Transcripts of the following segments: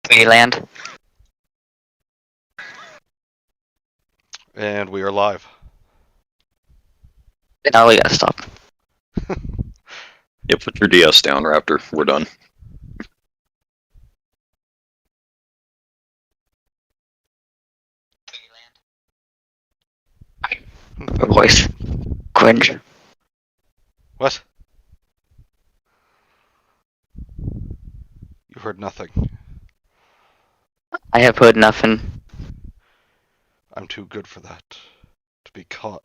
We land. And we are live. Now we gotta stop. Yeah, put your DS down, Raptor. We're done. Voice. Cringe. What? You heard nothing. I have heard nothing. I'm too good for that. To be caught.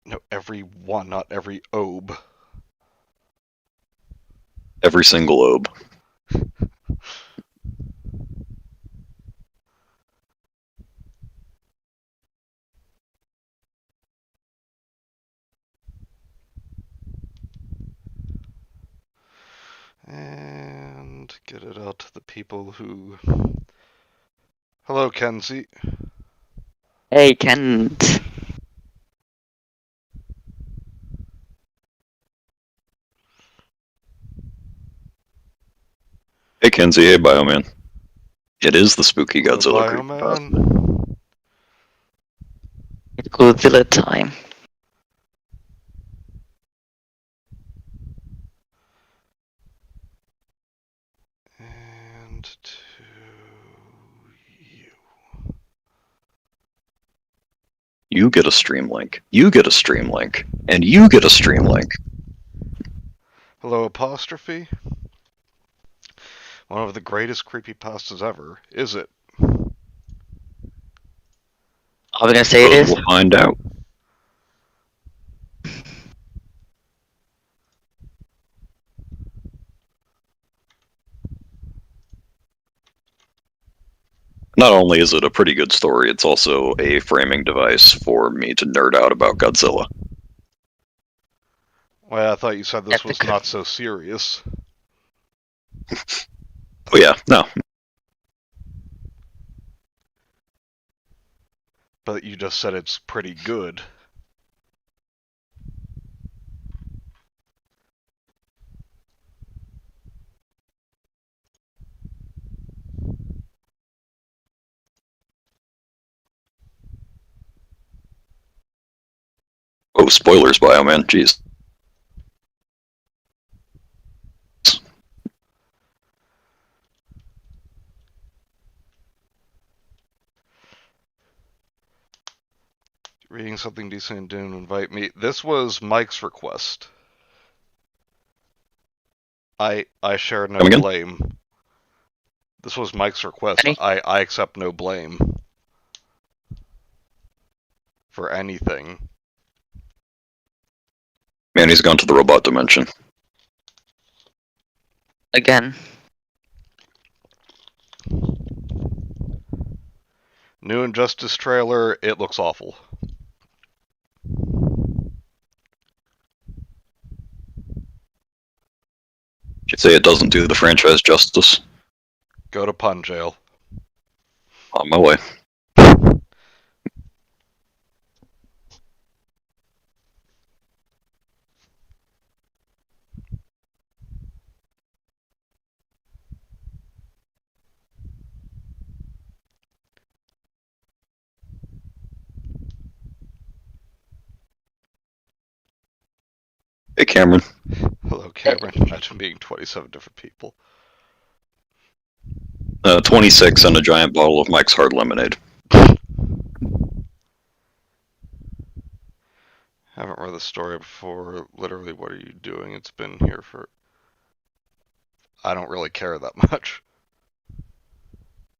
No, every one, not every obe. Every single obe. And get it out to the people who... Hello, Kenzie. Hey, Kent. Hey, Kenzie. Hey, Bioman. It is the spooky Godzilla Hello, creepypasta. Bioman. It's Godzilla time. And to you. You get a stream link. You get a stream link. And you get a stream link. Hello, Apostrophe. One of the greatest creepypastas ever, is it? Are we gonna say it is? We'll find out. Not only is it a pretty good story, it's also a framing device for me to nerd out about Godzilla. Well, I thought you said this was not so serious. Oh yeah, no. But you just said it's pretty good. Oh, spoilers, Bioman. Jeez. Reading something decent and didn't invite me. This was Mike's request. I share no blame. This was Mike's request. I accept no blame for anything. Man, he's gone to the robot dimension. Again. New Injustice trailer, it looks awful. Should say it doesn't do the franchise justice. Go to pun jail. On my way. Hey, Cameron. Hello, Cameron. Imagine being 27 different people. 26 and a giant bottle of Mike's Hard Lemonade. Haven't read the story before. Literally, what are you doing? It's been here for... I don't really care that much.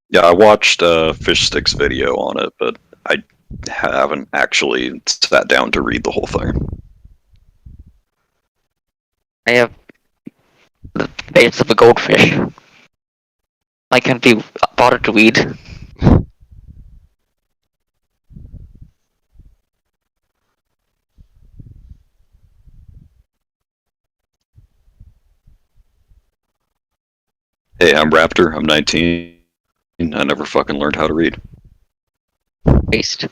Yeah, I watched Fish Stick's video on it, but I haven't actually sat down to read the whole thing. I have the face of a goldfish. I can't be bothered to read. Hey, I'm Raptor. I'm 19. I never fucking learned how to read. Waste.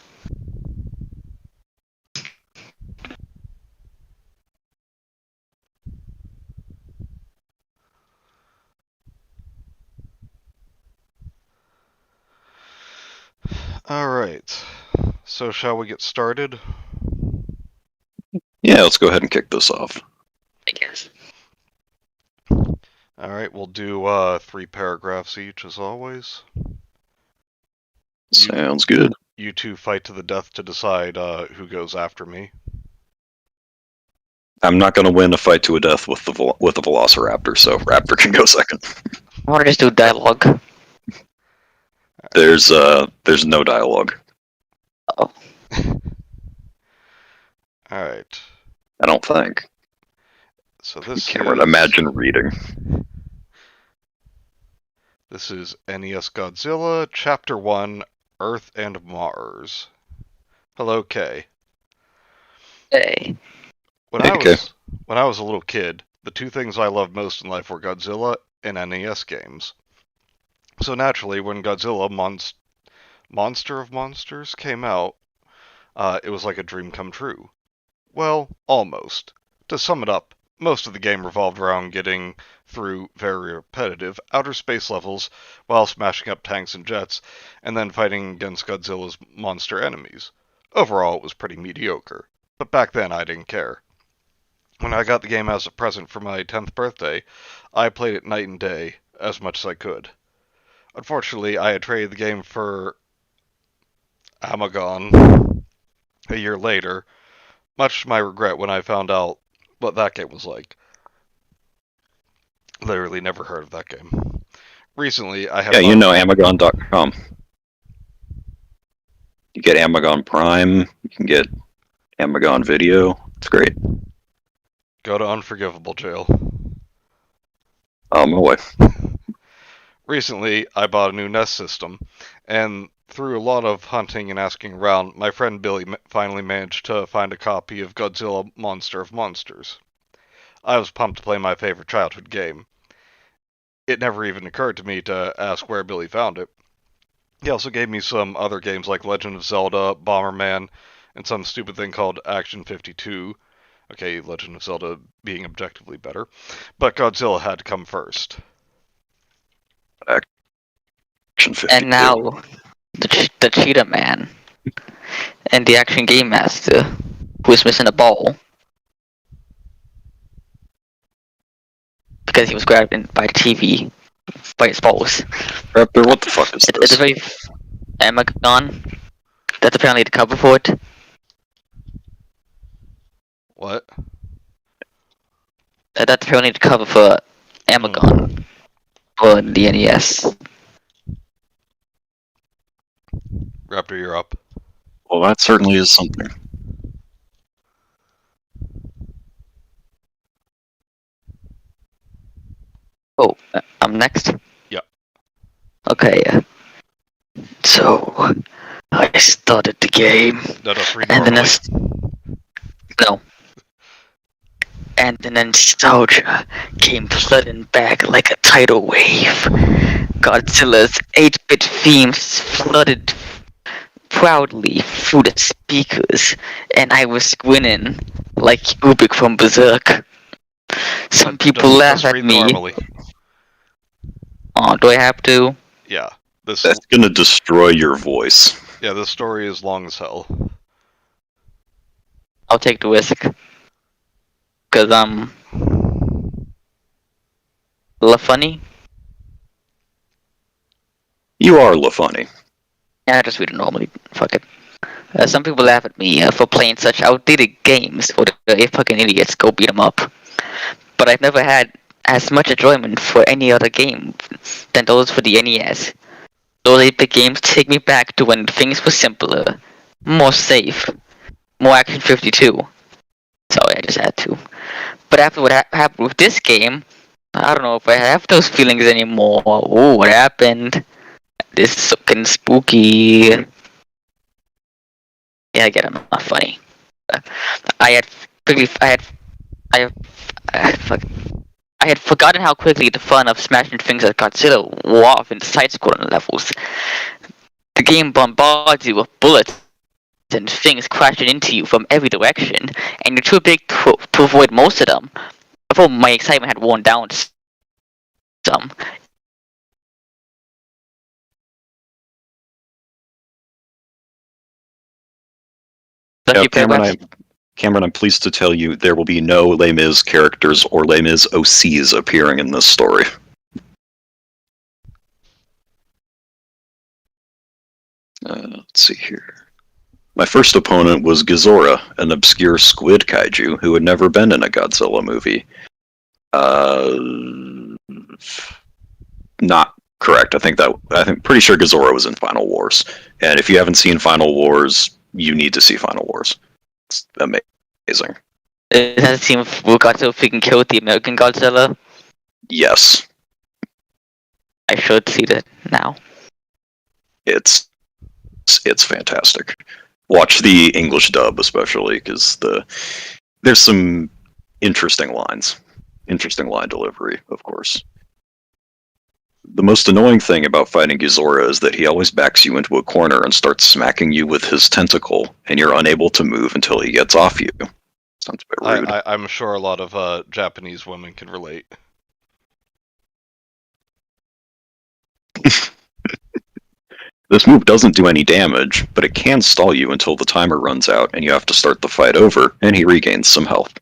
Alright. So shall we get started? Yeah, let's go ahead and kick this off. I guess. Alright, we'll do 3 paragraphs each as always. Sounds good. You two fight to the death to decide who goes after me. I'm not going to win a fight to a death with the Velociraptor, so Raptor can go second. I want to just do dialogue. There's no dialogue. Alright. I don't think. So this Cameron, is... imagine reading. This is NES Godzilla, Chapter 1, Earth and Mars. Hello, Kay. Hey. When Hey, I was a little kid, the two things I loved most in life were Godzilla and NES games. So naturally, when Godzilla Monster of Monsters came out, it was like a dream come true. Well, almost. To sum it up, most of the game revolved around getting through very repetitive outer space levels while smashing up tanks and jets, and then fighting against Godzilla's monster enemies. Overall, it was pretty mediocre, but back then I didn't care. When I got the game as a present for my 10th birthday, I played it night and day, as much as I could. Unfortunately, I had traded the game for Amagon a year later, much to my regret when I found out what that game was like. Literally never heard of that game. Recently, I have... Yeah, you know Amagon.com. You get Amagon Prime, you can get Amagon Video. It's great. Go to Unforgivable Jail. On my way. Recently, I bought a new NES system, and through a lot of hunting and asking around, my friend Billy finally managed to find a copy of Godzilla Monster of Monsters. I was pumped to play my favorite childhood game. It never even occurred to me to ask where Billy found it. He also gave me some other games like Legend of Zelda, Bomberman, and some stupid thing called Action 52. Okay, Legend of Zelda being objectively better, but Godzilla had to come first. Action 52. And now, the Cheetah Man and the Action Game Master, who's missing a ball because he was grabbed by the TV by his balls. Raptor, what the fuck is It's this? a very Amagon. That's apparently the cover for it. What? That's apparently the cover for Amagon for the NES. Raptor, you're up. Well, that certainly is something. Oh, I'm next? Yeah. Okay, so, I started the game, Let us read and normally. No. And the nostalgia came flooding back like a tidal wave. Godzilla's 8-bit themes flooded proudly through the speakers, and I was grinning like Ubik from Berserk. Some people laugh at read me. Normally. Oh, do I have to? Yeah. This That's gonna destroy your voice. this story is long as hell. I'll take the risk. Cause I'm funny. You are funny. Yeah, I just read it normally. Fuck it. Some people laugh at me for playing such outdated games. For the fucking idiots, go beat them up. But I've never had as much enjoyment for any other game than those for the NES. Those 8-bit games take me back to when things were simpler, more safe, more Action 52. Sorry, I just had to. But after what happened with this game, I don't know if I have those feelings anymore. Ooh, what happened? This is fucking spooky. Yeah, I get it. I'm not funny. I had forgotten how quickly the fun of smashing things like Godzilla wore off in the side-scrolling levels. The game bombards you with bullets and things crashing into you from every direction, and you're too big to avoid most of them. Before my excitement had worn down some. Lucky paragraphs. Cameron, I'm pleased to tell you there will be no Les Mis characters or Les Mis OCs appearing in this story. Let's see here. My first opponent was GOJIRAAA, an obscure squid kaiju who had never been in a Godzilla movie. Not correct. I'm pretty sure GOJIRAAA was in Final Wars. And if you haven't seen Final Wars, you need to see Final Wars. It's amazing. It has a team of Godzilla freaking killed the American Godzilla. Yes. I should see that now. It's fantastic. Watch the English dub especially, because there's some interesting lines. Interesting line delivery, of course. The most annoying thing about fighting GOJIRAAA is that he always backs you into a corner and starts smacking you with his tentacle, and you're unable to move until he gets off you. Sounds a bit rude. I'm sure a lot of Japanese women can relate. This move doesn't do any damage, but it can stall you until the timer runs out and you have to start the fight over, and he regains some health.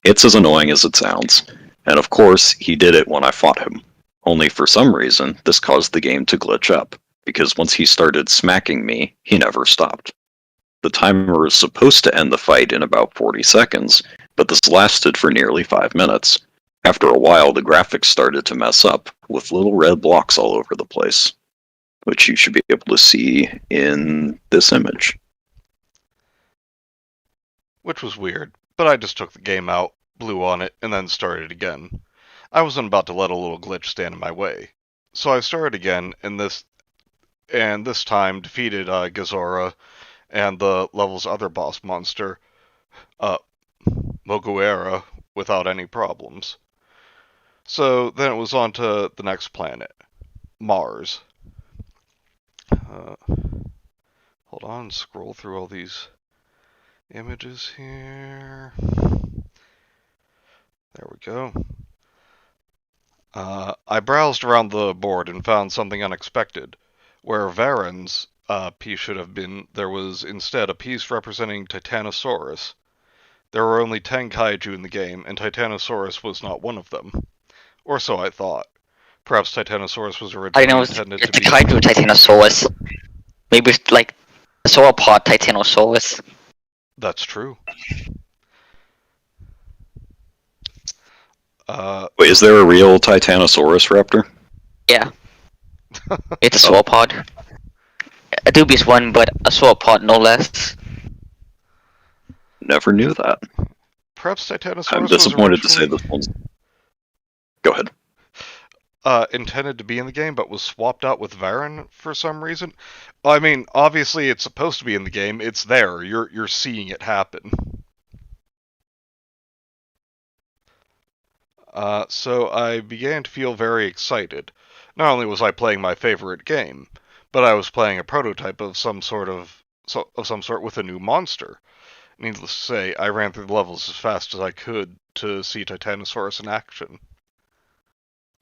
It's as annoying as it sounds. And of course, he did it when I fought him. Only for some reason, this caused the game to glitch up, because once he started smacking me, he never stopped. The timer is supposed to end the fight in about 40 seconds, but this lasted for nearly 5 minutes. After a while, the graphics started to mess up, with little red blocks all over the place, which you should be able to see in this image. Which was weird, but I just took the game out, blew on it, and then started again. I wasn't about to let a little glitch stand in my way. So I started again, and this time defeated GOJIRAAA and the level's other boss monster, GOJIRAAA, without any problems. So then it was on to the next planet, Mars. Hold on, scroll through all these images here. There we go. I browsed around the board and found something unexpected. Where Varen's piece should have been, there was instead a piece representing Titanosaurus. There were only 10 kaiju in the game, and Titanosaurus was not one of them. Or so I thought. Perhaps Titanosaurus was originally intended to be... kaiju Titanosaurus. Maybe it's like a sauropod Titanosaurus. That's true. Wait, is there a real Titanosaurus raptor? Yeah. It's a sauropod. A dubious one, but a sauropod no less. Never knew that. Perhaps Titanosaurus I'm disappointed was to say this one's... Go ahead. Intended to be in the game, but was swapped out with Varen for some reason. I mean, obviously it's supposed to be in the game. It's there. You're seeing it happen. So I began to feel very excited. Not only was I playing my favorite game, but I was playing a prototype of some sort with a new monster. Needless to say, I ran through the levels as fast as I could to see Titanosaurus in action.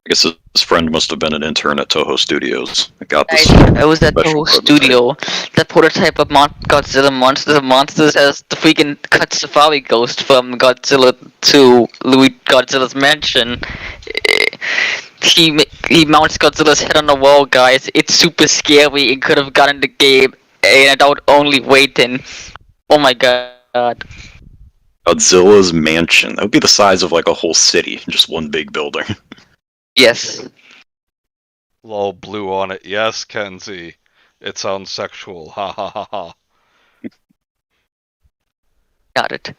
I guess his friend must have been an intern at Toho Studios. I got this. It was that Toho Studio. That prototype of Godzilla Monsters has the freaking cut Safari Ghost from Godzilla 2, Louis Godzilla's Mansion. He mounts Godzilla's head on the wall, guys. It's super scary. It could have gotten the game without only waiting. Oh my god. Godzilla's Mansion. That would be the size of like a whole city, just one big building. Yes. Lol, blue on it. Yes, Kenzie. It sounds sexual. Ha ha ha ha. Got it.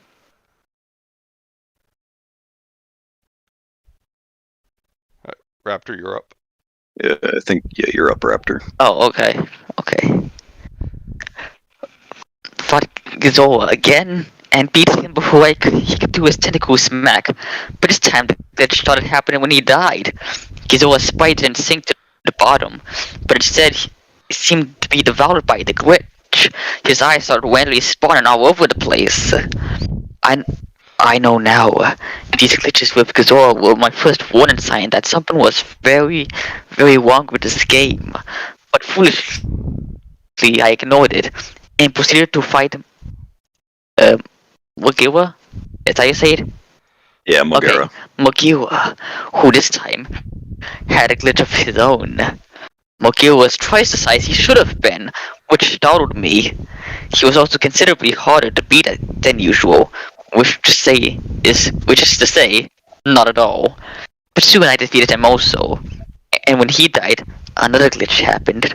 Right, Raptor, you're up. Yeah, I think, you're up, Raptor. Oh, okay. Okay. Fought GOJIRAAA again and beat him before he could do his tentacle smack. But this time, that started happening when he died. GOJIRAAA spiked and sank to the bottom, but instead, he seemed to be devoured by the glitch. His eyes started randomly spawning all over the place. I know now. These glitches with GOJIRAAA were my first warning sign that something was very, very wrong with this game. But foolishly, I ignored it and proceeded to fight Mugiwa? Is that how you say it? Yeah, Mogera. Okay, Mugiwa, who this time had a glitch of his own. Mugiwa was twice the size he should have been, which startled me. He was also considerably harder to beat than usual, which is to say, not at all. But soon I defeated him also, and when he died, another glitch happened.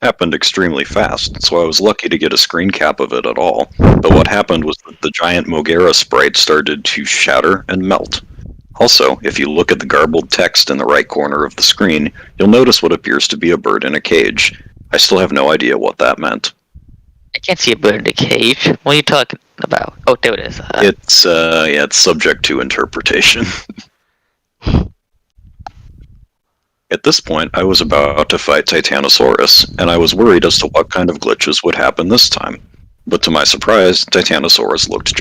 Happened extremely fast, so I was lucky to get a screen cap of it at all. But what happened was that the giant Mogera sprite started to shatter and melt. Also, if you look at the garbled text in the right corner of the screen, you'll notice what appears to be a bird in a cage. I still have no idea what that meant. I can't see a bird in a cage. What are you talking about? Oh, there it is. It's subject to interpretation. At this point, I was about to fight Titanosaurus, and I was worried as to what kind of glitches would happen this time. But to my surprise, Titanosaurus looked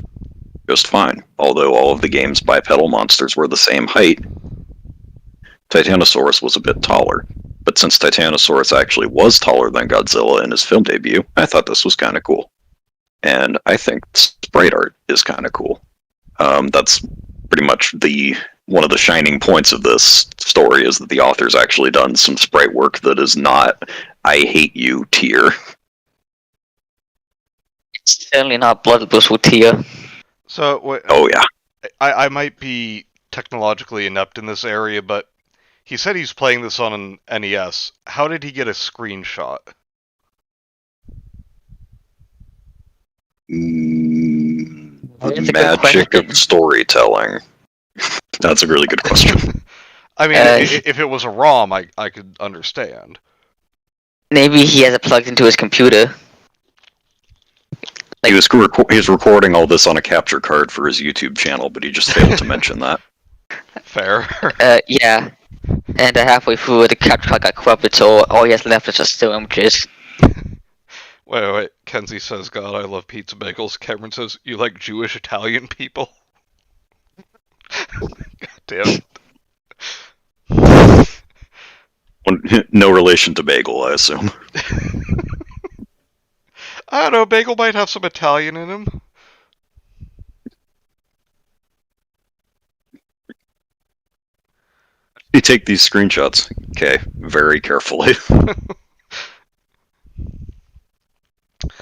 just fine. Although all of the game's bipedal monsters were the same height, Titanosaurus was a bit taller. But since Titanosaurus actually was taller than Godzilla in his film debut, I thought this was kind of cool. And I think sprite art is kind of cool. That's pretty much one of the shining points of this story, is that the author's actually done some sprite work that is not "I hate you" tier. It's certainly not Blood Blissful tier. So, Oh yeah. I might be technologically inept in this area, but he said he's playing this on an NES. How did he get a screenshot? That's a good Magic question. of storytelling. That's a really good question. I mean, if it was a ROM, I could understand. Maybe he has it plugged into his computer. He was recording all this on a capture card for his YouTube channel, but he just failed to mention that. Fair. Yeah. And halfway through, the capture card got corrupted, so all he has left is just still images. Wait. Kenzie says, God, I love pizza bagels. Cameron says, you like Jewish Italian people? God damn it. No relation to bagel, I assume. I don't know, bagel might have some Italian in him. You take these screenshots, okay, very carefully.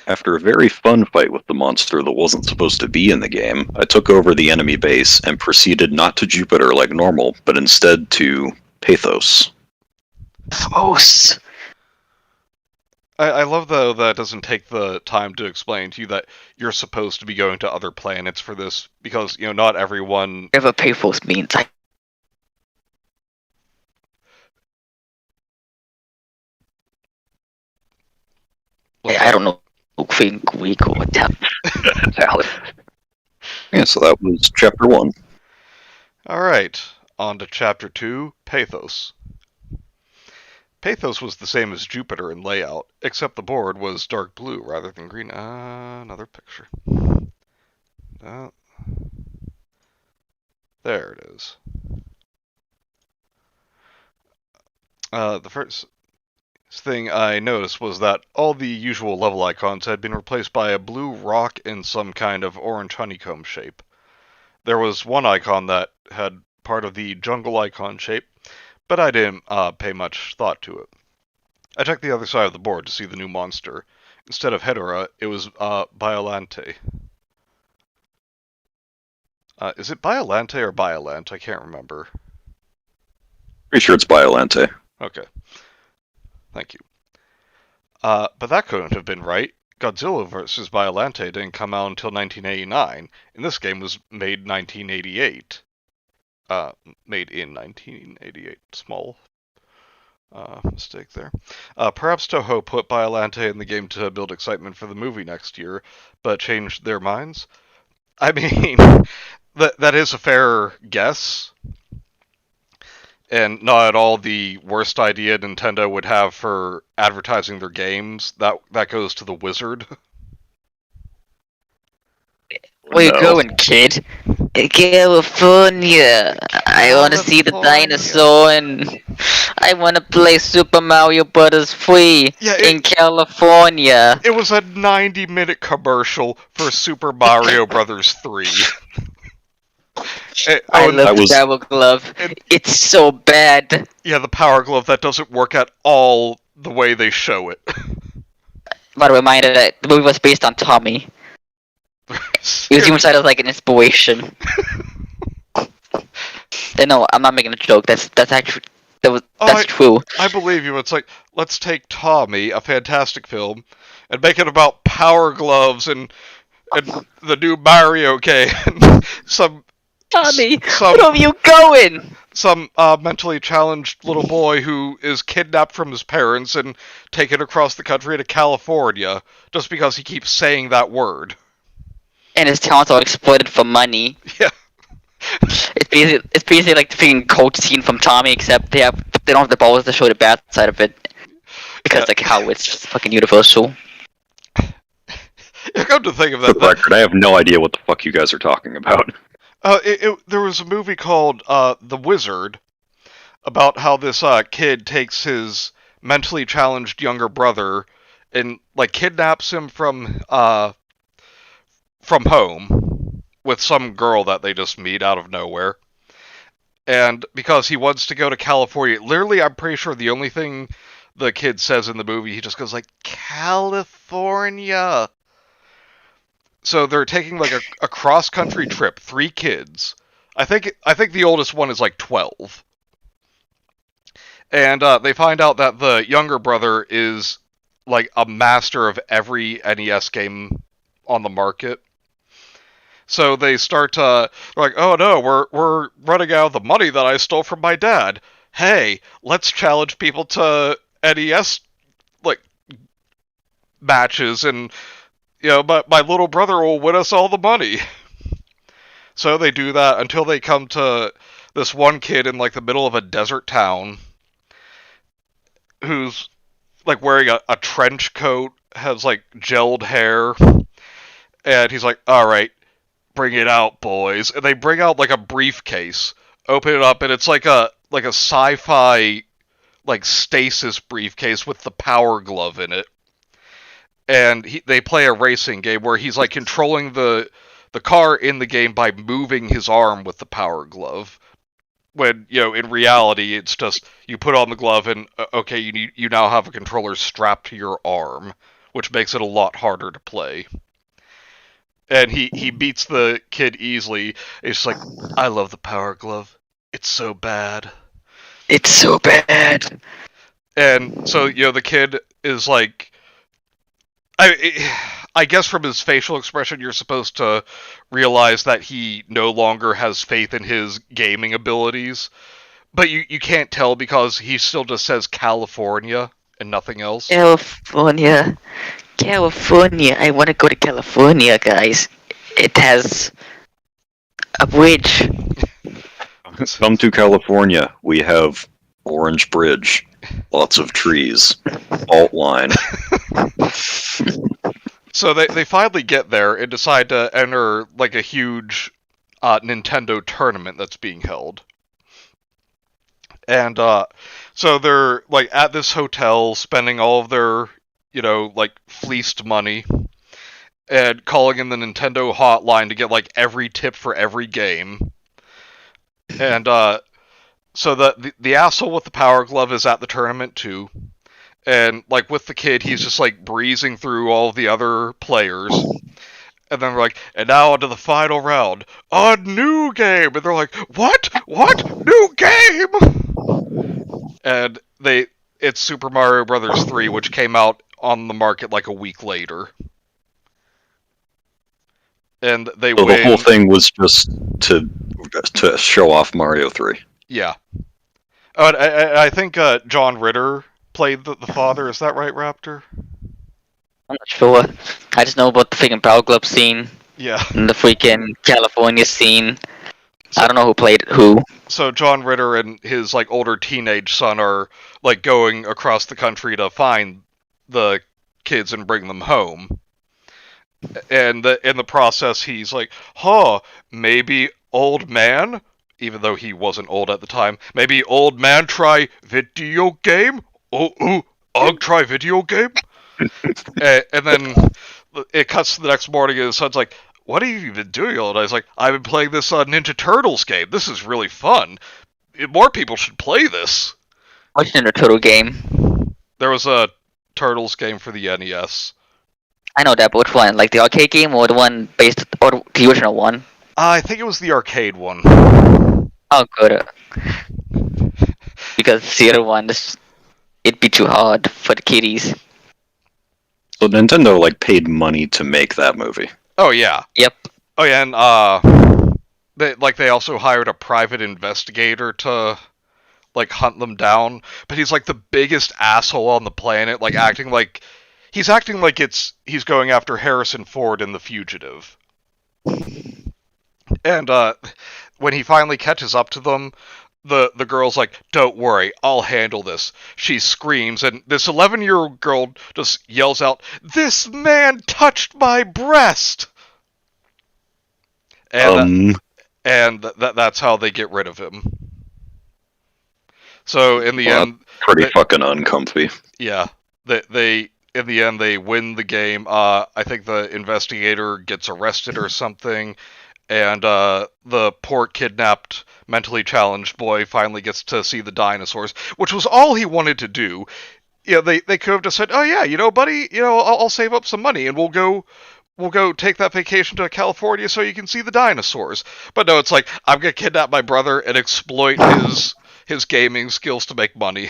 After a very fun fight with the monster that wasn't supposed to be in the game, I took over the enemy base and proceeded not to Jupiter like normal, but instead to Pathos. Pathos! I love, though, that it doesn't take the time to explain to you that you're supposed to be going to other planets for this, because, not everyone... Whatever Pathos means, I don't know. Greek or Italian. Yeah, so that was chapter 1. Alright, on to chapter 2, Pathos. Pathos was the same as Jupiter in layout, except the board was dark blue rather than green. Another picture. There it is. The first thing I noticed was that all the usual level icons had been replaced by a blue rock in some kind of orange honeycomb shape. There was one icon that had part of the jungle icon shape, but I didn't pay much thought to it. I checked the other side of the board to see the new monster. Instead of Hedorah, it was Biolante. Is it Biolante or Biolant? I can't remember. Pretty sure it's Biolante. Okay. Thank you. But that couldn't have been right. Godzilla vs. Biolante didn't come out until 1989, and this game was made 1988. Made in 1988. Small mistake there. Perhaps Toho put Biolante in the game to build excitement for the movie next year, but changed their minds? I mean, that is a fair guess. And not at all the worst idea Nintendo would have for advertising their games. That goes to the wizard. Where you going, kid? California. I want to see the California. dinosaur, and I want to play Super Mario Brothers 3 Yeah, in California. it was a 90-minute commercial for Super Mario Brothers 3. I And, love I the was- Power Glove. and It's so bad. yeah, the Power Glove, that doesn't work at all the way they show it. But a reminder that the movie was based on Tommy. It was even cited as like an inspiration. No, I'm not making a joke. That's actually that's true. I believe you. It's like, let's take Tommy, a fantastic film, and make it about Power Gloves and the new Mario game. some Tommy, some where are you going? some mentally challenged little boy who is kidnapped from his parents and taken across the country to California just because he keeps saying that word. And his talents are exploited for money. Yeah. It's basically like the freaking coach scene from Tommy, except they don't have the balls to show the bad side of it because Yeah. like how it's just fucking universal. You come to think of For that, the record, I have no idea what the fuck you guys are talking about. there was a movie called The Wizard about how this kid takes his mentally challenged younger brother and like kidnaps him from home with some girl that they just meet out of nowhere. And because he wants to go to California, literally, I'm pretty sure the only thing the kid says in the movie, he just goes like, California. So they're taking like a cross-country trip, 3 kids. I think the oldest one is like 12. And they find out that the younger brother is like a master of every NES game on the market. So they start like, oh no, we're running out of the money that I stole from my dad. Hey, let's challenge people to NES like matches, and my little brother will win us all the money. So they do that until they come to this one kid in like the middle of a desert town who's like wearing a trench coat, has like gelled hair, and he's like, all right, bring it out, boys. And they bring out like a briefcase, open it up, and it's like a sci-fi like stasis briefcase with the Power Glove in it. And they play a racing game where he's like controlling the car in the game by moving his arm with the Power Glove. When in reality, it's just you put on the glove and okay, you now have a controller strapped to your arm, which makes it a lot harder to play. And he beats the kid easily. It's like, I love the Power Glove. It's so bad. It's so bad. And so the kid is like, I guess from his facial expression, you're supposed to realize that he no longer has faith in his gaming abilities. But you can't tell because he still just says California and nothing else. California. I want to go to California, guys. It has a bridge. Come to California. We have Orange Bridge, lots of trees, fault line. So they finally get there and decide to enter like a huge Nintendo tournament that's being held. And so they're like at this hotel spending all of their, like fleeced money and calling in the Nintendo hotline to get like every tip for every game. And so the asshole with the Power Glove is at the tournament too. And like with the kid, he's just like breezing through all the other players. And then we're like, and now onto the final round. A new game! And they're like, what? What? New game! And it's Super Mario Brothers 3, which came out on the market like a week later. And they So win. the whole thing was just to show off Mario 3. Yeah. Oh, and I think John Ritter played the father. Is that right, Raptor? I'm not sure. I just know about the freaking Power Glove scene Yeah. and the freaking California scene. So- I don't know who played who. So John Ritter and his like older teenage son are like going across the country to find the kids and bring them home. And in the process, he's like, "Huh, maybe old man, even though he wasn't old at the time. Maybe old man try video game? I'll try video game? And then it cuts to the next morning and his son's like, what have you been doing all day? He's like, I've been playing this Ninja Turtles game. This is really fun. More people should play this. What's in a Turtle game? There was a Turtles game for the NES. I know that, but which one? Like the arcade game or the one based, or the original one? I think it was the arcade one. Oh, good. Because the other one, it'd be too hard for the kiddies. So Nintendo like paid money to make that movie. Oh yeah. Yep. Oh yeah, and they also hired a private investigator to like hunt them down, but he's like the biggest asshole on the planet, like acting like he's going after Harrison Ford in The Fugitive. And when he finally catches up to them, the girl's like, don't worry, I'll handle this. She screams, and this 11-year-old girl just yells out, this man touched my breast! And that's how they get rid of him. So in the end, pretty fucking uncomfy. Yeah, they in the end they win the game. I think the investigator gets arrested or something, and the poor kidnapped, mentally challenged boy finally gets to see the dinosaurs, which was all he wanted to do. Yeah, they could have just said, "Oh yeah, buddy, I'll save up some money and we'll go take that vacation to California so you can see the dinosaurs." But no, it's like, I'm gonna kidnap my brother and exploit his gaming skills to make money.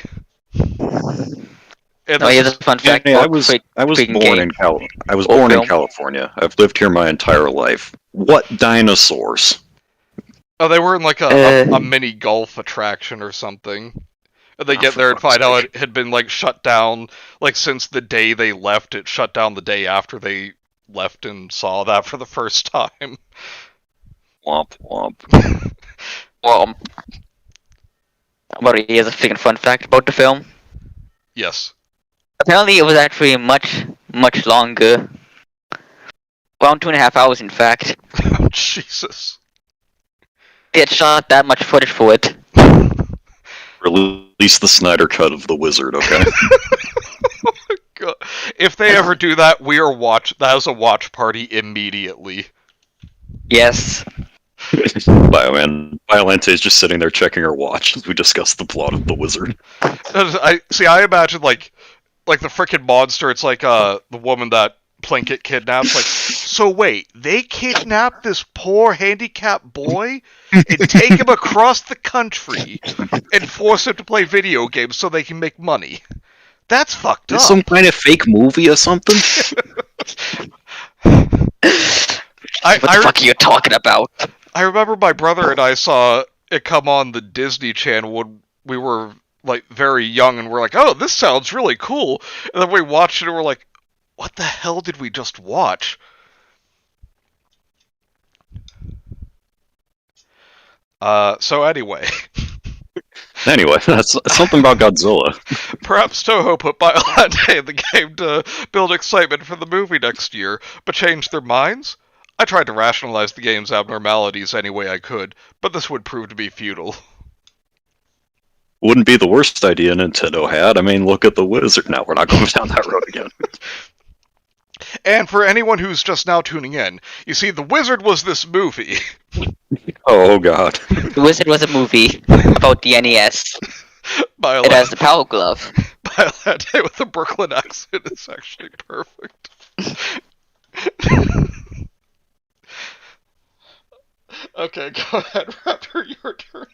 And here's a fun fact. I was born in California. I've lived here my entire life. What dinosaurs? Oh, they were in like a mini golf attraction or something. And they get there and find out it had been like shut down, like since the day they left. It shut down the day after they left and saw that for the first time. Womp womp. Well, but here's a freaking fun fact about the film. Yes. Apparently, it was actually much longer. Around 2.5 hours, in fact. Oh, Jesus. They had shot that much footage for it. Release the Snyder cut of The Wizard, okay? Oh my God. If they ever do that, that is a watch party immediately. Yes. Violente is just sitting there checking her watch as we discuss the plot of The Wizard. I imagine like the frickin' monster. It's like the woman that Plinkett kidnaps. Like, so wait, they kidnapped this poor handicapped boy and take him across the country and force him to play video games so they can make money. That's fucked up. Some kind of fake movie or something? What the fuck are you talking about? I remember my brother and I saw it come on the Disney Channel when we were like very young, and we're like, oh, this sounds really cool. And then we watched it and we're like, what the hell did we just watch? So anyway. Anyway, that's something about Godzilla. Perhaps Toho put Violente in the game to build excitement for the movie next year, but changed their minds? I tried to rationalize the game's abnormalities any way I could, but this would prove to be futile. Wouldn't be the worst idea Nintendo had. I mean, look at The Wizard. Now, we're not going down that road again. And for anyone who's just now tuning in, you see, The Wizard was this movie. Oh, God. The Wizard was a movie about the NES. It has the Power Glove. Violente with the Brooklyn accent is actually perfect. Okay, go ahead, Raptor, your turn.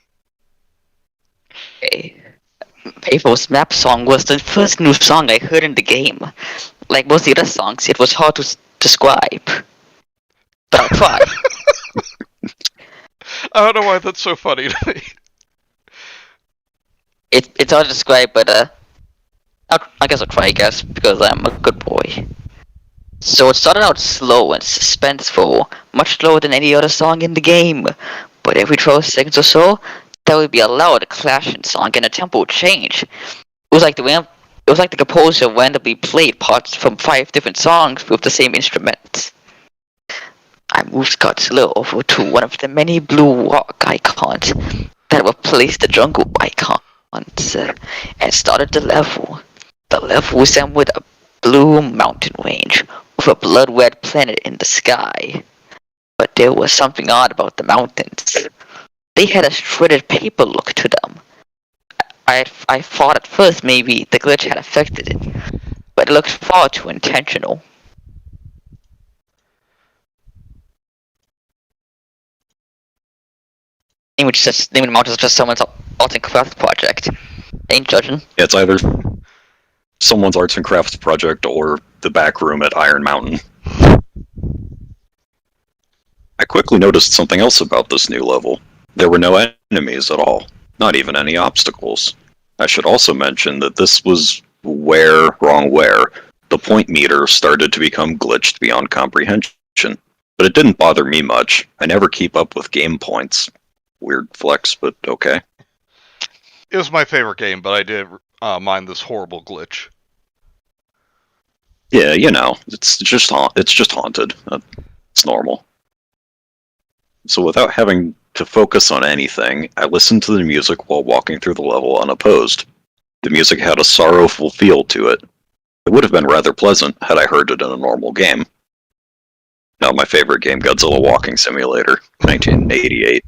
Okay. Paypho's Map Song was the first new song I heard in the game. Like most of the other songs, it was hard to describe. But I'll try. I don't know why that's so funny to me. It's hard to describe, but I guess I'll try, because I'm a good boy. So it started out slow and suspenseful, much slower than any other song in the game. But every 12 seconds or so, there would be a loud clashing song and a tempo would change. It was like the composer randomly played parts from 5 different songs with the same instruments. I'm moved Godzilla over to one of the many blue rock icons that replaced the jungle icons and started the level. The level resembled a blue mountain range with a blood-red planet in the sky. But there was something odd about the mountains. They had a shredded paper look to them. I thought at first maybe the glitch had affected it, but it looks far too intentional. Naming the mountains is just someone's art and crafts project. Ain't judging. It's either someone's arts and crafts project or the back room at Iron Mountain. I quickly noticed something else about this new level. There were no enemies at all, not even any obstacles. I should also mention that this was where the point meter started to become glitched beyond comprehension. But it didn't bother me much. I never keep up with game points. Weird flex, but okay. It was my favorite game, but I did mind this horrible glitch. Yeah, you know, it's just haunted. It's normal. So without having to focus on anything, I listened to the music while walking through the level unopposed. The music had a sorrowful feel to it. It would have been rather pleasant had I heard it in a normal game. Now my favorite game, Godzilla Walking Simulator, 1988.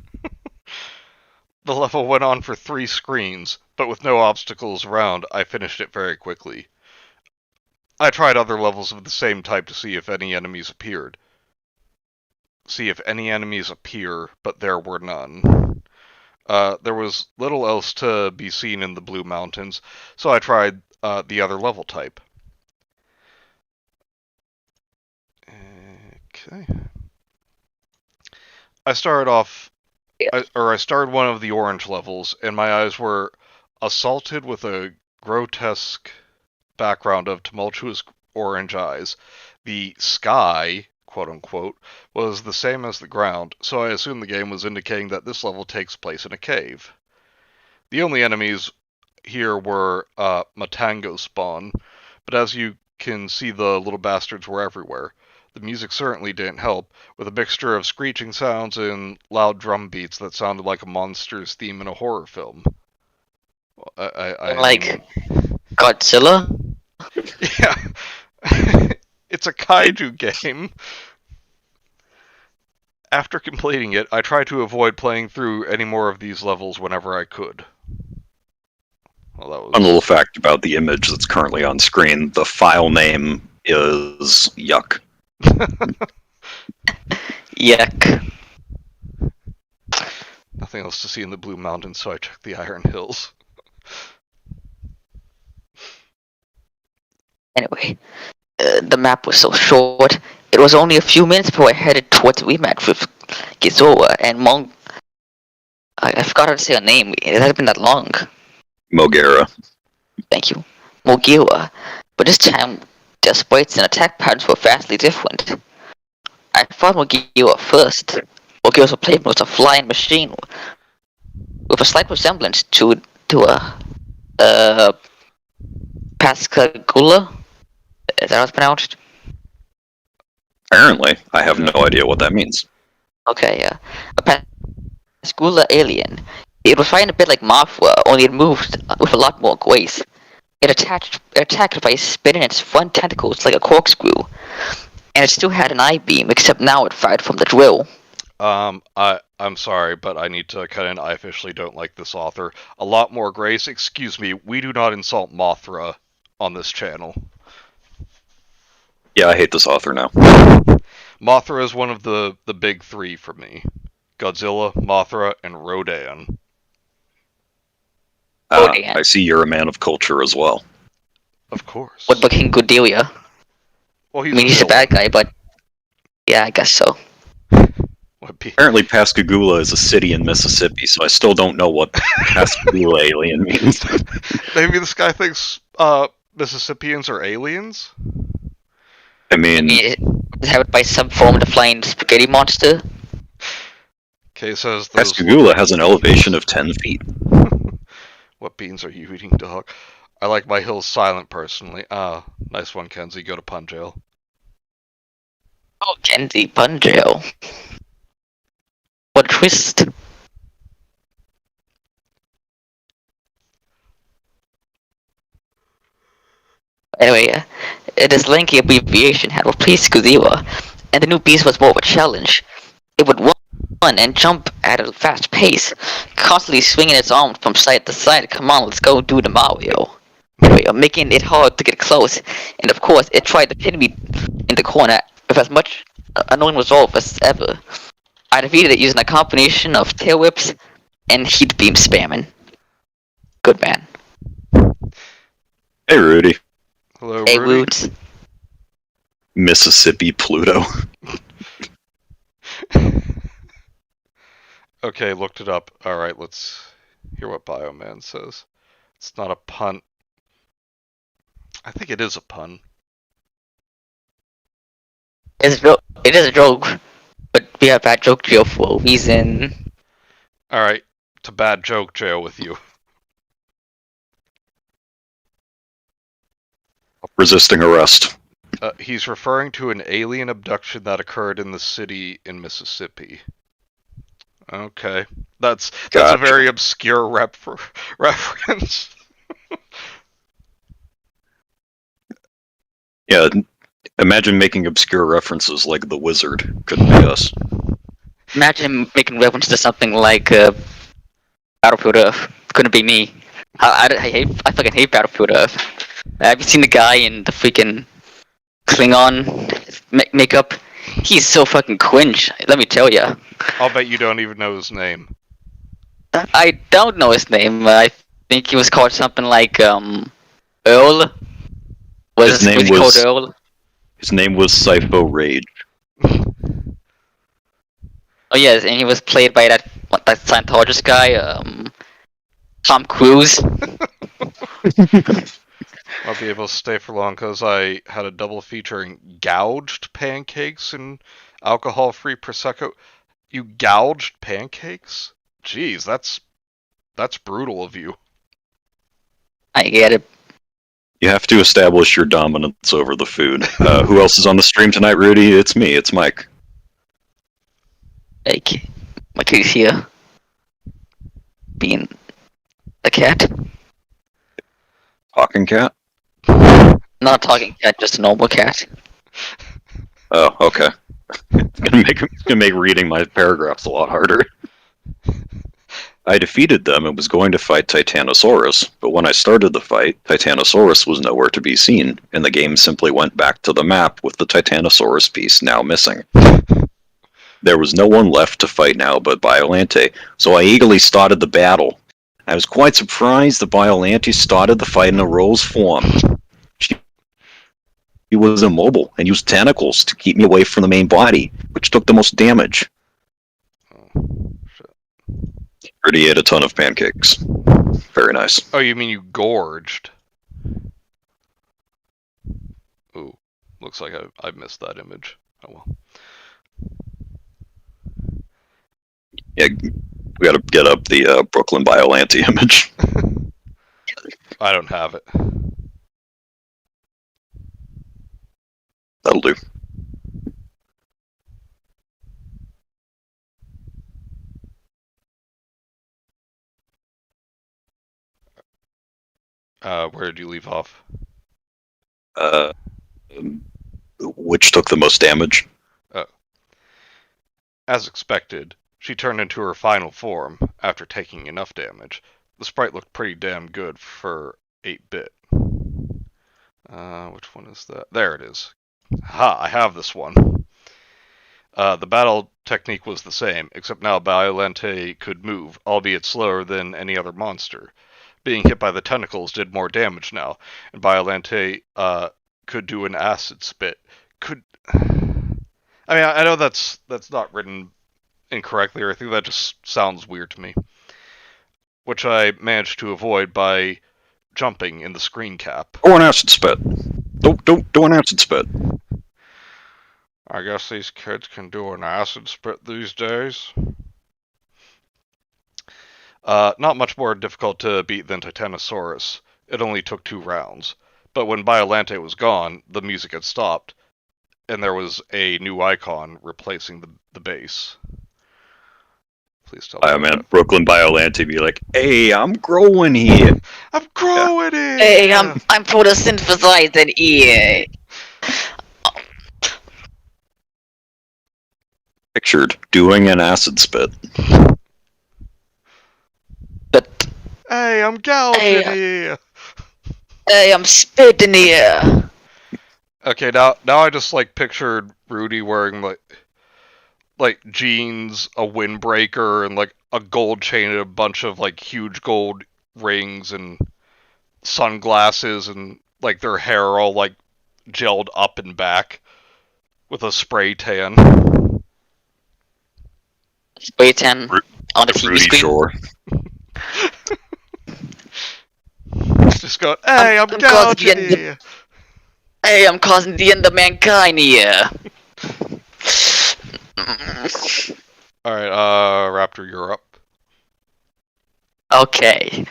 The level went on for 3 screens, but with no obstacles around, I finished it very quickly. I tried other levels of the same type to see if any enemies appeared. But there were none. There was little else to be seen in the Blue Mountains, so I tried the other level type. Okay. I started one of the orange levels, and my eyes were assaulted with a grotesque background of tumultuous orange eyes. The sky, quote-unquote, was the same as the ground, so I assumed the game was indicating that this level takes place in a cave. The only enemies here were Matango spawn, but as you can see, the little bastards were everywhere. The music certainly didn't help, with a mixture of screeching sounds and loud drum beats that sounded like a monster's theme in a horror film. Godzilla? Yeah. It's a kaiju game. After completing it, I tried to avoid playing through any more of these levels whenever I could. Well, that was... One little fact about the image that's currently on screen, the file name is Yuck. Yuck. Nothing else to see in the Blue Mountains, so I checked the Iron Hills. Anyway, the map was so short, it was only a few minutes before I headed towards the rematch with GOJIRAAA and I forgot how to say her name. It hasn't been that long. Mogera. Thank you. Mogera. But this time, their sprites and attack patterns were vastly different. I fought Mogera first. Mogera's replacement was a flying machine with a slight resemblance to a Pascagoula. Is that how it's pronounced? Apparently. I have no idea what that means. Okay, yeah. A Pascagoula alien. It was fighting a bit like Mothra, only it moved with a lot more grace. It attacked by spinning its front tentacles like a corkscrew, and it still had an I-beam, except now it fired from the drill. I'm sorry, but I need to cut in. I officially don't like this author. A lot more grace. Excuse me, we do not insult Mothra on this channel. Yeah, I hate this author now. Mothra is one of the big 3 for me. Godzilla, Mothra, and Rodan. I see you're a man of culture as well. Of course. What about King Godzilla? Well, he's a bad guy, but yeah, I guess so. Apparently Pascagoula is a city in Mississippi, so I still don't know what Pascagoula alien means. Maybe this guy thinks Mississippians are aliens? I mean... Inhabited by some form of the flying spaghetti monster? Okay, says Pascagoula has an elevation of 10 feet. What beans are you eating, dog? I like my hills silent, personally. Nice one, Kenzie. Go to pun jail. Oh, Genji Bunjail. What a twist. Anyway, this lanky abbreviation had replaced Godzilla, and the new beast was more of a challenge. It would run and jump at a fast pace, constantly swinging its arms from side to side. Come on, let's go do the Mario. Anyway, making it hard to get close, and of course, it tried to pin me in the corner with as much annoying resolve as ever. I defeated it using a combination of tail whips and heat beam spamming. Good man. Hey, Rudy. Hello, Hey, Rudy. Woods. Mississippi Pluto. Okay, looked it up. Alright, let's hear what Bioman says. It's not a pun. I think it is a pun. It is a joke, but we have bad joke jail for a reason. Alright, to bad joke jail with you. Resisting arrest. He's referring to an alien abduction that occurred in the city in Mississippi. Okay, that's Gotcha. a very obscure reference. Yeah, imagine making obscure references like The Wizard. Couldn't be us. Imagine making reference to something like Battlefield Earth. Couldn't be me. I fucking hate Battlefield Earth. Have you seen the guy in the freaking Klingon makeup? He's so fucking cringe. Let me tell ya. I'll bet you don't even know his name. I don't know his name. I think he was called something like Earl. Was he called Earl? His name was Sypho Rage. Oh yes, and he was played by that Scientologist guy, Tom Cruise. I'll be able to stay for long because I had a double featuring gouged pancakes and alcohol-free prosecco. You gouged pancakes? Jeez, that's brutal of you. I get it. You have to establish your dominance over the food. Who else is on the stream tonight, Rudy? It's me. It's Mike. Like, my kitty's here. Being a cat. Talking cat? Not a talking cat, just a normal cat. Oh, okay. It's gonna make reading my paragraphs a lot harder. I defeated them and was going to fight Titanosaurus, but when I started the fight, Titanosaurus was nowhere to be seen, and the game simply went back to the map with the Titanosaurus piece now missing. There was no one left to fight now but Biollante, so I eagerly started the battle. I was quite surprised that Biollante started the fight in a rose form. She was immobile and used tentacles to keep me away from the main body, which took the most damage. Oh, shit. Rudy ate a ton of pancakes. Very nice. Oh, you mean you gorged? Ooh, looks like I missed that image. Oh well. Yeah, we gotta get up the Brooklyn Biollante image. I don't have it. That'll do. Where did you leave off? Which took the most damage? As expected, she turned into her final form after taking enough damage. The sprite looked pretty damn good for 8-bit. Which one is that? There it is. Ha! I have this one. The battle technique was the same, except now Biollante could move, albeit slower than any other monster. Being hit by the tentacles did more damage now, and Biollante could do an acid spit. I mean, I know that's not written incorrectly, or I think that just sounds weird to me. Which I managed to avoid by jumping in the screen cap. Oh, an acid spit. Don't do an acid spit. I guess these kids can do an acid spit these days. Not much more difficult to beat than Titanosaurus. It only took 2 rounds. But when Biollante was gone, the music had stopped. and there was a new icon replacing the base. Please tell me. I'm at Brooklyn Biolante be like, hey, I'm growing here. I'm growing it! Hey, I'm photosynthesizing here. Pictured doing an acid spit. But Hey, I'm gouging here! hey, I'm spitting here. Okay, now I just like pictured Rudy wearing like jeans, a windbreaker, and like a gold chain and a bunch of like huge gold rings and sunglasses, and like their hair all like gelled up and back with a spray tan. Spray tan on the TV Rudy screen. Shore. Just going, hey, I'm gouging here! Hey, I'm causing the end of mankind here. Alright, Raptor, you're up. Okay.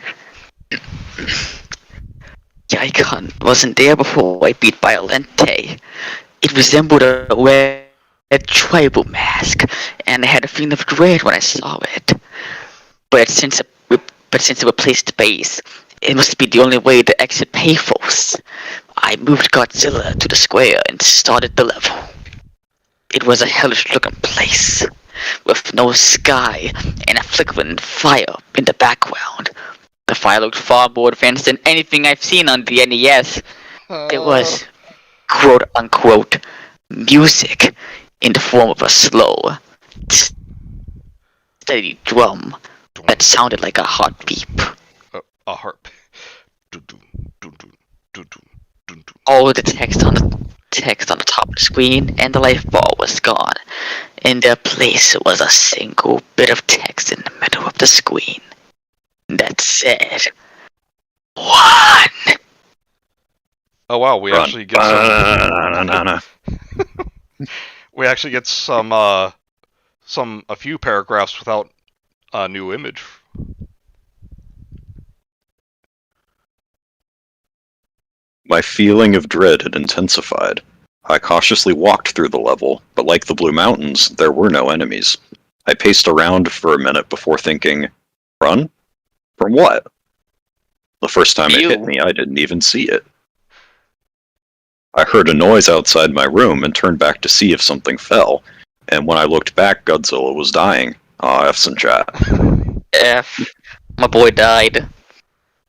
The icon wasn't there before I beat Violente. It resembled a red tribal mask, and I had a feeling of dread when I saw it. But since it replaced the base, it must be the only way to exit Paphos. I moved Godzilla to the square and started the level. It was a hellish looking place, with no sky and a flickering fire in the background. The fire looked far more advanced than anything I've seen on the NES. It was, quote unquote, music in the form of a slow, steady drum that sounded like a heartbeat. A heart. All the text on the top of the screen and the life bar was gone. In their place was a single bit of text in the middle of the screen that said, 1. Oh wow, we actually get some. We actually get a few paragraphs without a new image. My feeling of dread had intensified. I cautiously walked through the level, but like the Blue Mountains, there were no enemies. I paced around for a minute before thinking, run? From what? The first time it hit me, I didn't even see it. I heard a noise outside my room and turned back to see if something fell, and when I looked back, Godzilla was dying. Aw, F's in chat. F. My boy died.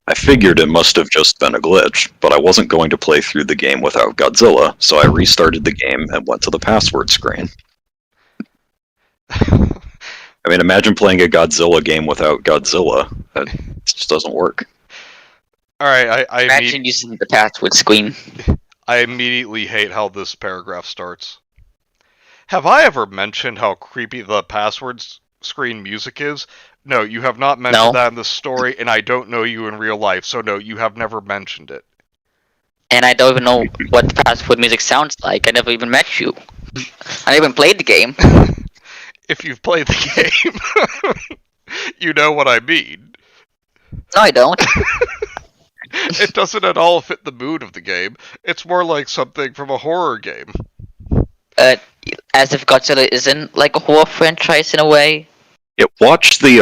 I figured it must have just been a glitch, but I wasn't going to play through the game without Godzilla, so I restarted the game and went to the password screen. I mean, imagine playing a Godzilla game without Godzilla. That just doesn't work. Alright, I imagine using the password screen. I immediately hate how this paragraph starts. Have I ever mentioned how creepy the password screen music is? No, you have not mentioned that in the story, and I don't know you in real life, so no, you have never mentioned it. And I don't even know what the password music sounds like. I never even met you. I never even played the game. If you've played the game, you know what I mean. No, I don't. It doesn't at all fit the mood of the game. It's more like something from a horror game. As if Godzilla isn't like a horror franchise in a way. Yeah, watch the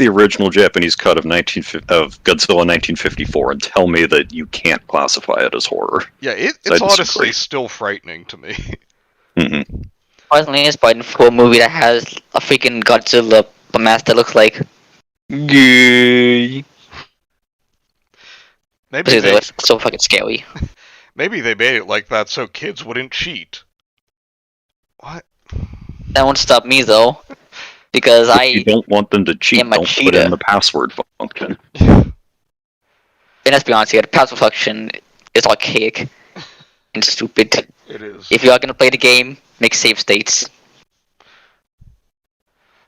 original Japanese cut of Godzilla 1954 and tell me that you can't classify it as horror. Yeah, it's honestly still frightening to me. Mm-hmm. Personally, it's fighting for a movie that has a freaking Godzilla mask that looks like gay. Maybe it's so fucking scary. Maybe they made it like that so kids wouldn't cheat. What? That won't stop me though. Because if you don't want them to cheat, don't put in the password function. And let's be honest here, the password function is archaic and stupid. It is. If you are going to play the game, make save states.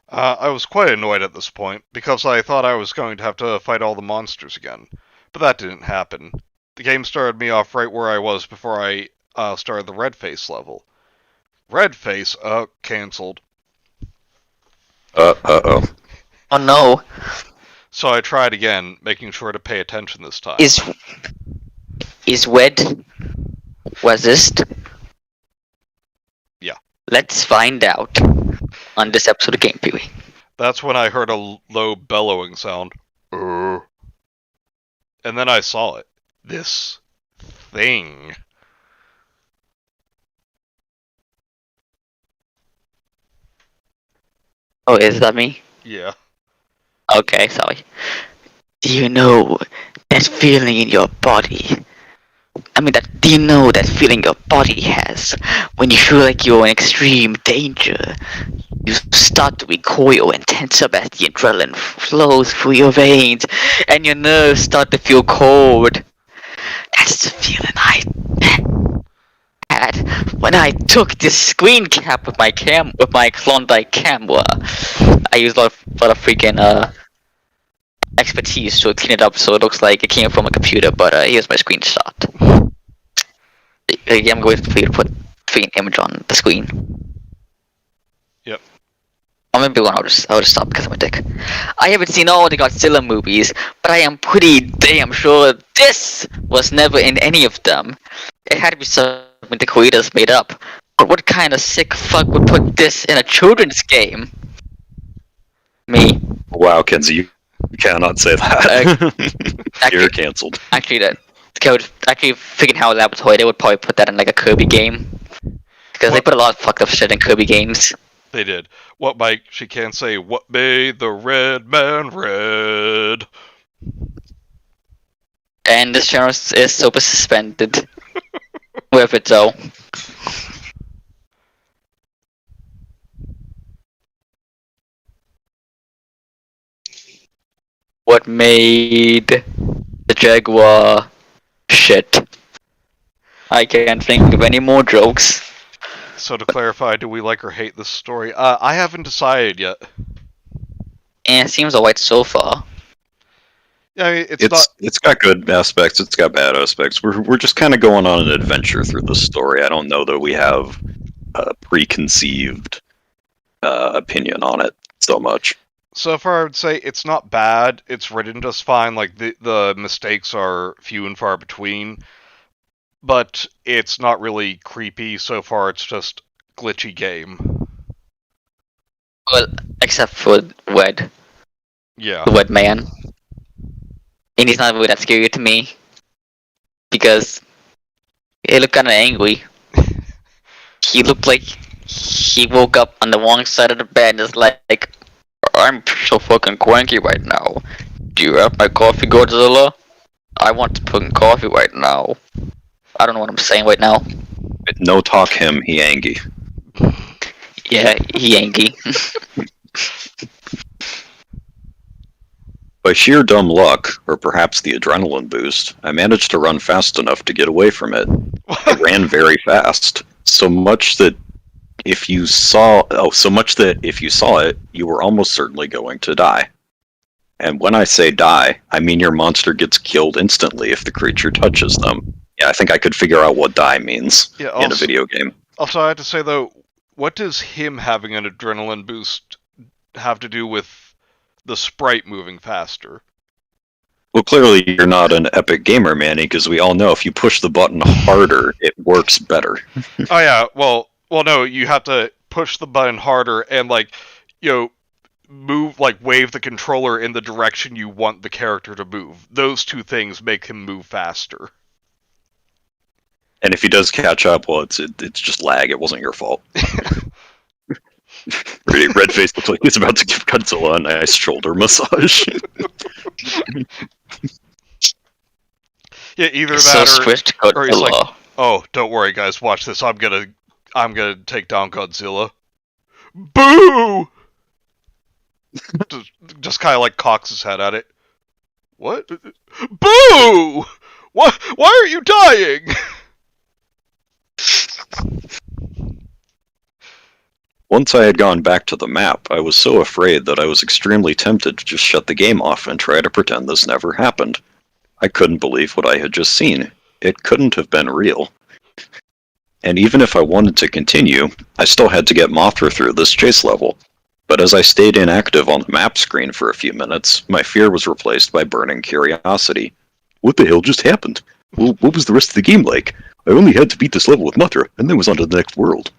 I was quite annoyed at this point, because I thought I was going to have to fight all the monsters again. But that didn't happen. The game started me off right where I was before I started the Red Face level. Red Face, cancelled. Uh-oh. Oh no. So I tried again, making sure to pay attention this time. Is red resist? Let's find out on this episode of Game Pee-wee. That's when I heard a low bellowing sound. And then I saw it. This thing. Oh, is that me? Yeah. Okay, sorry. Do you know that feeling in your body? Do you know that feeling your body has when you feel like you're in extreme danger? You start to recoil and tense up as the adrenaline flows through your veins, and your nerves start to feel cold. That's the feeling I had when I took this screen cap with my Klondike camera. I used a lot of freaking expertise to clean it up so it looks like it came from a computer, but here's my screenshot. I'm going to put the image on the screen. Yep. Or maybe I'll just stop because I'm a dick. I haven't seen all the Godzilla movies, but I am pretty damn sure this was never in any of them. It had to be something the creators made up. But what kind of sick fuck would put this in a children's game? Me. Wow, Kenzie, you cannot say that. You're cancelled. Actually, figuring how Laboratory, they would probably put that in like a Kirby game. Because they put a lot of fucked up shit in Kirby games. They did. What, Mike? She can't say, what made the red man red? And this channel is super suspended. With it though. What made the Jaguar shit? I can't think of any more jokes. So to clarify, do we like or hate this story? I haven't decided yet. And it seems alright so far. Yeah, I mean, it's got good aspects. It's got bad aspects. We're just kind of going on an adventure through the story. I don't know that we have a preconceived opinion on it so much. So far, I would say it's not bad. It's written just fine. Like the mistakes are few and far between, but it's not really creepy. So far, it's just glitchy game. Well, except for Wed. Yeah. The Wed Man. And he's not really that scary to me. Because he looked kinda angry. He looked like he woke up on the wrong side of the bed and is like, I'm so fucking cranky right now. Do you have my coffee, Godzilla? I want to put in coffee right now. I don't know what I'm saying right now. No talk him, he angry. Yeah, he angry. By sheer dumb luck, or perhaps the adrenaline boost, I managed to run fast enough to get away from it. I ran very fast, so much that if you saw it, you were almost certainly going to die. And when I say die, I mean your monster gets killed instantly if the creature touches them. Yeah, I think I could figure out what die means in a video game. Also, I have to say though, what does him having an adrenaline boost have to do with the sprite moving faster? Well, clearly you're not an epic gamer, Manny, because we all know if you push the button harder, it works better. Oh yeah, well, no, you have to push the button harder and move, wave the controller in the direction you want the character to move. Those two things make him move faster. And if he does catch up, well, it's just lag. It wasn't your fault. Red face looks like he's about to give Godzilla a nice shoulder massage. Yeah, either so that or he's like, Godzilla. oh, don't worry, guys, watch this. I'm gonna take down Godzilla. Boo! just kind of like cocks his head at it. What? Boo! What? Why are you dying? Once I had gone back to the map, I was so afraid that I was extremely tempted to just shut the game off and try to pretend this never happened. I couldn't believe what I had just seen. It couldn't have been real. And even if I wanted to continue, I still had to get Mothra through this chase level. But as I stayed inactive on the map screen for a few minutes, my fear was replaced by burning curiosity. What the hell just happened? What was the rest of the game like? I only had to beat this level with Mothra, and then was on to the next world.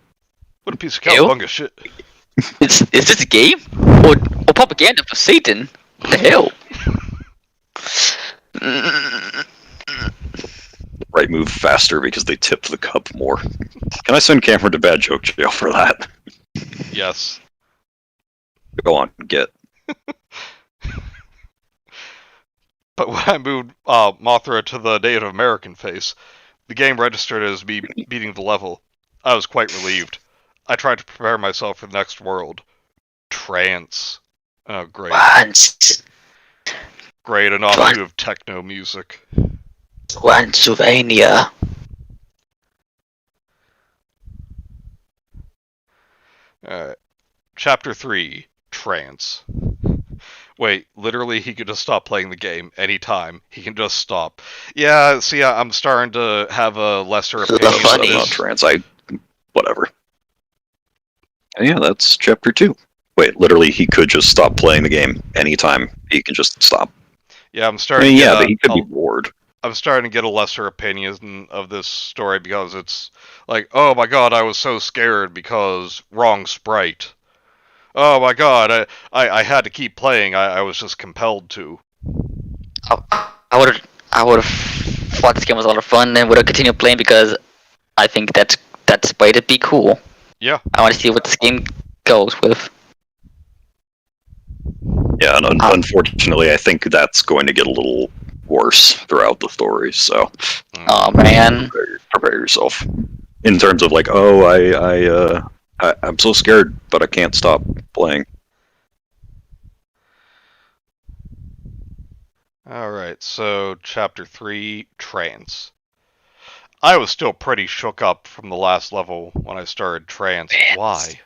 What a piece of Ew. cowabunga shit. Is this a game? Or propaganda for Satan? What the hell? Right move faster because they tipped the cup more. Can I send Cameron to bad joke jail for that? Yes. Go on, get. But when I moved Mothra to the Native American face, the game registered as me beating the level. I was quite relieved. I tried to prepare myself for the next world. Trance. Oh, great. Once, Great, an offshoot of techno music. Transylvania. Alright. Chapter 3. Trance. Wait, literally he could just stop playing the game anytime. He can just stop. Yeah, see, I'm starting to have a lesser opinion of funny. About this. trans, whatever. And yeah, that's chapter 2. Wait, literally he could just stop playing the game anytime. He can just stop. Yeah, I'm I starting mean, to yeah, get but he could be bored. I'm starting to get a lesser opinion of this story because it's like, oh my god, I was so scared because wrong sprite. Oh my god, I had to keep playing. I was just compelled to. I would have thought this game was a lot of fun and would have continued playing because I think that's way to be cool. Yeah. I want to see what this game goes with. Yeah, and unfortunately, I think that's going to get a little worse throughout the story. So, Oh man. prepare yourself. In terms of like, oh, I'm so scared, but I can't stop playing. Alright, so chapter 3, Trance. I was still pretty shook up from the last level when I started Trance. Why?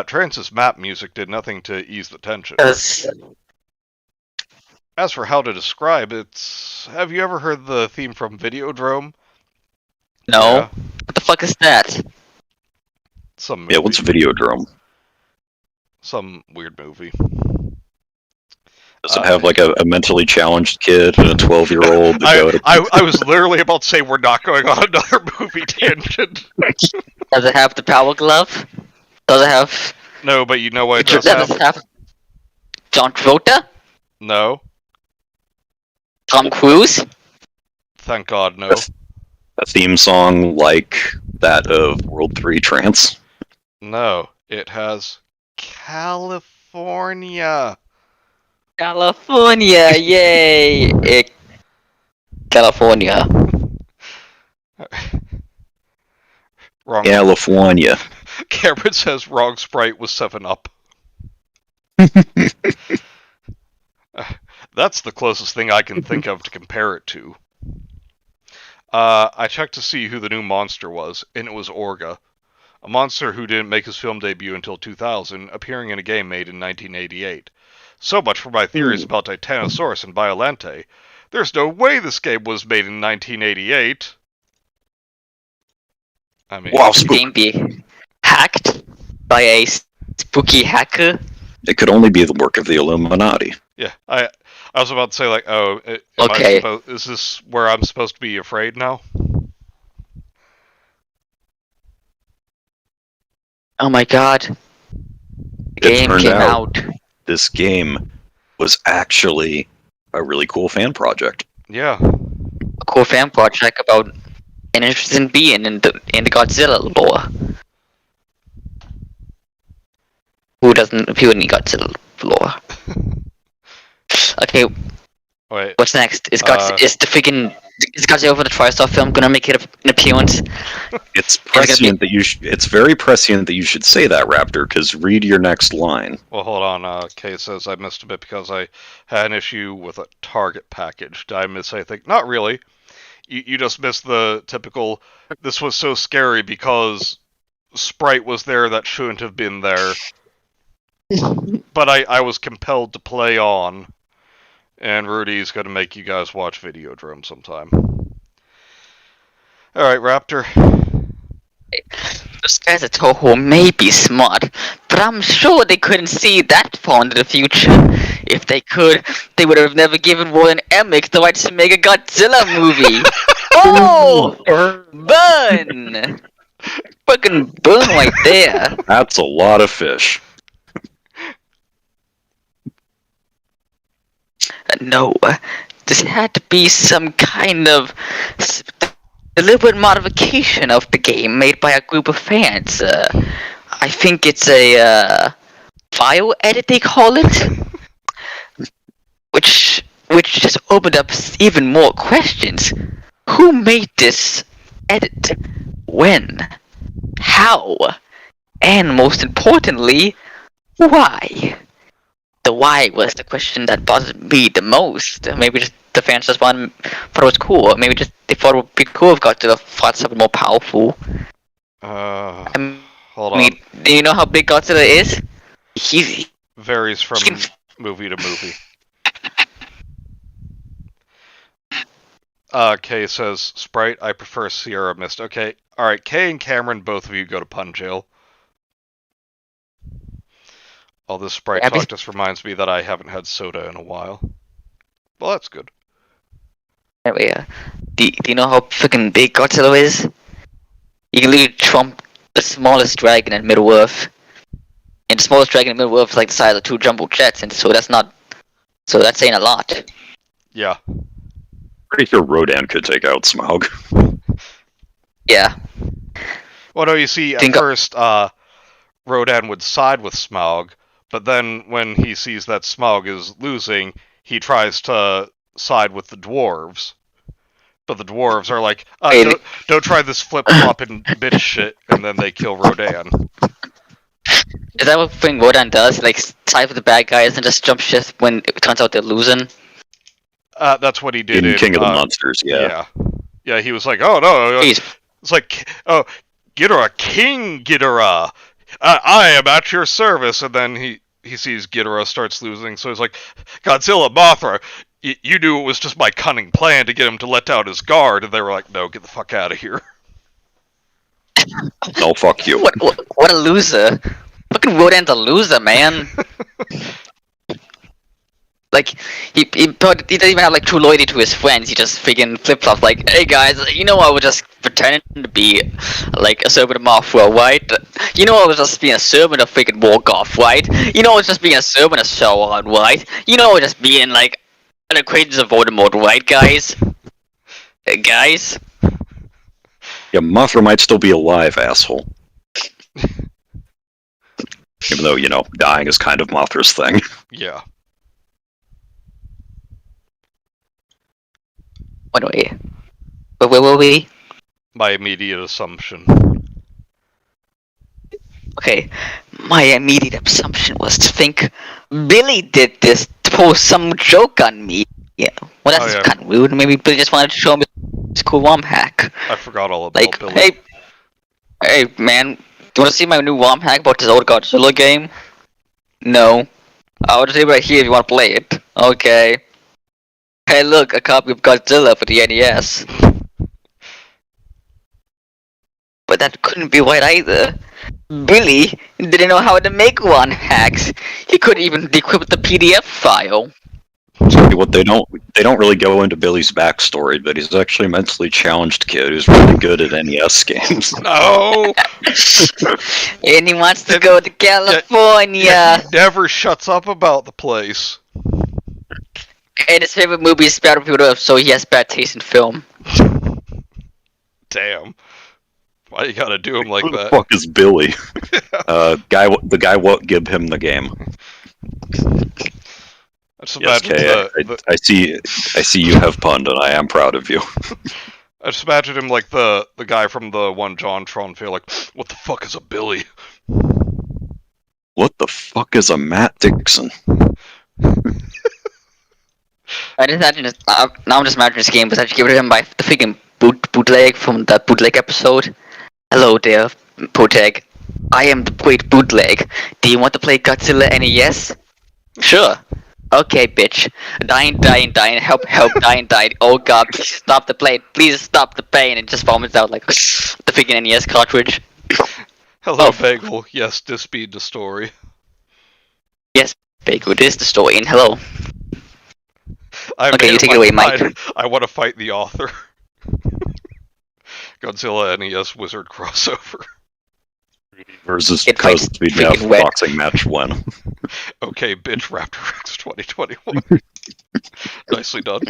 Trance's map music did nothing to ease the tension. Because As for how to describe it, have you ever heard the theme from Videodrome? no. Yeah, What the fuck is that? some movie. Yeah, what's Videodrome? Some weird movie. Does it have like a mentally challenged kid and a 12-year-old? I was literally about to say we're not going on another movie tangent. Does it have the power glove? Does it have? No, but you know what it does Does it have? have John Travolta? No. Tom Cruise? Thank God, no. A theme song like that of World 3 Trance? No. It has California. California, yay! California. Wrong. California. Cameron says wrong sprite was 7-Up. That's the closest thing I can think of to compare it to. I checked to see who the new monster was, and it was Orga. A monster who didn't make his film debut until 2000, appearing in a game made in 1988. So much for my theories about Titanosaurus and Violente. There's no way this game was made in 1988. I mean, Wow, Could the game be hacked by a spooky hacker? it could only be the work of the Illuminati. yeah, I was about to say, like, oh, Okay. is this where I'm supposed to be afraid now? Oh my god. The game turned came out- out. This game was actually a really cool fan project. Yeah. A cool fan project about an interesting being in the Godzilla lore. Who doesn't appear in the Godzilla lore? Okay, Wait. what's next? Is Godzilla for the TriStar film gonna make it an appearance? It's prescient that it's very prescient that you should say that, Raptor, because read your next line. Well, hold on. Kay says I missed a bit because I had an issue with a target package. Did I miss anything? Not really. You just missed the typical, this was so scary because sprite was there that shouldn't have been there. But I was compelled to play on. And Rudy's going to make you guys watch Videodrome sometime. Alright, Raptor. Those guys at Toho may be smart, but I'm sure they couldn't see that far into the future. If they could, they would have never given Warren Emmett the rights to make a Godzilla movie. Oh! Burn! Fucking boom right there. That's a lot of fish. No, this had to be some kind of deliberate modification of the game made by a group of fans. I think it's a file edit they call it, which just opened up even more questions. Who made this edit? When? How? And most importantly, why? The why was the question that bothered me the most. Maybe just the fans just thought it was cool. Maybe just they thought it would be cool if Godzilla fought something more powerful. Hold I mean, on. do you know how big Godzilla is? He Varies from can- movie to movie. Kay says, Sprite, I prefer Sierra Mist. Okay, alright, Kay and Cameron, both of you go to pun jail. All this Sprite Abby- talk just reminds me that I haven't had soda in a while. Well, that's good. Anyway, do you know how freaking big Godzilla is? You can literally trump the smallest dragon in Middle Earth. And the smallest dragon in Middle Earth is like the size of 2 jumbo jets, and so that's saying a lot. Yeah. Pretty sure Rodan could take out Smaug. Yeah. Well, no, you see, at first, Rodan would side with Smaug, but then when he sees that Smaug is losing, he tries to side with the dwarves. But the dwarves are like, don't try this flip-flopping bitch shit, and then they kill Rodan. Is that what thing Rodan does? Like, side with the bad guys and just jump shit when it turns out they're losing? That's what he did in King of the Monsters, yeah. Yeah, he was like, oh no, Jeez. it's like, oh, Ghidorah, King Ghidorah, I am at your service, and then he sees Ghidorah starts losing, so he's like, Godzilla, Mothra, you knew it was just my cunning plan to get him to let down his guard, and they were like, no, get the fuck out of here. No, fuck you. What a loser. Fucking Rodan's a loser, man. Like, he doesn't even have, like, true loyalty to his friends. He just freaking flip-flops, like, hey guys, you know I was just pretending to be, like, a servant of Mothra, right? You know I was just being a servant of freaking Morgoth, right? You know I was just being a servant of Sauron, right? You know I was just being, like, an acquaintance of Voldemort, right, guys? Guys? Yeah, Mothra might still be alive, asshole. Even though, you know, dying is kind of Mothra's thing. Yeah. Anyway, where were we? My immediate assumption. Okay, my immediate assumption was to think Billy did this to pull some joke on me. Yeah, well that's kind of rude. Maybe Billy just wanted to show me his cool ROM hack. I forgot all about Like, Billy. hey man, do you want to see my new ROM hack about this old Godzilla game? No. I'll just leave it right here if you want to play it. Okay. Hey look, a copy of Godzilla for the NES. But that couldn't be right either. Billy didn't know how to make ROM hacks. He couldn't even decrypt the PDF file. What they don't really go into Billy's backstory, but he's actually a mentally challenged kid who's really good at NES games. No! And he wants to go to California. He never shuts up about the place. And his favorite movie is Battlefield Earth, so he has bad taste in film. Damn. Why you gotta do him like Who the that? fuck is Billy? The guy won't give him the game. I just Yes, imagine Kay, I see you have punned, and I am proud of you. I just imagine him like the guy from the one John Tron feel like, what the fuck is a Billy? What the fuck is a Matt Dixon? I just imagine now I'm just imagining this game was actually given to him by the freaking bootleg from that bootleg episode. Hello there, bootleg. I am the great bootleg. Do you want to play Godzilla NES? Sure. Okay, bitch. Dying, help, dying. Oh god, please stop the play. Please stop the pain. And just vomits out like the freaking NES cartridge. Hello, Bagel. Yes, this be the story. Yes, Bagel, this is the story. And hello. Okay, you take it away, Mike. I want to fight the author. Godzilla NES Wizard crossover. Versus It's like Cosby freaking Jeff wet. boxing match when. Okay, bitch, Raptor X 2021. Nicely done.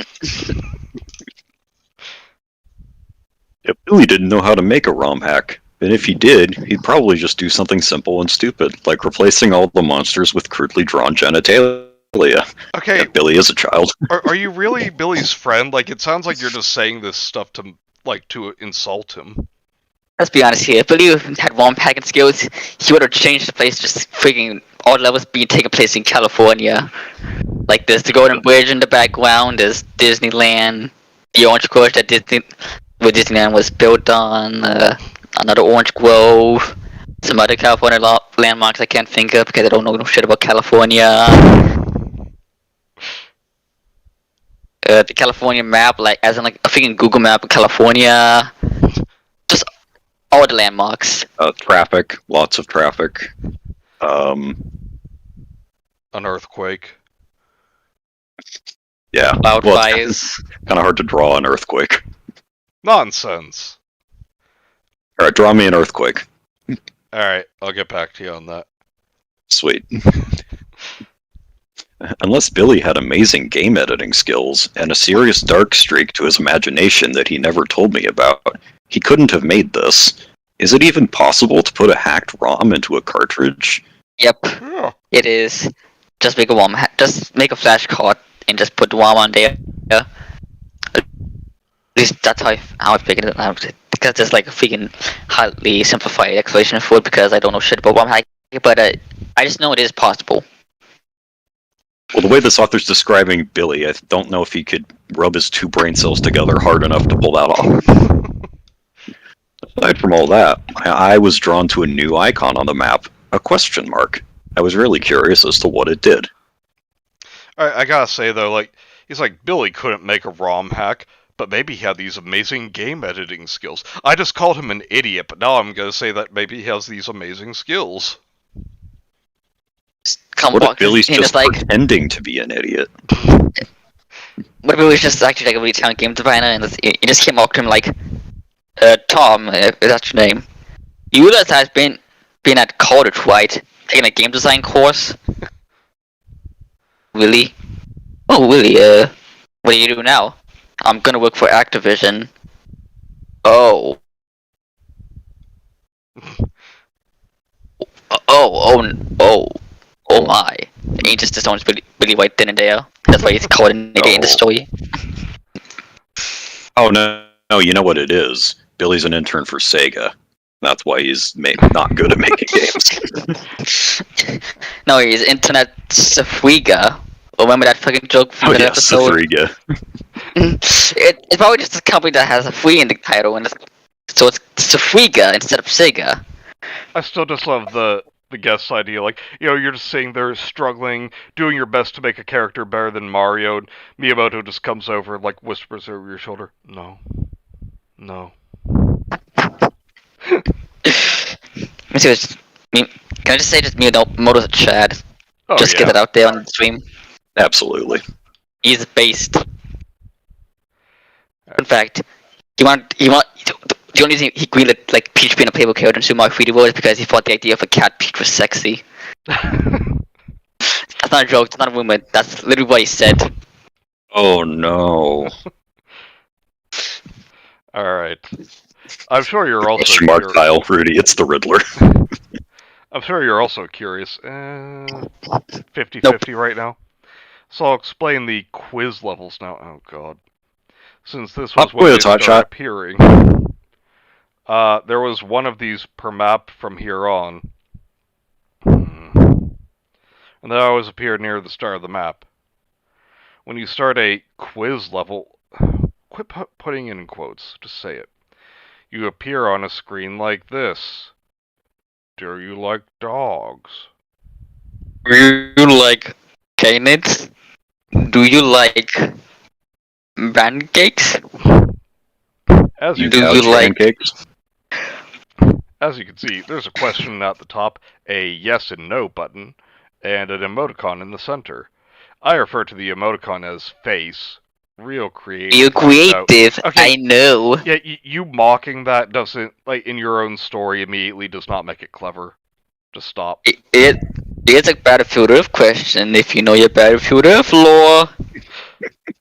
Yeah, Billy didn't know how to make a ROM hack. And if he did, he'd probably just do something simple and stupid, like replacing all the monsters with crudely drawn genitalia. Okay, Yeah, Billy is a child. are you really Billy's friend? Like, it sounds like you're just saying this stuff to insult him. Let's be honest here. If Billy had one packing skills, he would have changed the place. Just freaking all levels being taking place in California. Like there's the Golden Bridge in the background. There's Disneyland, the Orange Grove that where Disneyland was built on. Another Orange Grove. Some other California landmarks I can't think of because I don't know shit about California. The California map, like as in like a freaking Google map of California. Just all the landmarks. Traffic, lots of traffic. An earthquake. Yeah. Wildfires. Kind of hard to draw an earthquake. Nonsense. Alright, draw me an earthquake. Alright, I'll get back to you on that. Sweet. Unless Billy had amazing game editing skills and a serious dark streak to his imagination that he never told me about, he couldn't have made this. Is it even possible to put a hacked ROM into a cartridge? Yep, Yeah. it is. Just make a ROM. Just make a flash card and just put the ROM on there. At least that's how I figured it out. Because there's like a freaking highly simplified explanation for it because I don't know shit about ROM hacking, but I just know it is possible. Well, the way this author's describing Billy, I don't know if he could rub his two brain cells together hard enough to pull that off. Aside from all that, my eye was drawn to a new icon on the map, a question mark. I was really curious as to what it did. I gotta say though, like, he's like, Billy couldn't make a ROM hack, but maybe he had these amazing game editing skills. I just called him an idiot, but now I'm gonna say that maybe he has these amazing skills. What if Billy's just like, pretending to be an idiot? What if it was just actually like a really talented game designer and you just came up to him like, Tom, if that's your name. You realize I've been at college, right? Taking a game design course? Really? Oh, really? What do you do now? I'm gonna work for Activision. Oh. Oh my. He just disowns Billy White then and there. That's why he's called an idiot in the story. Oh, no, you know what it is. Billy's an intern for Sega. That's why he's not good at making games. No, he's Internet Safriga. Remember that fucking joke from that episode? Safriga. It's probably just a company that has a free in the title, and so it's Safriga instead of Sega. I still just love the guest idea, like, you're just sitting there struggling, doing your best to make a character better than Mario, and Miyamoto just comes over and, like, whispers over your shoulder, no. Can I just say just Miyamoto's a Chad? Oh, just yeah. get that out there on the stream. Absolutely. He's based. In fact, the only reason he greenlit like Peach being a playable character in Super Mario 3D World is because he thought the idea of a cat Peach was sexy. That's not a joke, that's not a rumor, that's literally what he said. Oh no. Alright. I'm sure you're also Question mark Kyle, Rudy, it's the Riddler. I'm sure you're also curious. 50-50 right now. So I'll explain the quiz levels now. Oh god. Since this was when they started appearing. There was one of these per map from here on. And they always appear near the start of the map. When you start a quiz level... Quit putting it in quotes. Just say it. You appear on a screen like this. Do you like dogs? Do you like canids? Do you like pancakes? As you can see, there's a question at the top, a yes and no button, and an emoticon in the center. I refer to the emoticon as face, Real creative. You're creative, Okay. I know. Yeah, you mocking that doesn't, like, in your own story immediately does not make it clever. Just stop. It's a Battlefield Earth question, if you know your Battlefield Earth lore.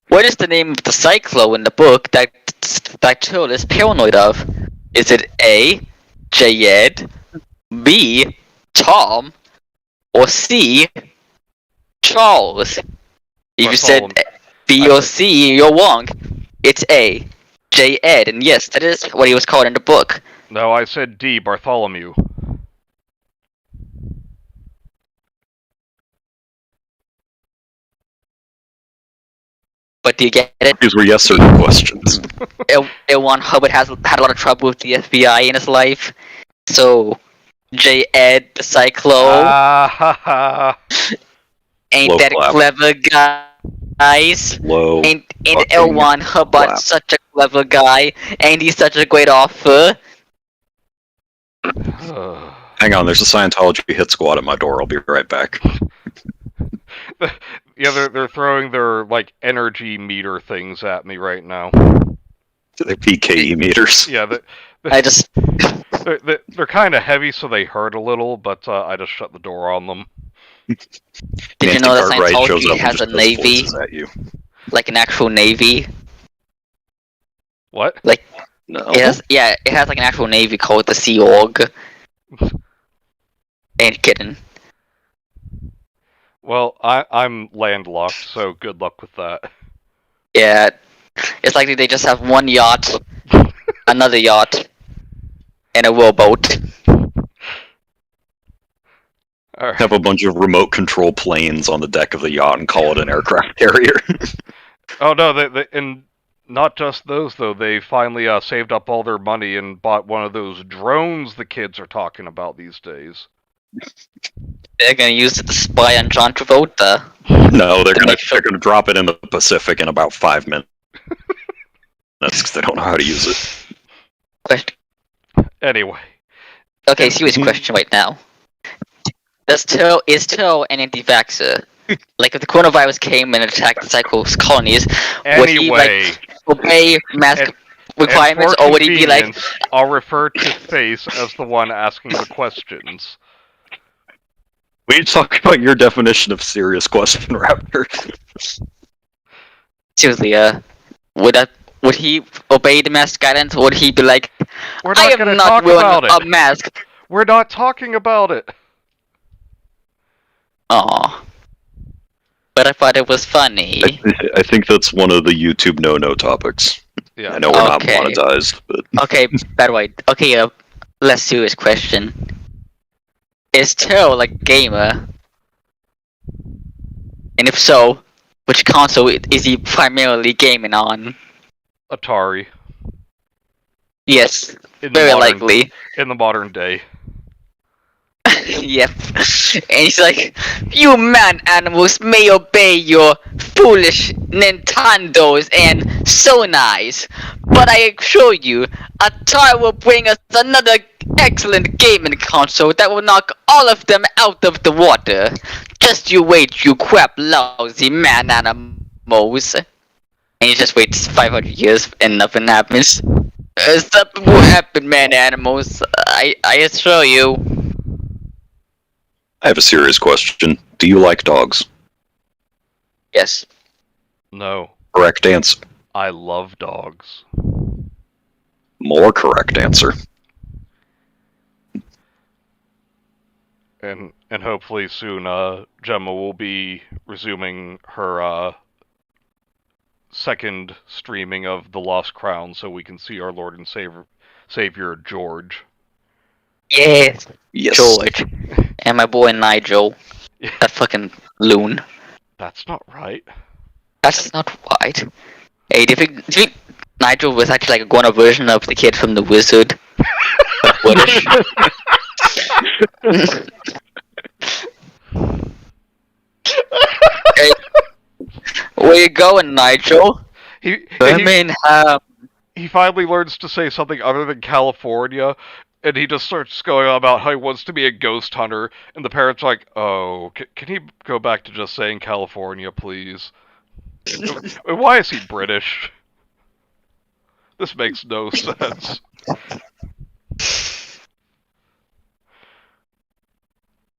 What is the name of the Cyclo in the book that Turtle is paranoid of? Is it A, Jayed, B, Tom, or C, Charles? If you said B or C, you're wrong. It's A, J-Ed, and yes, that is what he was called in the book. No, I said D, Bartholomew. But do you get it? These were yes or no questions. L1 Hubbard had a lot of trouble with the FBI in his life, so J-Ed, the Cyclo, ain't Low that clap. clever, guys? Low. Ain't fucking L1 Hubbard clap. such a clever guy? Ain't he such a great author? Hang on, there's a Scientology hit squad at my door. I'll be right back. Yeah, they're throwing their, like, energy meter things at me right now. They're PKE meters. Yeah, I just... they're kind of heavy, so they hurt a little, but I just shut the door on them. Did you know that Cartwright shows Scientology up and has a just does navy? voices at you. Like an actual navy? What? Like, No. it has like an actual navy called the Sea Org. Ain't kidding. Well, I'm landlocked, so good luck with that. Yeah, it's like they just have one yacht, another yacht, and a rowboat. All right. Have a bunch of remote control planes on the deck of the yacht and call it an aircraft carrier. Oh no, and not just those though. They finally saved up all their money and bought one of those drones the kids are talking about these days. They're gonna use it to spy on John Travolta. No, they're gonna drop it in the Pacific in about 5 minutes. That's because they don't know how to use it. Question. Anyway. Okay, serious question right now. Is Turtle an anti-vaxxer? Like, if the coronavirus came and attacked the Cyclo's colonies, would he, like, obey mask requirements, or would he be like... I'll refer to Face as the one asking the questions. We need to talk about your definition of serious question, Raptor. Seriously, would he obey the mask guidance, or would he be like, We're I not am gonna not talk wearing about a it. mask? We're not talking about it. Aww. But I thought it was funny. I think that's one of the YouTube no-no topics. Yeah. I know we're not Okay. monetized, but... Okay, by the way, okay, less serious question. Is Turtle like a gamer? And if so, which console is he primarily gaming on? Atari. Yes, In the very modern- likely. In the modern day. Yep. And he's like, you man animals may obey your foolish Nintendos and Sonys, but I assure you, Atari will bring us another excellent gaming console that will knock all of them out of the water. Just you wait, you crap lousy man animals. And he just waits 500 years and nothing happens. Something will happen, man animals. I assure you. I have a serious question. Do you like dogs? Yes. No. Correct answer. I love dogs. More correct answer. And hopefully soon, Gemma will be resuming her, second streaming of The Lost Crown so we can see our Lord and Savior George. Yes. Yes. George. And my boy Nigel. That fucking loon. That's not right. That's not right. Hey, do you think Nigel was actually like a grown-up version of the kid from The Wizard? What? Hey, where you going, Nigel? He finally learns to say something other than California, and he just starts going on about how he wants to be a ghost hunter, and the parents are like, oh, can he go back to just saying California, please? Why is he British? This makes no sense.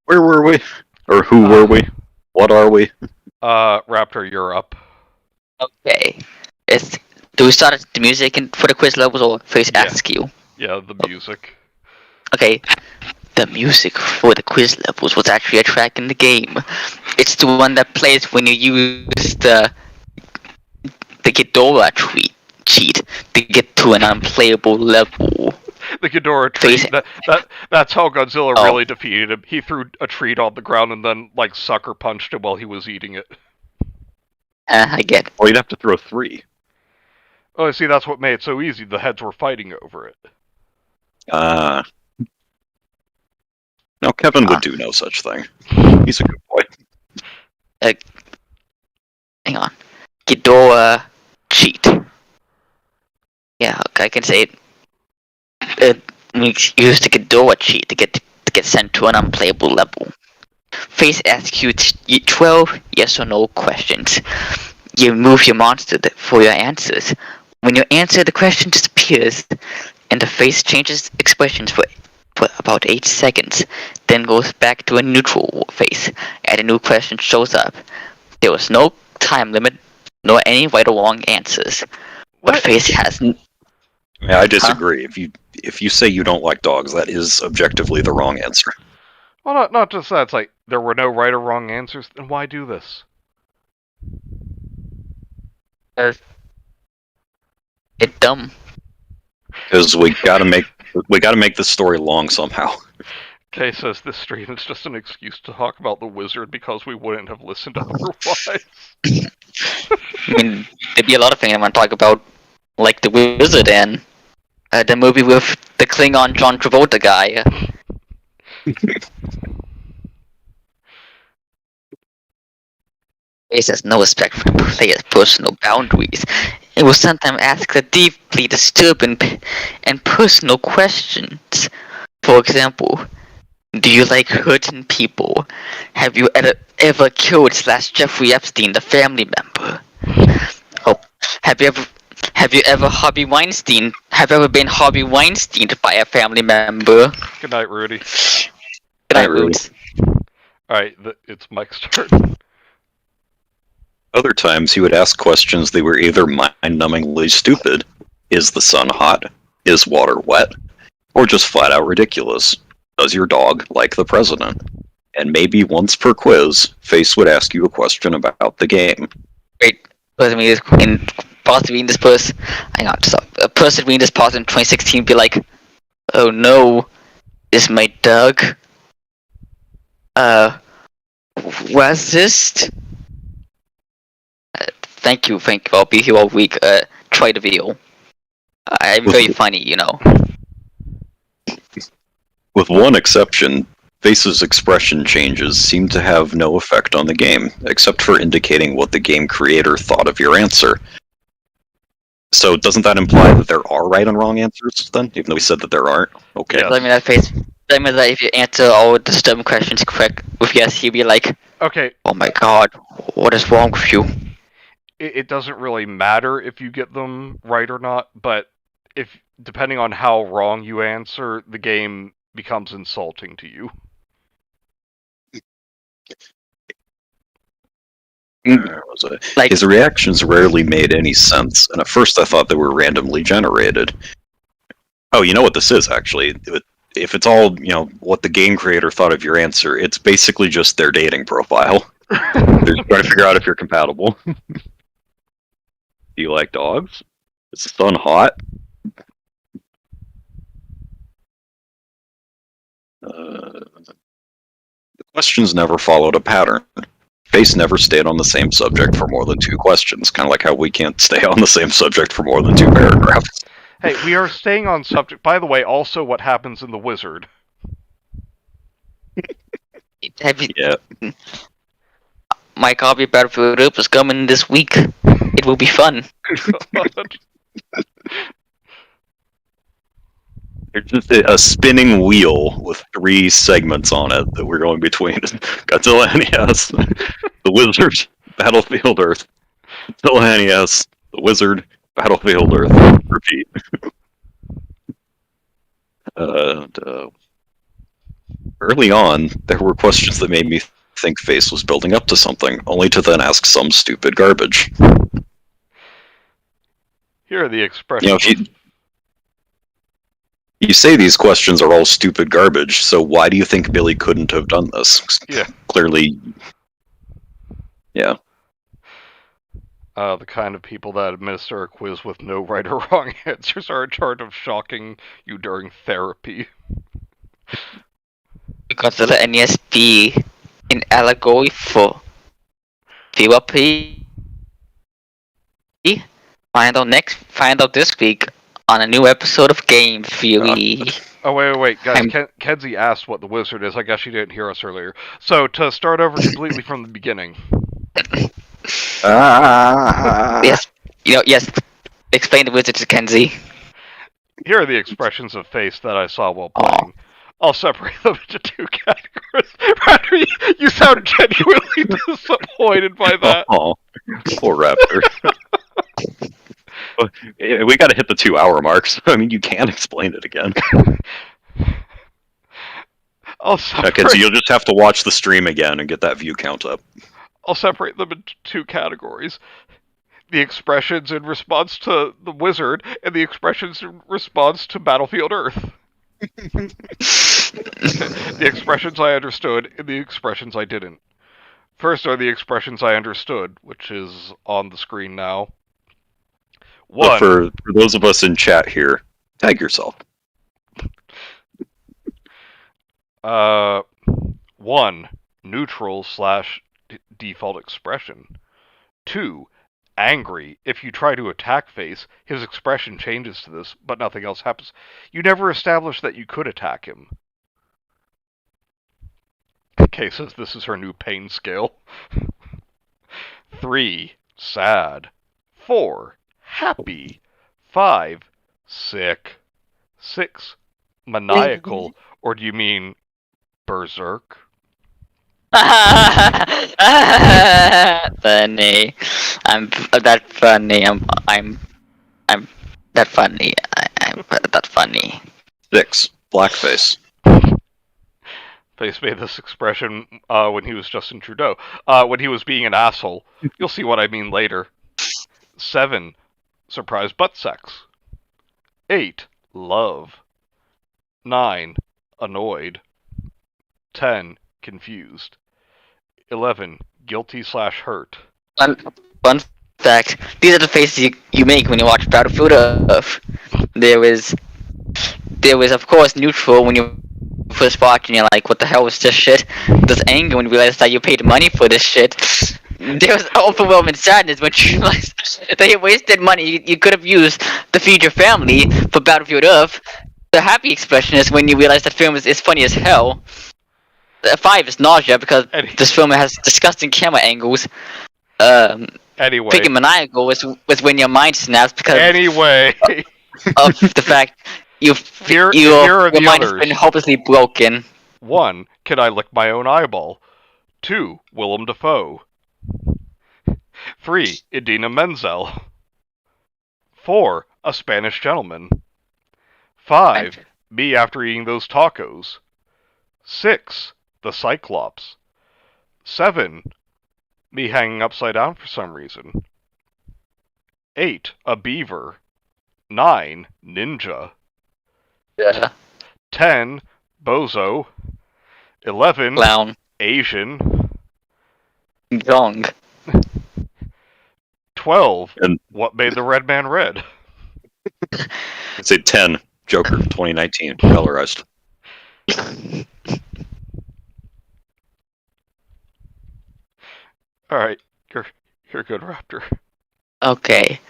Where were we? Or who were we? What are we? Raptor, you're up. Okay. Do we start the music for the quiz levels or first Yeah. ask you? Yeah, the music. Okay. The music for the quiz levels was actually a track in the game. It's the one that plays when you use the GOJIRAAA cheat to get to an unplayable level. The Ghidorah treat. That's how Godzilla really defeated him. He threw a treat on the ground and then, like, sucker punched him while he was eating it. I get it. Well, you'd have to throw 3. Oh, see, that's what made it so easy. The heads were fighting over it. No, Kevin would do no such thing. He's a good boy. Hang on. GOJIRAAA cheat. Yeah, I can say it. We use the GOJIRAAA cheat to get sent to an unplayable level. Face asks you 12 yes or no questions. You move your monster for your answers. When your answer, the question disappears, and the face changes expressions for about 8 seconds, then goes back to a neutral face, and a new question shows up. There was no time limit, nor any right or wrong answers. But face has. Yeah, I disagree. If you say you don't like dogs, that is objectively the wrong answer. Well, not just that. It's like there were no right or wrong answers. Then why do this? It's dumb. Because we gotta make this story long somehow. Kay says this stream is just an excuse to talk about the wizard because we wouldn't have listened otherwise. I mean, there'd be a lot of things I want to talk about, like the wizard and the movie with the Klingon John Travolta guy. Face has no respect for the player's personal boundaries. It will sometimes ask the deeply disturbing and personal questions. For example, do you like hurting people? Have you ever killed / Jeffrey Epstein, the family member? Oh, have you ever Harvey Weinstein? Have you ever been Harvey Weinsteined by a family member? Good night, Rudy. Good night, Roots. Alright, it's Mike's turn. Other times he would ask questions that were either mind-numbingly stupid, is the sun hot, is water wet, or just flat out ridiculous. Does your dog like the president? And maybe once per quiz, Face would ask you a question about the game. Wait, possibly reading this post. Hang on, so a person reading this post in 2016 be like, "Oh no, is my dog racist?" Thank you. I'll be here all week. Try to be. I'm very funny, you know. With one exception, Face's expression changes seem to have no effect on the game, except for indicating what the game creator thought of your answer. So doesn't that imply that there are right and wrong answers then, even though we said that there aren't? Okay. Yes. Let me that if you answer all the STEM questions correct with yes, he'll be like, Okay. "Oh my god, what is wrong with you?" It doesn't really matter if you get them right or not, but depending on how wrong you answer, the game becomes insulting to you. Like, his reactions rarely made any sense, and at first I thought they were randomly generated. Oh, you know what this is, actually? If it's all, what the game creator thought of your answer, it's basically just their dating profile. They're trying to figure out if you're compatible. Do you like dogs? Is the sun hot? The questions never followed a pattern. Face never stayed on the same subject for more than 2 questions, kind of like how we can't stay on the same subject for more than 2 paragraphs. Hey, we are staying on subject. By the way, also what happens in The Wizard. Yeah. My copy of Battlefield Earth is coming this week. It will be fun. There's just a spinning wheel with 3 segments on it that we're going between. Godzilla NES, The Wizard, Battlefield Earth. Still NES, the Wizard, Battlefield Earth, repeat. Early on, there were questions that made me think Face was building up to something, only to then ask some stupid garbage. Here are the You know, expressions. if you say these questions are all stupid garbage, so why do you think Billy couldn't have done this? Yeah. Clearly, yeah. The kind of people that administer a quiz with no right or wrong answers are in charge of shocking you during therapy. Godzilla NES be an allegory for therapy. Find out this week on a new episode of Game Theory. Oh, wait, guys. Kenzie asked what the wizard is. I guess she didn't hear us earlier. So, to start over completely from the beginning. Yes, yes. Explain the wizard to Kenzie. Here are the expressions of face that I saw while playing. I'll separate them into two categories. Raptor, you sound genuinely disappointed by that. Oh, poor Raptor. We gotta hit the 2-hour mark, so I mean, you can explain it again. So you'll just have to watch the stream again and get that view count up. I'll separate them into two categories. The expressions in response to the wizard, and the expressions in response to Battlefield Earth. The expressions I understood, and the expressions I didn't. First are the expressions I understood, which is on the screen now. One. So for those of us in chat here, tag yourself. 1. Neutral / default expression. 2. Angry. If you try to attack Face, his expression changes to this, but nothing else happens. You never established that you could attack him. Kay says this is her new pain scale. 3. Sad. 4. Happy. 5. Sick. 6. Maniacal. Or do you mean berserk? Funny. I'm that funny. I'm that funny. I'm that funny. 6. Blackface. Face made this expression when he was Justin Trudeau. When he was being an asshole. You'll see what I mean later. 7. Surprise butt sex. 8. Love. 9. Annoyed. 10. Confused. 11. Guilty / hurt. Fun fact: these are the faces you make when you watch Battlefield Earth. There was of course neutral when you first watch and you're like, what the hell was this shit? There's anger when you realize that you paid money for this shit. There was overwhelming sadness when you realized that you wasted money you could have used to feed your family for Battlefield Earth. The happy expression is when you realize the film is funny as hell. 5 is nausea because this film has disgusting camera angles. Anyway. Freaking maniacal was when your mind snaps because of the fact your mind has been hopelessly broken. 1. Can I lick my own eyeball? 2. Willem Dafoe. 3. Idina Menzel. 4. A Spanish gentleman. 5. Me after eating those tacos. 6. The Cyclops. 7. Me hanging upside down for some reason. 8. A beaver. 9. Ninja. Yeah. 10. Bozo. 11. Clown. Asian. Gong. 12. And what made the red man red? I'd say 10. Joker 2019. Colorized. Alright, you're good, Raptor. Okay.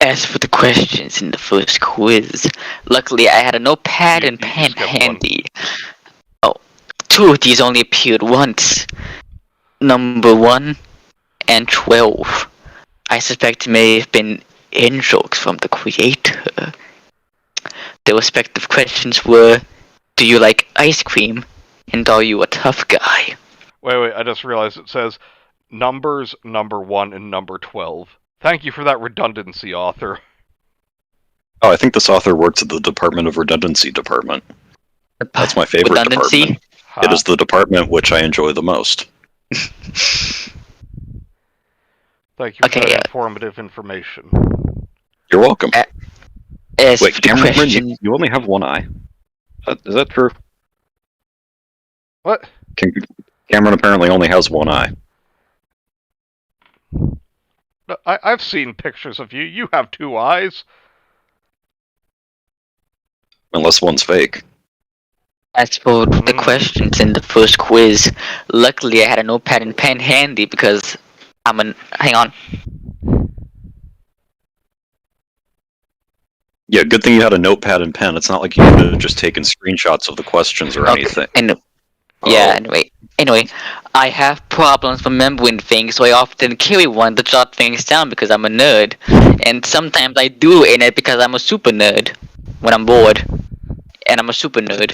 As for the questions in the first quiz, luckily I had a notepad and pen handy. Oh, 2 of these only appeared once. Number 1 and 12. I suspect may have been in-jokes from the creator. The respective questions were, do you like ice cream? And are you a tough guy? Wait, I just realized it says, numbers, number 1, and number 12. Thank you for that redundancy, author. Oh, I think this author works at the Department of Redundancy department. That's my favorite Redundancy? department. It is the department which I enjoy the most. Thank you for that informative information. You're welcome. As Wait, for the Cameron, question, you only have one eye. Is that true? What? Cameron apparently only has one eye. I've seen pictures of you. You have 2 eyes. Unless one's fake. as for the questions in the first quiz, luckily I had a notepad and pen handy because hang on. Yeah, good thing you had a notepad and pen. It's not like you could have just taken screenshots of the questions or anything. Anyway, I have problems remembering things, so I often carry one to jot things down because I'm a nerd. And sometimes I do in it because I'm a super nerd when I'm bored. And I'm a super nerd.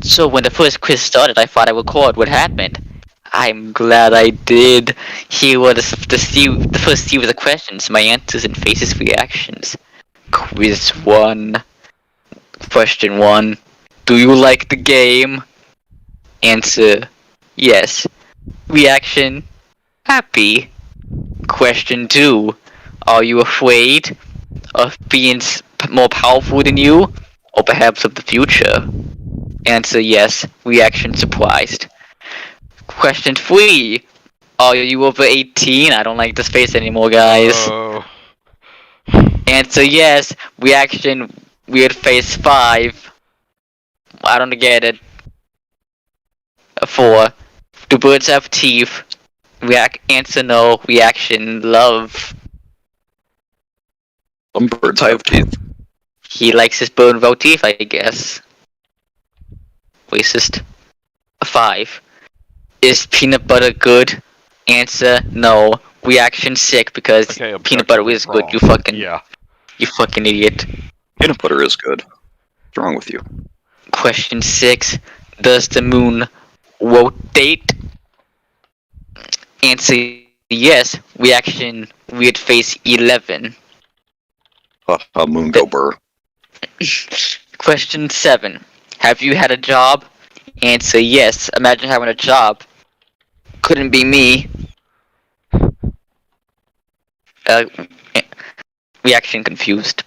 So when the first quiz started, I thought I would record what happened. I'm glad I did. Here were the first series of questions, my answers and faces reactions. Quiz 1. Question 1. Do you like the game? Answer. Yes. Reaction. Happy. Question 2. Are you afraid of being more powerful than you? Or perhaps of the future? Answer. Yes. Reaction. Surprised. Question 3. Are you over 18? I don't like this face anymore, guys. Answer. Yes. Reaction. Weird face. 5. I don't get it. 4. Do birds have teeth? Answer. No. Reaction. Love. Some birds have teeth. He likes his bird without teeth, I guess. Racist. 5. Is peanut butter good? Answer. No. Reaction. Sick because peanut butter is good. You fucking idiot. Peanut butter is good. What's wrong with you? Question 6. Does the moon rotate? Answer. Yes. Reaction. Weird face. 11. Moon go burr. Question 7. Have you had a job? Answer. Yes. Imagine having a job. Couldn't be me. Reaction confused.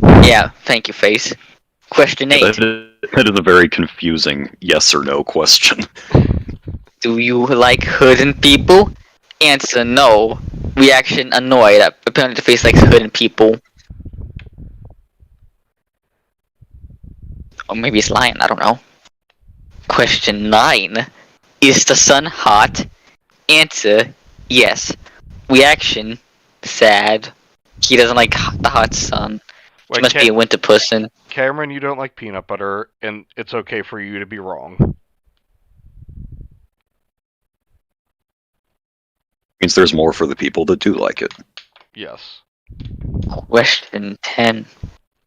Yeah, thank you, face. Question 8. That is a very confusing yes or no question. Do you like hurting people? Answer. No. Reaction. Annoyed. Apparently the face likes hurting people. Or maybe it's lying, I don't know. Question 9. Is the sun hot? Answer. Yes. Reaction. Sad. He doesn't like the hot sun. He must be a winter person. Cameron, you don't like peanut butter, and it's okay for you to be wrong. Means there's more for the people that do like it. Yes. Question 10.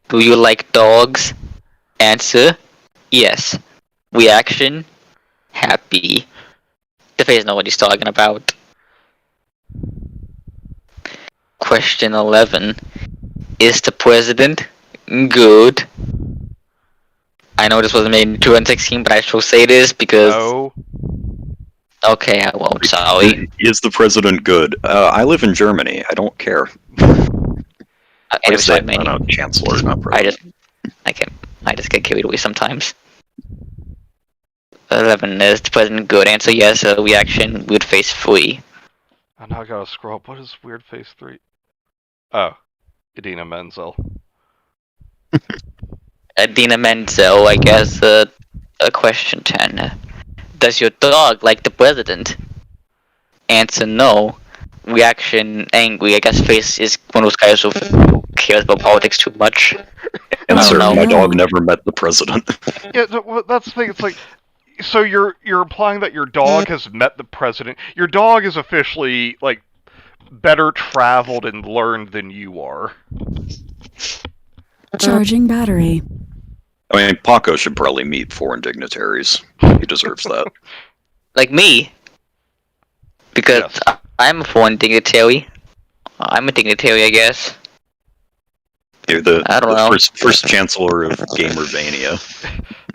Do you like dogs? Answer. Yes. Reaction. Happy. The face knows what he's talking about. Question 11. Is the president good? I know this wasn't made in 2016, but I shall say this because... No. Okay, I won't, sorry. Is the president good? I live in Germany. I don't care. Chancellor, not president. I just get carried away sometimes. 11. Is the president good? Answer yes. Reaction. Weird face 3. I now gotta scroll up. What is weird face 3? Oh. Idina Menzel. Idina Menzel, I guess. Question 10. Does your dog like the president? Answer no. Reaction angry. I guess face is one of those guys who cares about politics too much. Answer, my dog never met the president. Yeah, that's the thing. It's like, so you're implying that your dog has met the president. Your dog is officially, like, better traveled and learned than you are. Charging battery. I mean, Paco should probably meet foreign dignitaries. He deserves that. Like me. Because I'm a foreign dignitary. I'm a dignitary, I guess. You're the I don't know. first chancellor of Gamervania.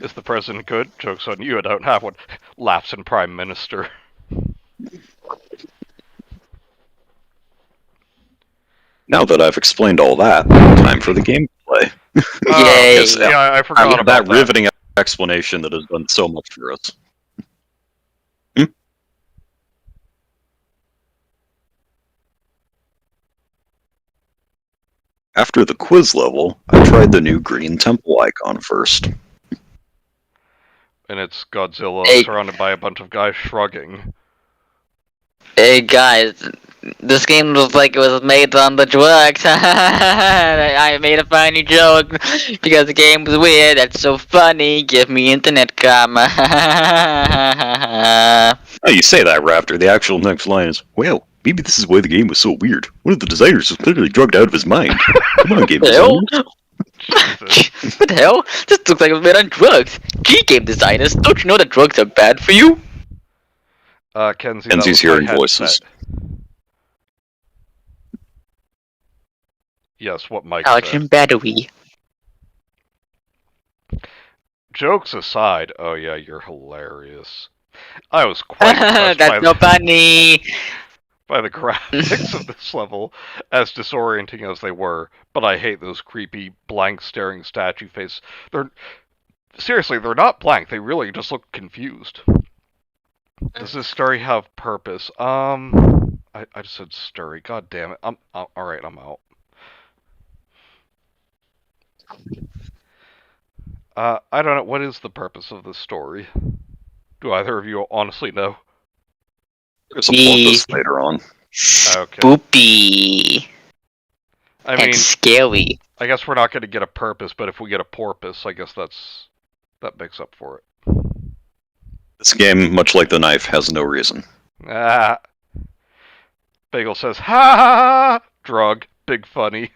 Is the president good? Joke's on you, I don't have one. Laughs in prime minister. Now that I've explained all that, time for the gameplay. Yay! Yes, Yeah, I forgot about that riveting explanation that has done so much for us. After the quiz level, I tried the new green temple icon first. And it's Godzilla Hey. surrounded by a bunch of guys shrugging. Hey guys, this game looks like it was made on the drugs. I made a funny joke because the game was weird. That's so funny. Give me internet karma. Oh, you say that, Raptor. The actual next line is, well, maybe this is why the game was so weird. One of the designers was clearly drugged out of his mind. Come on, game Hell? designers. Jesus. What the hell? This looks like it was made on drugs. Gee, game designers, don't you know that drugs are bad for you? Kenzie, Kenzie's that was hearing my voices. headset. Yes, what Mike Ouch said. and battery. Jokes aside, oh yeah, you're hilarious. I was quite impressed That's so funny. by the graphics of this level, as disorienting as they were, but I hate those creepy, blank staring statue faces. Seriously, they're not blank, they really just look confused. Does this story have purpose? I just said story, god damn it. Alright, I'm out. I don't know, what is the purpose of this story? Do either of you honestly know? There's a porpoise later on. Spoopy. I mean, And scary. I guess we're not going to get a purpose, but if we get a porpoise, I guess that makes up for it. This game, much like the knife, has no reason. Ah. Bagel says, ha ha ha! Drug. Big funny.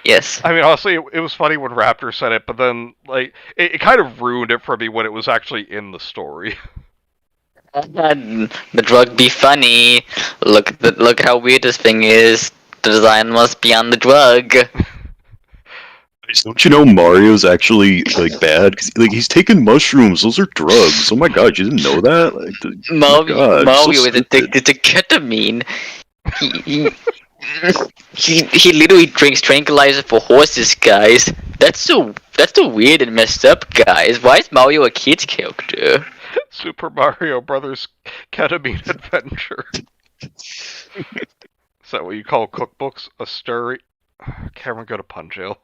Yes. I mean, honestly, it was funny when Raptor said it, but then, like, it kind of ruined it for me when it was actually in the story. The drug be funny. Look how weird this thing is. The design must be on the drug. Don't you know Mario's actually, like, bad? 'Cause, like, he's taking mushrooms. Those are drugs. Oh my god, you didn't know that? Like, Mario is addicted to ketamine. He literally drinks tranquilizer for horses, guys. That's so weird and messed up, guys. Why is Mario a kid's character? Super Mario Brothers Ketamine Adventure. Is that what you call cookbooks? A story? Cameron, go to pun jail.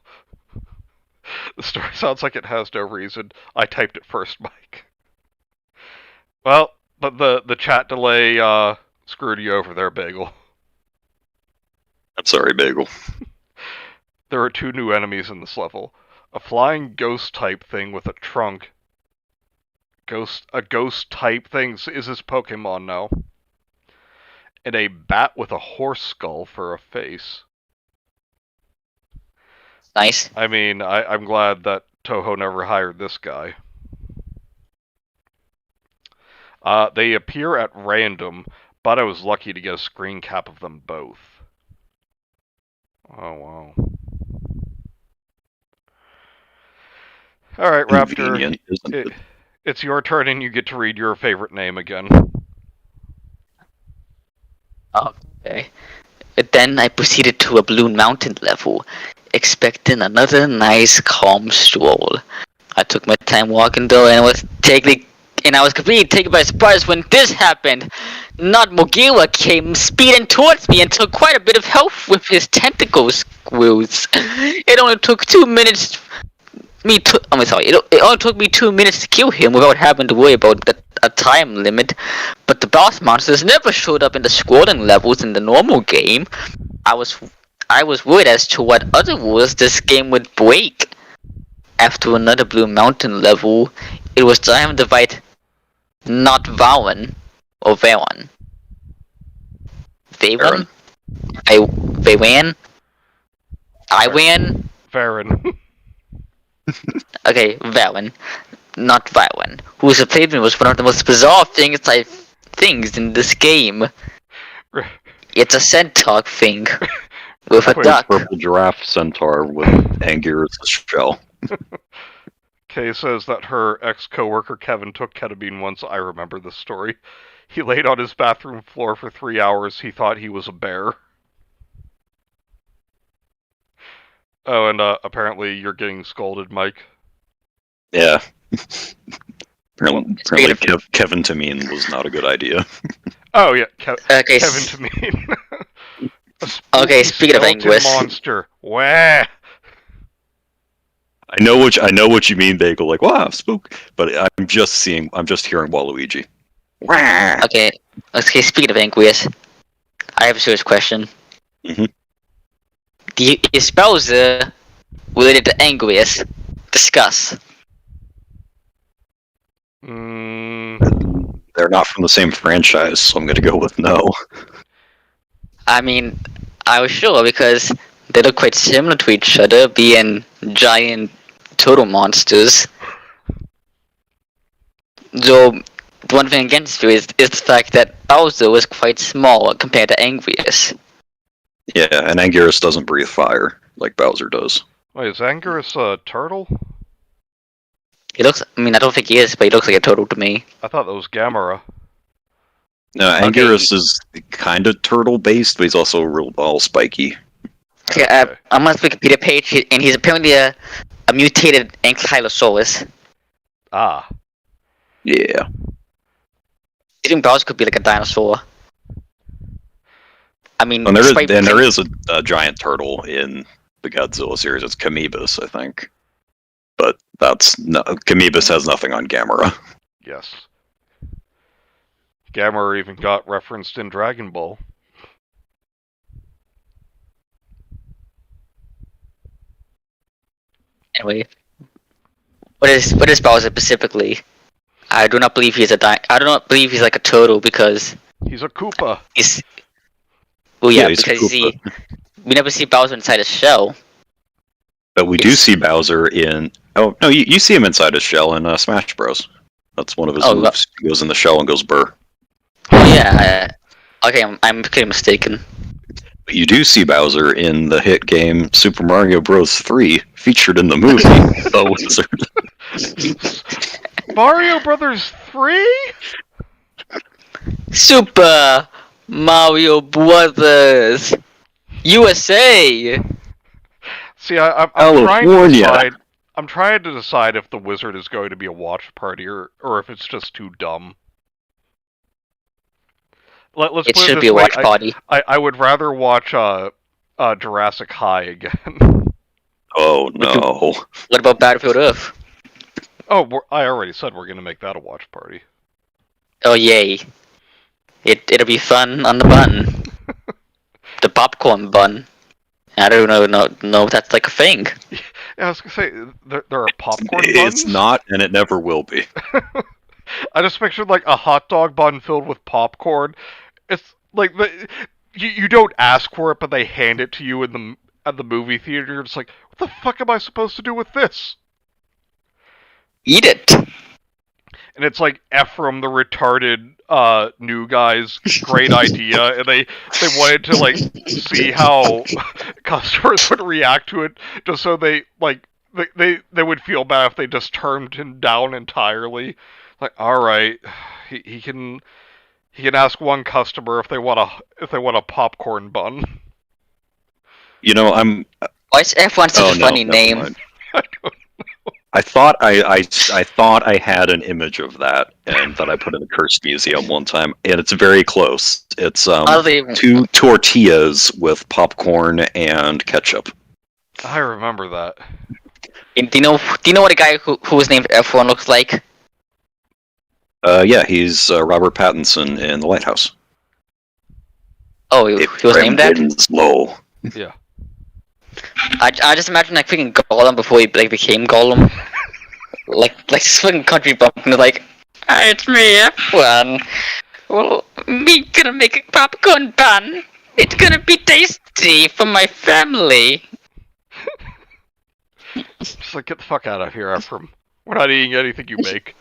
The story sounds like it has no reason. I typed it first, Mike. Well, but the chat delay screwed you over there, Bagel. I'm sorry, Bagel. There are two new enemies in this level. A flying ghost type thing with a trunk. A ghost type thing is his Pokemon now. And a bat with a horse skull for a face. Nice. I mean, I'm glad that Toho never hired this guy. They appear at random, but I was lucky to get a screen cap of them both. Oh, wow. Alright, Raptor. It's your turn and you get to read your favorite name again. Okay. Then I proceeded to a Balloon Mountain level, expecting another nice, calm stroll. I took my time walking though, and I was completely taken by surprise when this happened. Not Mogila came speeding towards me and took quite a bit of help with his tentacle screws. It only took 2 minutes. It only took me 2 minutes to kill him without having to worry about a time limit. But the boss monsters never showed up in the scrolling levels in the normal game. I was worried as to what other rules this game would break. After another Blue Mountain level, it was time to fight not Varen or Varon. Varon? Varan? Iwan? Farron. Okay, Varon. Not Varon. Whose replacement was one of the most bizarre things I've things in this game. It's a centaur thing with a Wait, duck. Purple giraffe centaur with Anguirus' shell. Kay says that her ex-coworker Kevin took ketamine once. I remember this story. He laid on his bathroom floor for 3 hours. He thought he was a bear. Oh, and apparently you're getting scolded, Mike. Yeah. apparently Kevin Tamine was not a good idea. Oh yeah, Okay, Kevin Tamine. Okay, speaking of Anguirus. Monster. Wah! I know what you mean, Bagel. Like, wow, spook. But I'm just hearing Waluigi. Wah! Okay, speaking of Anguirus, I have a serious question. Mm-hmm. Is Bowser related to Anguirus? Discuss. They're not from the same franchise, so I'm gonna go with no. I mean, I was sure because they look quite similar to each other, being giant turtle monsters. Though, one thing against you is the fact that Bowser was quite small compared to Anguirus. Yeah, and Anguirus doesn't breathe fire like Bowser does. Wait, is Anguirus a turtle? He looks, I mean, I don't think he is, but he looks like a turtle to me. I thought that was Gamera. No, Anguirus is kind of turtle-based, but he's also all spiky. Okay, I'm on the Wikipedia page, and he's apparently a mutated Ankylosaurus. Ah. Yeah. I think Bowser could be like a dinosaur. I mean, And there is a giant turtle in the Godzilla series. It's Kamibus, I think. But Kamibus has nothing on Gamera. Yes. Gamera even got referenced in Dragon Ball. Anyway, what is Bowser specifically? I do not believe he's I do not believe he's like a turtle because he's a Koopa. Because you see, we never see Bowser inside his shell. But we do see Bowser in. Oh no, you see him inside his shell in Smash Bros. That's one of his moves. He goes in the shell and goes burr. Oh yeah. Okay, I'm clearly mistaken. But you do see Bowser in the hit game Super Mario Bros. 3, featured in the movie The Wizard. Mario Brothers 3? Super Mario Brothers USA. See, I'm trying to decide if The Wizard is going to be a watch party or if it's just too dumb. Let's it put should it be a watch party. I would rather watch Jurassic High again. Oh no. What about Battlefield Earth? Oh, I already said we're going to make that a watch party. Oh yay. It'll be fun on the bun. The popcorn bun. I don't know if that's like a thing. Yeah, I was going to say, there are popcorn buns? It's not, and it never will be. I just pictured like a hot dog bun filled with popcorn. It's like you don't ask for it, but they hand it to you at the movie theater. You're just like, what the fuck am I supposed to do with this? Eat it. And it's like Ephraim, the retarded new guy's great idea, and they wanted to like see how customers would react to it, just so they would feel bad if they just turned him down entirely. Like, all right, he can ask one customer if they want a popcorn bun. You know, Why is F1 such a funny name? I don't know. I thought I had an image of that, and that I put in the Cursed Museum one time, and it's very close. It's 2 tortillas with popcorn and ketchup. I remember that. Do you know what a guy who was named F1 looks like? Yeah, he's Robert Pattinson in The Lighthouse. Oh, he was named that? Slow. Yeah. I just imagine like freaking Gollum before he became Gollum. like this fucking country bumpkin like, it's me, F1. Well, me gonna make a popcorn bun. It's gonna be tasty for my family. Just like, get the fuck out of here, Ephraim. We're not eating anything you make.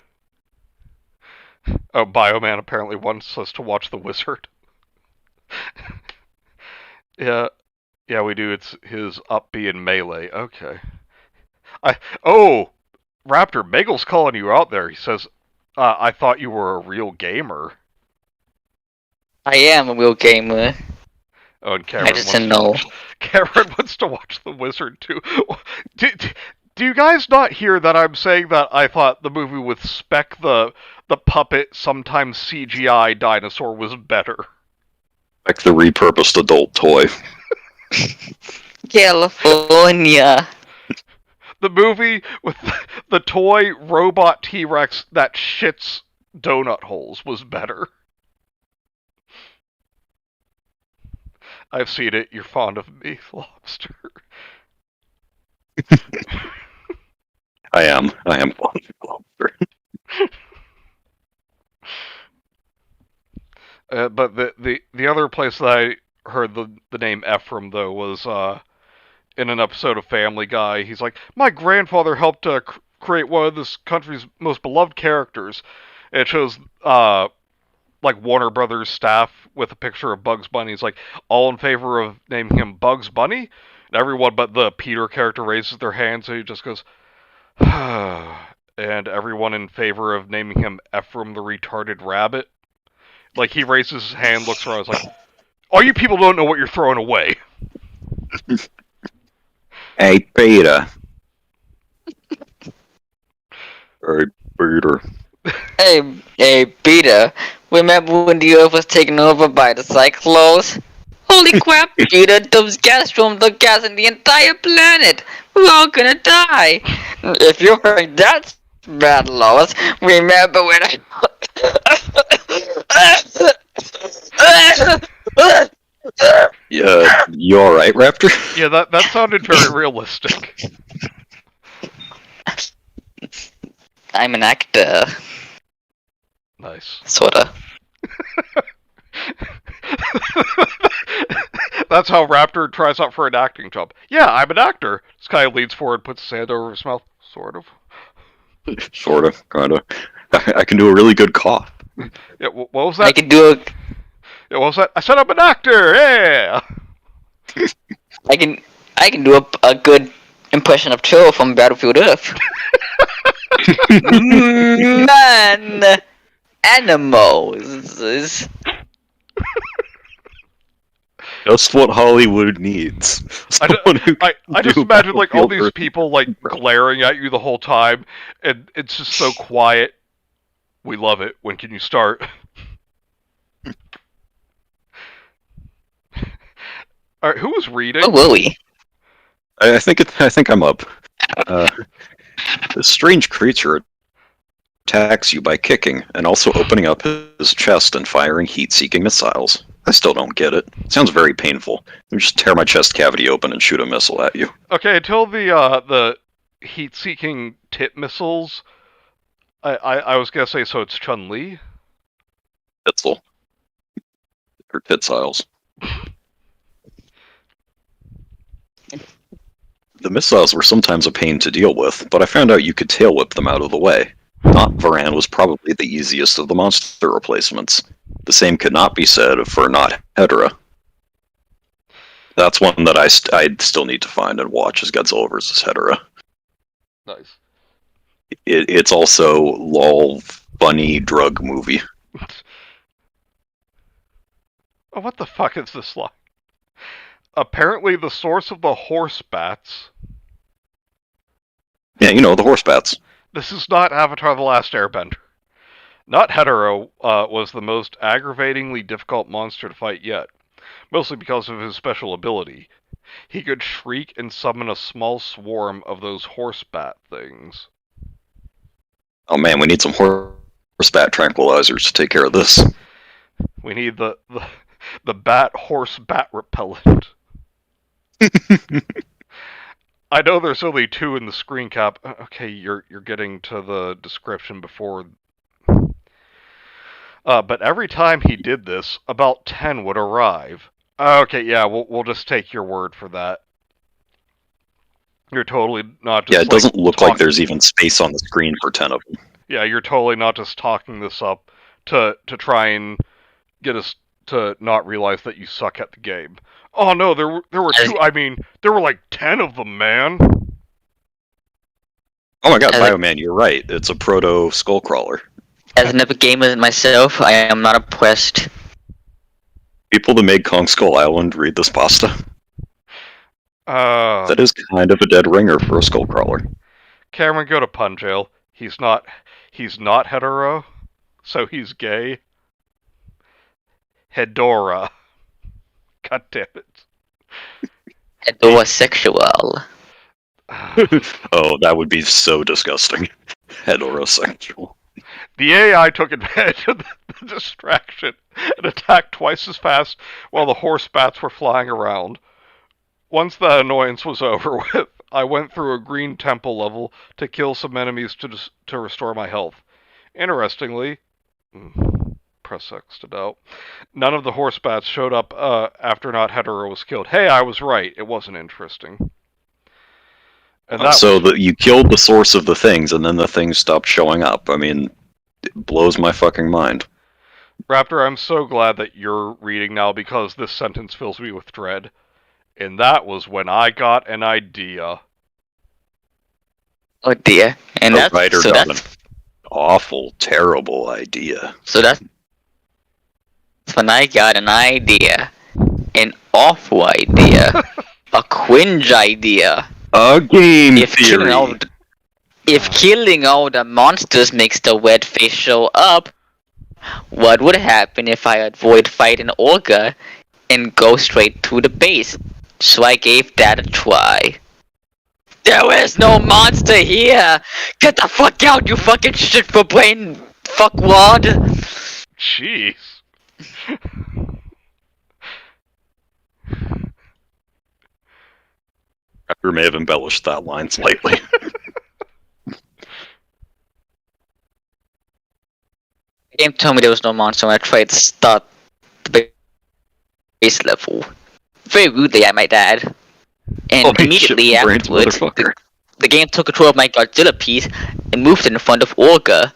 Oh, Bioman apparently wants us to watch The Wizard. Yeah, yeah, we do. It's his up B in Melee. Okay. Oh, Raptor, Bagel's calling you out there. He says, I thought you were a real gamer. I am a real gamer. Oh, and I just didn't know. Cameron wants to watch The Wizard too. Do you guys not hear that I'm saying that I thought the movie with Spec the puppet, sometimes CGI dinosaur was better? Like the repurposed adult toy. California. The movie with the toy robot T-Rex that shits donut holes was better. I've seen it. You're fond of me, Lobster. I am fond of Lobster. But the other place that I heard the name Ephraim, though, was in an episode of Family Guy. He's like, my grandfather helped create one of this country's most beloved characters. And it shows like Warner Brothers staff with a picture of Bugs Bunny. He's like, all in favor of naming him Bugs Bunny? And everyone but the Peter character raises their hands, and he just goes, and everyone in favor of naming him Ephraim the Retarded Rabbit. Like, he raises his hand, looks around, is like, all you people don't know what you're throwing away. Hey, Peter. Hey, Peter. Hey, Peter. Remember when the Earth was taken over by the cyclones? Holy crap, Peter! Those gas storms are gassing the entire planet. We're all gonna die. If you think that's bad, Lois, remember when I... Yeah, you alright, Raptor? Yeah, that sounded very realistic. I'm an actor. Nice. Sorta. That's how Raptor tries out for an acting job. Yeah, I'm an actor. This guy leans forward, puts his hand over his mouth. Sort of. Sorta, kinda. I can do a really good cough. Yeah, what was that? I can do a... Yeah, what was that? I said I'm an actor! Yeah! I can do a good impression of Cho from Battlefield Earth. Man, animals. Just what Hollywood needs. I just imagine like all these people like glaring at you the whole time, and it's just so quiet. We love it. When can you start? All right, who was reading? Oh, will we? I think I'm up. This strange creature attacks you by kicking and also opening up his chest and firing heat-seeking missiles. I still don't get it. Sounds very painful. Let me just tear my chest cavity open and shoot a missile at you. Okay, until the heat-seeking tip missiles, I was gonna say, so it's Chun-Li? Pitzel. Or Pitsiles. The missiles were sometimes a pain to deal with, but I found out you could tail whip them out of the way. Not Varan was probably the easiest of the monster replacements. The same could not be said for Not Hedorah. That's one that I'd still need to find and watch, is Godzilla vs. Hedorah. Nice. It's also lol funny drug movie. Oh, what the fuck is this like? Apparently the source of the horse bats... Yeah, you know, the horse bats. This is not Avatar The Last Airbender. Not Hedorah was the most aggravatingly difficult monster to fight yet, mostly because of his special ability. He could shriek and summon a small swarm of those horse bat things. Oh man, we need some horse bat tranquilizers to take care of this. We need the bat horse bat repellent. I know there's only 2 in the screen cap. Okay, you're getting to the description before. But every time he did this, about 10 would arrive. Okay, yeah, we'll just take your word for that. You're totally not just, yeah, it doesn't look like there's even space on the screen for 10 of them. Yeah, you're totally not just talking this up to try and get us to not realize that you suck at the game. Oh no, there were two. I mean, there were like 10 of them, man. Oh my god, Bioman, you're right. It's a proto skullcrawler. As an epic gamer myself, I am not impressed. People that made Kong Skull Island read this pasta. That is kind of a dead ringer for a skullcrawler. Cameron, go to pun jail. He's not hetero, so he's gay. Hedora. God damn it. Heterosexual. Oh, that would be so disgusting. Heterosexual. The AI took advantage of the distraction and attacked twice as fast while the horse bats were flying around. Once that annoyance was over with, I went through a green temple level to kill some enemies to restore my health. Interestingly, press X to doubt, none of the horse bats showed up after Not Hetero was killed. Hey, I was right. It wasn't interesting. And that you killed the source of the things, and then the things stopped showing up. I mean, it blows my fucking mind. Raptor, I'm so glad that you're reading now because this sentence fills me with dread. And that was when I got an idea. Oh dear. And the writer got an awful, terrible idea. So that's when I got an idea. An awful idea. A cringe idea. A game theory. If killing all the monsters makes the red face show up, what would happen if I avoid fighting Olga and go straight to the base? So I gave that a try. There is no monster here! Get the fuck out, you fucking shit for brain fuckwad! Jeez. Raptor may have embellished that line slightly. The game told me there was no monster when I tried to start the base level. Very rudely, I might add. And immediately afterwards, the game took control of my Godzilla piece and moved it in front of Olga.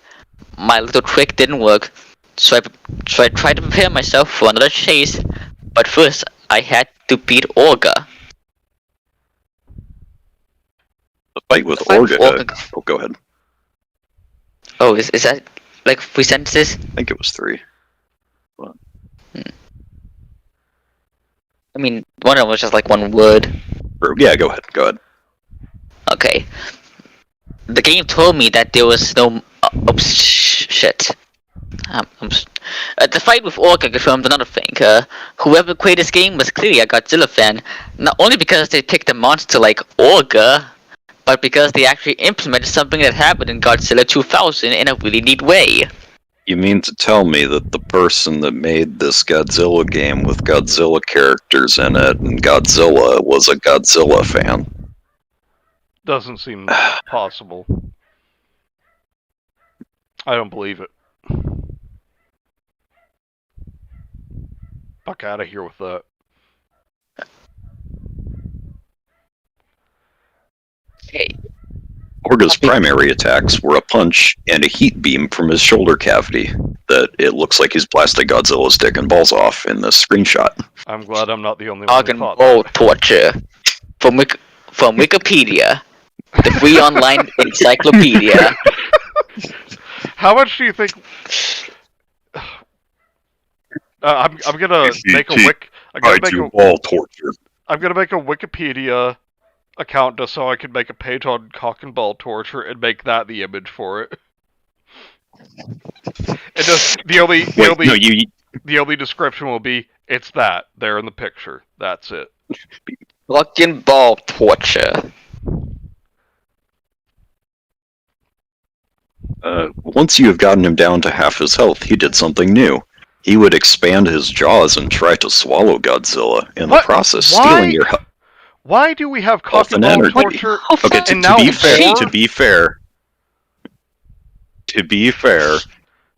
My little trick didn't work, so I tried to prepare myself for another chase, but first I had to beat Olga. The fight with Olga. Oh, go ahead. Oh, is that like 3 sentences? I think it was 3. I mean, one of them was just like 1 word. Yeah, go ahead. Okay. The game told me that there was no... shit. The fight with Olga confirmed another thing. Whoever created this game was clearly a Godzilla fan. Not only because they picked a monster like Olga, but because they actually implemented something that happened in Godzilla 2000 in a really neat way. You mean to tell me that the person that made this Godzilla game with Godzilla characters in it and Godzilla was a Godzilla fan? Doesn't seem possible. I don't believe it. Fuck out of here with that. Hey. Olga's primary attacks were a punch and a heat beam from his shoulder cavity that it looks like he's blasted Godzilla's dick and balls off in this screenshot. I'm glad I'm not the only one who thought that. Torture. From Wikipedia. The free online encyclopedia. How much do you think... I'm gonna make a torture. I'm gonna make a Wikipedia account just so I can make a page on cock and ball torture and make that the image for it. And just the only description will be it's that there in the picture. That's it. Cock and ball torture. Once you have gotten him down to half his health, he did something new. He would expand his jaws and try to swallow Godzilla, in the process stealing your health. Why do we have cock and ball torture? Okay, to be fair,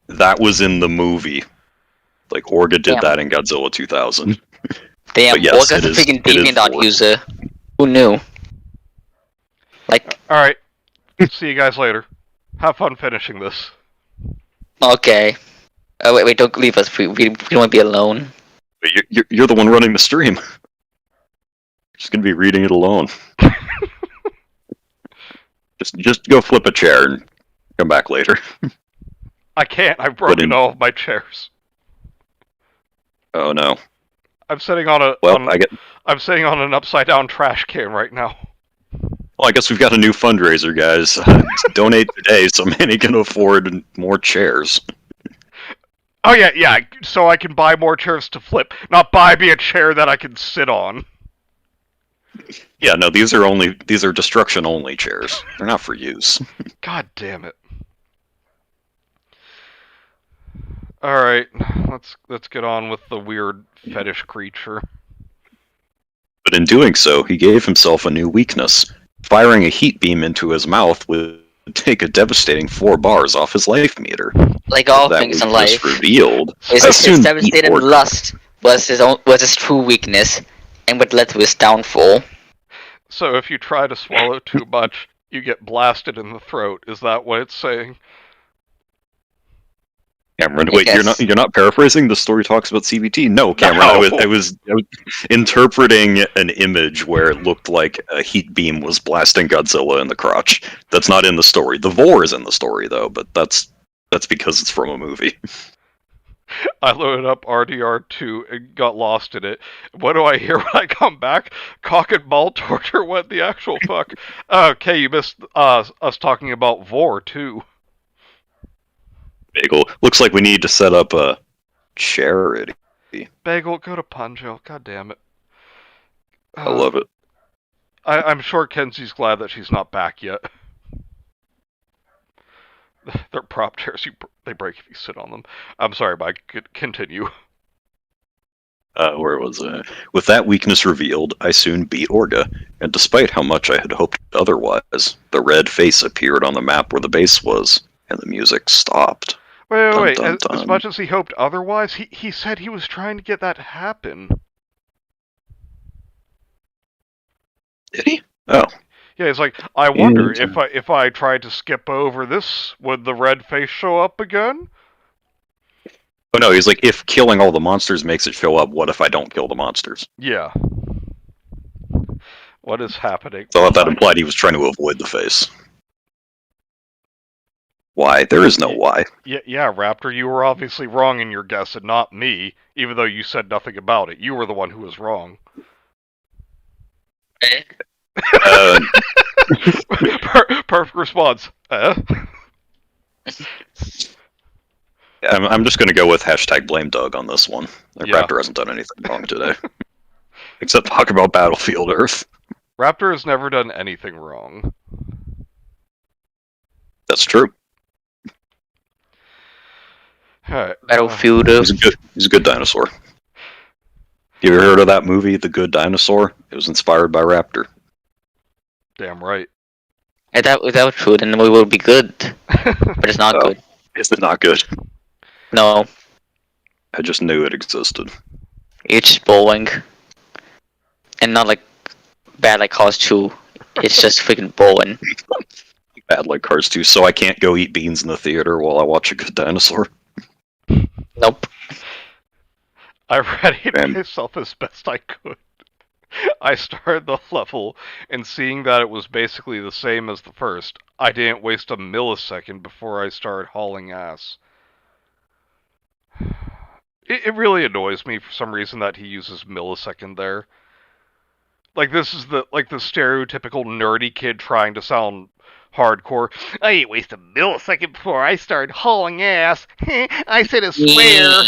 that was in the movie. Like, Olga did that in Godzilla 2000. Damn, yes, Olga's a freaking DeviantArt user. Who knew? Like... Alright, see you guys later. Have fun finishing this. Okay. Wait, don't leave us. We don't want to be alone. You're the one running the stream. Just gonna be reading it alone. just go flip a chair and come back later. I can't. I've broken all of my chairs. Oh no. I'm sitting on I'm sitting on an upside down trash can right now. Well, I guess we've got a new fundraiser, guys. Donate today so Manny can afford more chairs. Oh yeah. So I can buy more chairs to flip, not buy me a chair that I can sit on. Yeah, no, these are destruction only chairs. They're not for use. God damn it. Alright, let's get on with the weird fetish creature. But in doing so, he gave himself a new weakness. Firing a heat beam into his mouth would take a devastating 4 bars off his life meter. Like all things in life, revealed. his devastated lust was his true weakness, and what led to his downfall. So if you try to swallow too much, you get blasted in the throat. Is that what it's saying? Cameron, wait, you're not paraphrasing? The story talks about CBT? No, Cameron, No. I was interpreting an image where it looked like a heat beam was blasting Godzilla in the crotch. That's not in the story. The Vor is in the story though, but that's because it's from a movie. I loaded up RDR2 and got lost in it. What do I hear when I come back? Cock and ball torture? What the actual fuck? Okay, you missed us talking about Vor too. Bagel, looks like we need to set up a charity. Bagel, go to Punjo. God damn it. I love it. I'm sure Kenzie's glad that she's not back yet. They're prop chairs. They break if you sit on them. I'm sorry, Mike. Continue. Where was I? With that weakness revealed, I soon beat Orga, and despite how much I had hoped otherwise, the red face appeared on the map where the base was, and the music stopped. Wait. Dun, dun. As much as he hoped otherwise, he said he was trying to get that to happen. Did he? Oh. Yeah, he's like, I wonder if I tried to skip over this, would the red face show up again? Oh no, he's like, if killing all the monsters makes it show up, what if I don't kill the monsters? Yeah. What is happening? So I thought that implied he was trying to avoid the face. Why? There is no why. Yeah, Raptor, you were obviously wrong in your guess and not me, even though you said nothing about it. You were the one who was wrong. Perfect response. I'm just going to go with #blame Doug on this one. Yeah. Raptor hasn't done anything wrong today. Except talk about Battlefield Earth. Raptor has never done anything wrong. That's true. Right, Battlefield. He's a good dinosaur. You ever heard of that movie, The Good Dinosaur? It was inspired by Raptor. Damn right. If that was true, then the movie would be good. But it's not good. Is it not good? No. I just knew it existed. It's just boring. And not like bad like Cars 2. It's just freaking boring. Bad like Cars 2, so I can't go eat beans in the theater while I watch A Good Dinosaur. Nope. I readied myself as best I could. I started the level, and seeing that it was basically the same as the first, I didn't waste a millisecond before I started hauling ass. It really annoys me for some reason that he uses millisecond there. Like, this is the stereotypical nerdy kid trying to sound hardcore. I didn't waste a millisecond before I started hauling ass. I said a swear.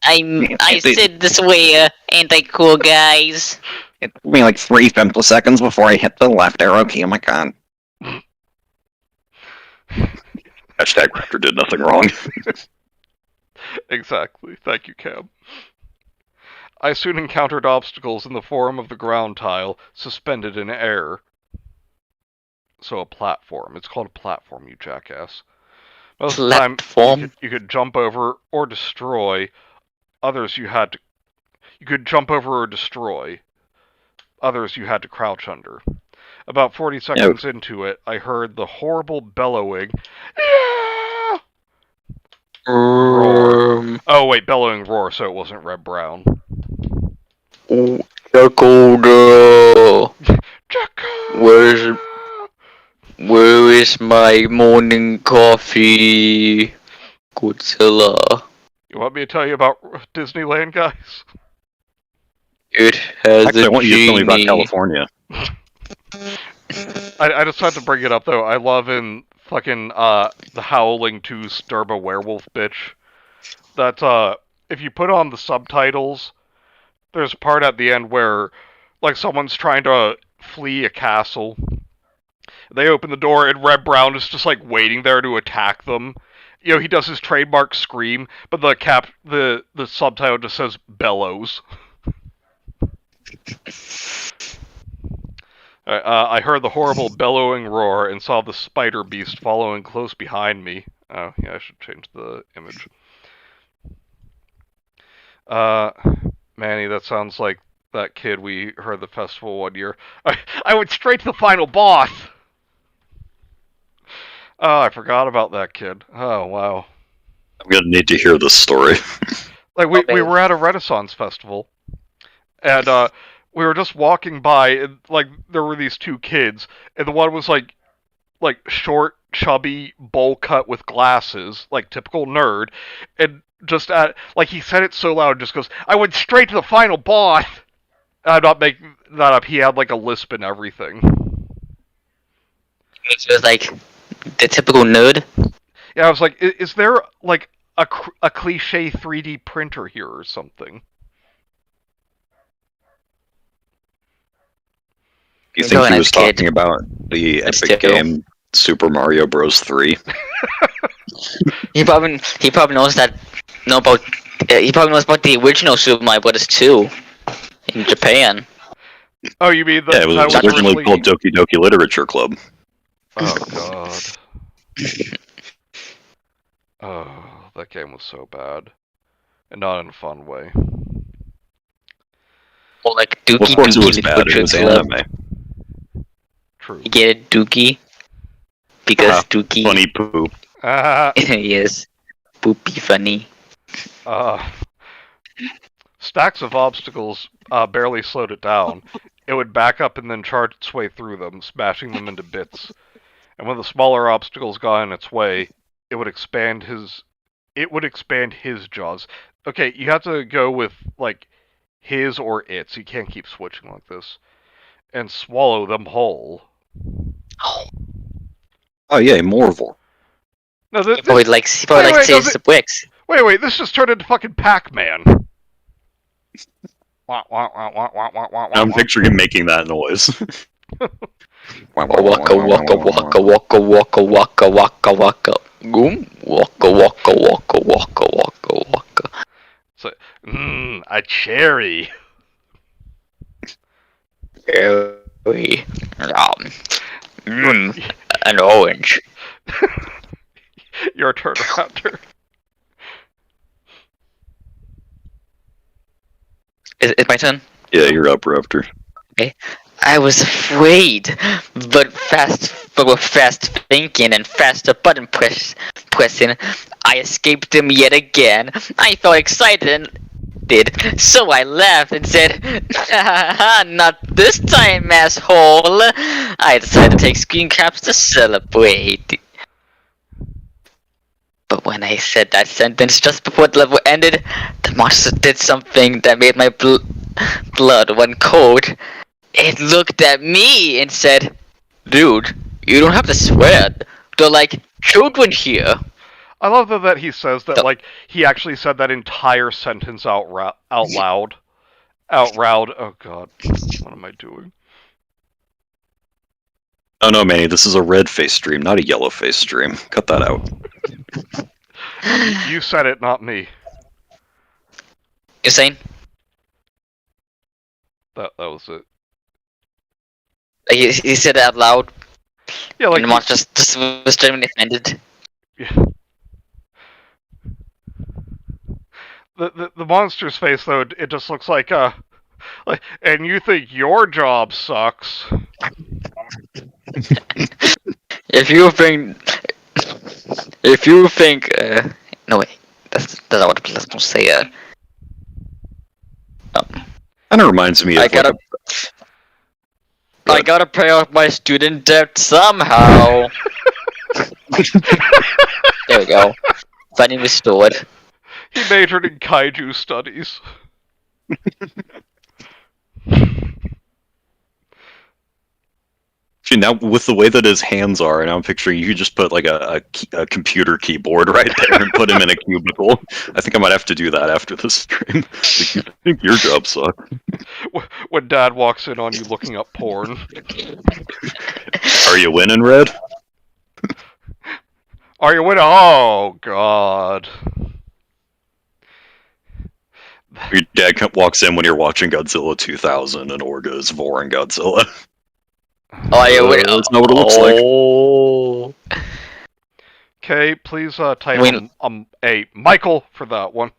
I said this way, ain't I cool, guys? It took me like 3 femtoseconds before I hit the left arrow key. Oh my god. #Raptor did nothing wrong. Exactly. Thank you, Cam. I soon encountered obstacles in the form of the ground tile, suspended in air. So a platform. It's called a platform, you jackass. Most of the time, you could jump over or destroy. Others you could jump over or destroy. Others you had to crouch under. About 40 seconds into it, I heard the horrible bellowing. Roar. Oh wait, bellowing roar, so it wasn't red brown. Godzilla. Where's Where is my morning coffee? Godzilla. You want me to tell you about Disneyland, guys? It has Actually, I a want you to tell me about genie. California. I just had to bring it up though. I love in fucking the Howling to Sturba Werewolf bitch that if you put on the subtitles, there's a part at the end where like someone's trying to flee a castle. They open the door and Red Brown is just like waiting there to attack them. You know, he does his trademark scream, but the subtitle just says bellows. I heard the horrible bellowing roar and saw the spider beast following close behind me. Oh, yeah, I should change the image. Manny, that sounds like that kid we heard at the festival one year. I went straight to the final boss! Oh, I forgot about that kid. Oh, wow. I'm gonna need to hear this story. Like, we were at a Renaissance festival, and we were just walking by, and like there were these two kids, and the one was like short, chubby, bowl cut with glasses, like typical nerd, and just like he said it so loud, just goes, "I went straight to the final boss." I'm not making that up. He had like a lisp and everything. It was like the typical nerd. Yeah, I was like, is there like a cliche 3D printer here or something? You think he was talking about the epic game Super Mario Bros. 3? He probably knows that. He probably knows about the original Super Mario Bros. 2 in Japan. Oh, you mean it was originally called Doki Doki Literature Club. Oh god. Oh, that game was so bad, and not in a fun way. Well, like Dookie. Well, of course, it was bad. It was anime. True. You get it, Dookie? Because Dookie. Funny poop. Yes. Poopy funny. Stacks of obstacles barely slowed it down. It would back up and then charge its way through them, smashing them into bits. And when the smaller obstacles got in its way, it would expand his jaws. Okay, you have to go with like his or its. You can't keep switching like this. And swallow them whole. Oh yeah, Morval. No, he probably likes the bricks. Wait, this just turned into fucking Pac-Man. I'm picturing him making that noise. Waka waka waka waka waka waka waka waka waka. Goom waka waka waka waka waka waka. So, a cherry. Cherry. An orange. Your turn, Raptor. Is it my turn? Yeah, you're up, Raptor. Okay. I was afraid, but with fast thinking and faster button pressing, I escaped him yet again. I felt excited, so I laughed and said, "Not this time, asshole!" I decided to take screen caps to celebrate. But when I said that sentence just before the level ended, the monster did something that made my blood run cold. It looked at me and said, "Dude, you don't have to swear. They're like children here." I love that he says that, like, he actually said that entire sentence out loud. Out loud. Oh god, what am I doing? Oh no, Manny, this is a red face stream, not a yellow face stream. Cut that out. You said it, not me. You're saying? That was it. He said it out loud. Yeah, like and the monster just was genuinely offended. Yeah. The monster's face though, it just looks like and you think your job sucks. If you think no wait, That's what I was gonna say. Kind of reminds me of I gotta pay off my student debt somehow. There we go. Finally restored. He majored in kaiju studies. See, now with the way that his hands are, and I'm picturing you just put like a computer keyboard right there and put him in a cubicle. I think I might have to do that after the stream. I think your job sucks. When Dad walks in on you looking up porn. Are you winning, Red? Are you winning? Oh, God. Your dad walks in when you're watching Godzilla 2000 and Orga is Voran Godzilla. Oh, yeah, wait. That's not what it looks like. Okay, please type a Michael for that one.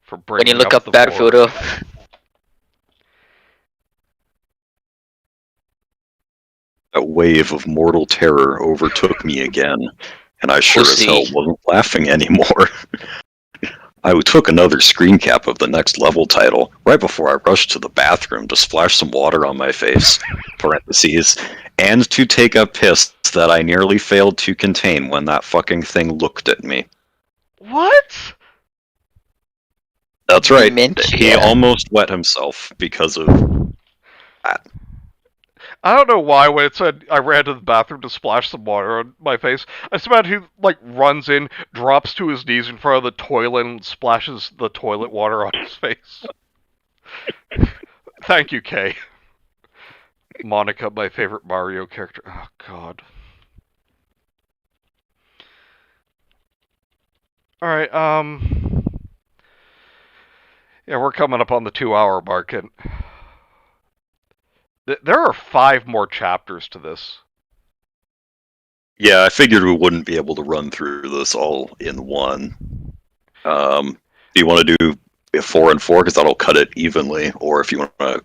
For When you bringing look up up the Battlefield, board. That wave of mortal terror overtook me again, and I sure as hell wasn't laughing anymore. I took another screen cap of the next level title right before I rushed to the bathroom to splash some water on my face, parentheses, and to take a piss that I nearly failed to contain when that fucking thing looked at me. What? That's right. He almost wet himself because of that. I don't know why when it said I ran to the bathroom to splash some water on my face, I just imagine he, like, runs in, drops to his knees in front of the toilet, and splashes the toilet water on his face. Thank you, Kay. Monica, my favorite Mario character. Oh, God. Alright, yeah, we're coming up on the 2-hour mark, and there are 5 more chapters to this. Yeah, I figured we wouldn't be able to run through this all in one. Do you want to do 4 and 4 because that'll cut it evenly, or if you want to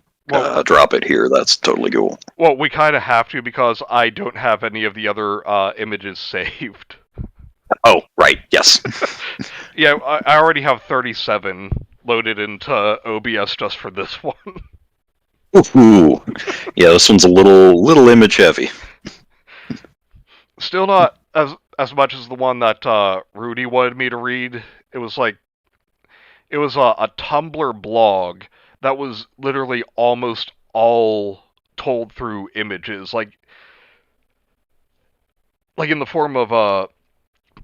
drop it here, that's totally cool. Well, we kind of have to because I don't have any of the other images saved. Oh, right, yes. Yeah, I already have 37 loaded into OBS just for this one. Ooh, yeah, this one's a little image heavy. Still not as much as the one that Rudy wanted me to read. It was a Tumblr blog that was literally almost all told through images, like in the form of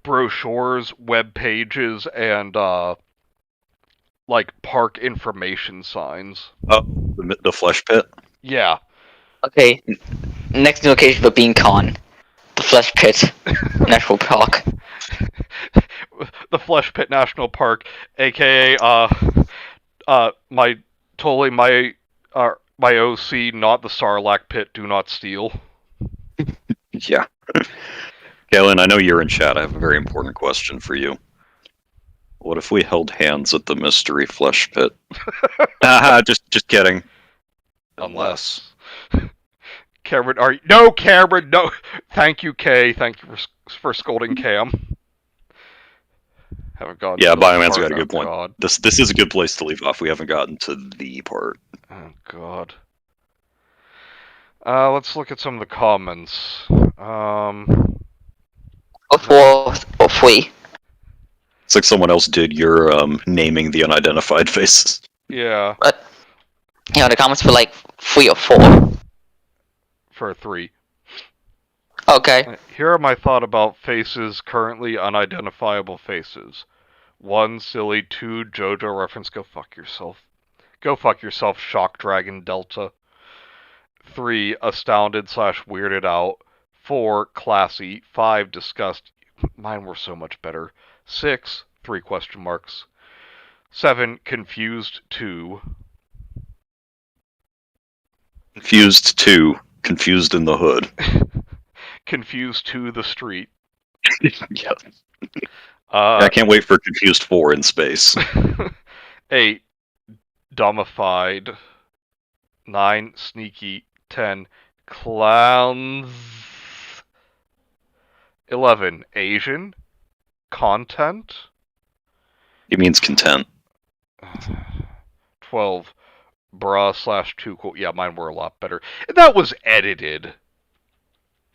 brochures, web pages, and like park information signs. Oh, the flesh pit? Yeah. Okay, next new location for being con. The Flesh Pit National Park. The Flesh Pit National Park, aka my OC, not the Sarlacc Pit, do not steal. Yeah. Galen, I know you're in chat. I have a very important question for you. What if we held hands at the mystery flesh pit? Just kidding. Unless. Cameron, no, Cameron, no. Thank you, Kay. Thank you for scolding Cam. Haven't gone. Yeah, Bioman's got a good point. God. This is a good place to leave off. We haven't gotten to the part. Oh God. Let's look at some of the comments. Or 3. It's like someone else did your naming the unidentified faces. Yeah. But yeah, the comments were like 3 or 4. For 3. Okay. Here are my thoughts about faces, currently unidentifiable faces. 1, silly. 2, JoJo reference. Go fuck yourself. Go fuck yourself, Shock Dragon Delta. 3, astounded / weirded out. 4, classy. 5, disgust. Mine were so much better. 6, 3 question marks. 7, confused 2. Confused 2. Confused in the hood. Confused to the street. Yeah. I can't wait for Confused 4 in space. 8, dumbified. 9, sneaky. 10, clowns. 11, Asian. content. He means content. 12. Bra/2 cool. Yeah, mine were a lot better. That was edited.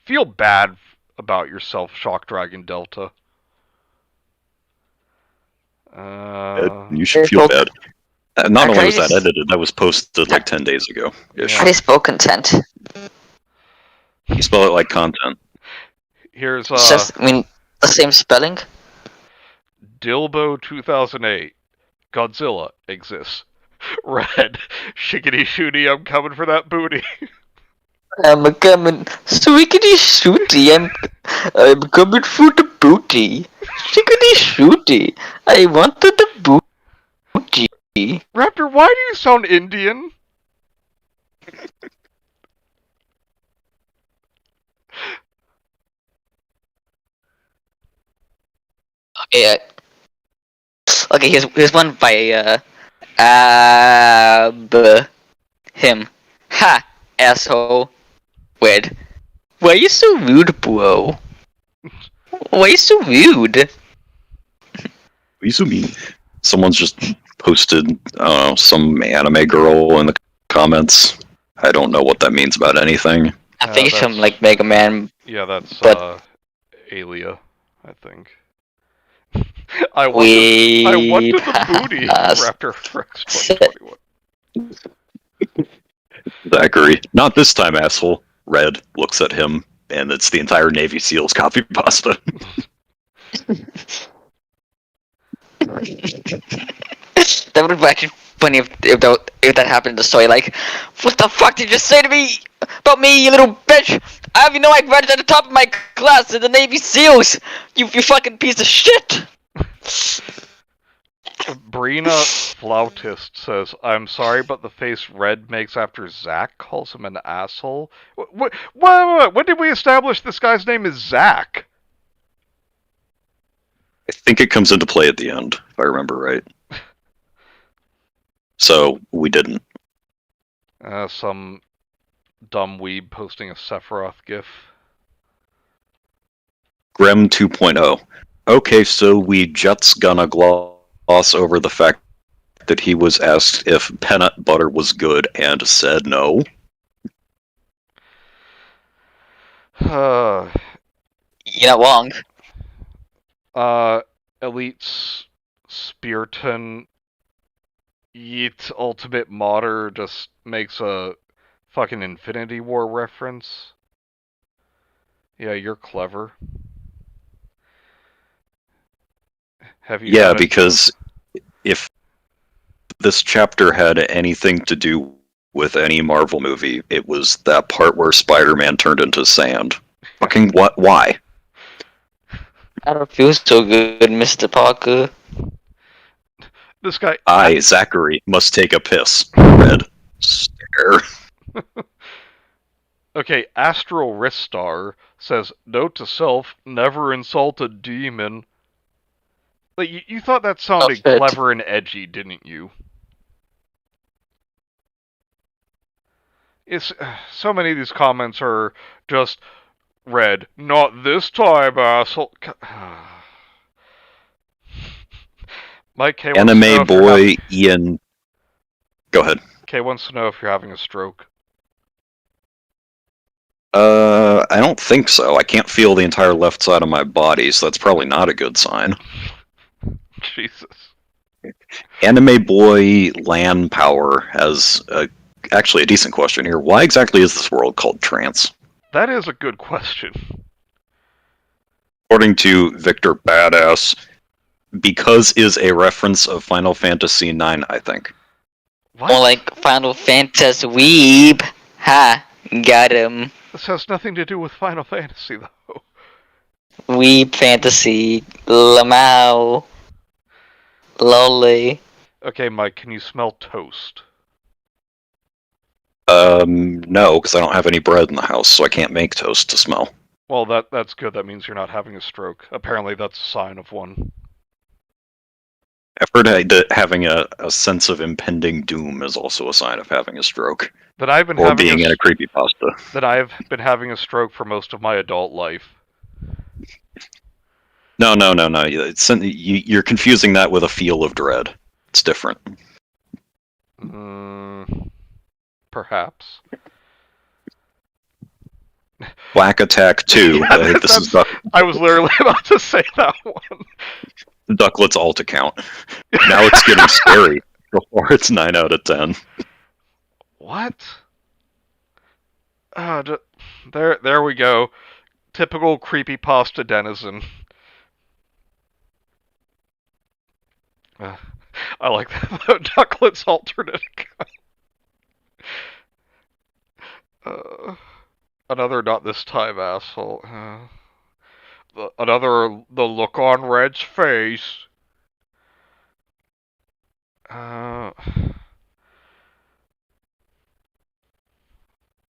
Feel bad about yourself, Shock Dragon Delta. You should feel bad. Not only was that just- edited, that was posted like 10 days ago. Yeah. How do you spell content? You spell it like content. Here's It's just, the same spelling? Dilbo 2008. Godzilla exists. Red. Shiggity shooty, I'm coming for that booty. I'm coming, swiggity shooty, I'm coming for the booty. Shiggity shooty, I wanted the booty. Raptor, why do you sound Indian? Okay, okay, here's one by, him. Ha, asshole. Weird. Why are you so rude, bro? Why are you so rude? Someone's just posted, I don't know, some anime girl in the comments. I don't know what that means about anything. I think it's from, like, Mega Man. Yeah, that's, but... Alia, I think. I wanted the booty, Raptor Rex 2021. Zachary, not this time, asshole. Red looks at him, and it's the entire Navy SEALs copy pasta. That would be actually funny if that happened in the story. Like, what the fuck did you just say to me about me, you little bitch? I have you know I graduated at the top of my class in the Navy SEALs. You fucking piece of shit. Brina Flautist says, I'm sorry, but the face Red makes after Zach calls him an asshole. What? When did we establish this guy's name is Zach? I think it comes into play at the end, if I remember right. So, we didn't. Some dumb weeb posting a Sephiroth gif. Grem 2.0. Okay, so we just gonna gloss over the fact that he was asked if peanut butter was good and said no. You're not wrong. Elite Spearton Yeet Ultimate Modder just makes a fucking Infinity War reference. Yeah, you're clever. Have you? Yeah, because if this chapter had anything to do with any Marvel movie, it was that part where Spider-Man turned into sand. Fucking what? Why? I don't feel so good, Mr. Parker. This guy. Zachary, must take a piss. Red. Stare. Okay, Astral Ristar says, note to self, never insult a demon. Like, you thought that sounded clever and edgy, didn't you? It's so many of these comments are just Red. Not this time, asshole. Mike K. Anime boy Ian. Go ahead. K wants to know if you're having a stroke. I don't think so. I can't feel the entire left side of my body, so that's probably not a good sign. Jesus. Anime boy Lan Power has actually a decent question here. Why exactly is this world called trance? That is a good question. According to Victor Badass, because is a reference of Final Fantasy IX, I think. What? More like Final Fantasy Weeb. Ha, got him. This has nothing to do with Final Fantasy, though. Weeb Fantasy. Lamau. Lolly. Okay, Mike, can you smell toast? No, because I don't have any bread in the house, so I can't make toast to smell. Well, that's good. That means you're not having a stroke. Apparently, that's a sign of one. I've heard that having a sense of impending doom is also a sign of having a stroke. That I've been or being in a creepypasta. That I've been having a stroke for most of my adult life. No. You're confusing that with a feel of dread. It's different. Perhaps. Black Attack 2. Yeah, This is I was literally about to say that one. Ducklet's alt account. Now it's getting scary. Before it's 9 out of 10. What? There we go. Typical creepypasta denizen. I like that. Ducklet's alternate account. Another not this time asshole. Another the look on Red's face. To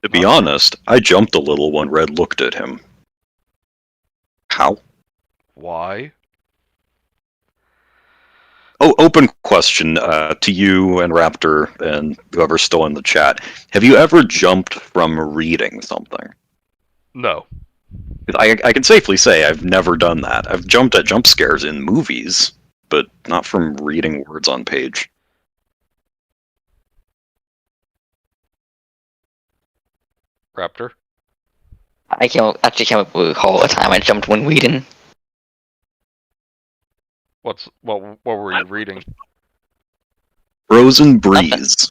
be honest, I jumped a little when Red looked at him. How? Why? Oh, open question to you and Raptor and whoever's still in the chat. Have you ever jumped from reading something? No. I can safely say I've never done that. I've jumped at jump scares in movies, but not from reading words on page. Raptor? I can't recall a time I jumped when reading. What were you reading? Frozen Breeze.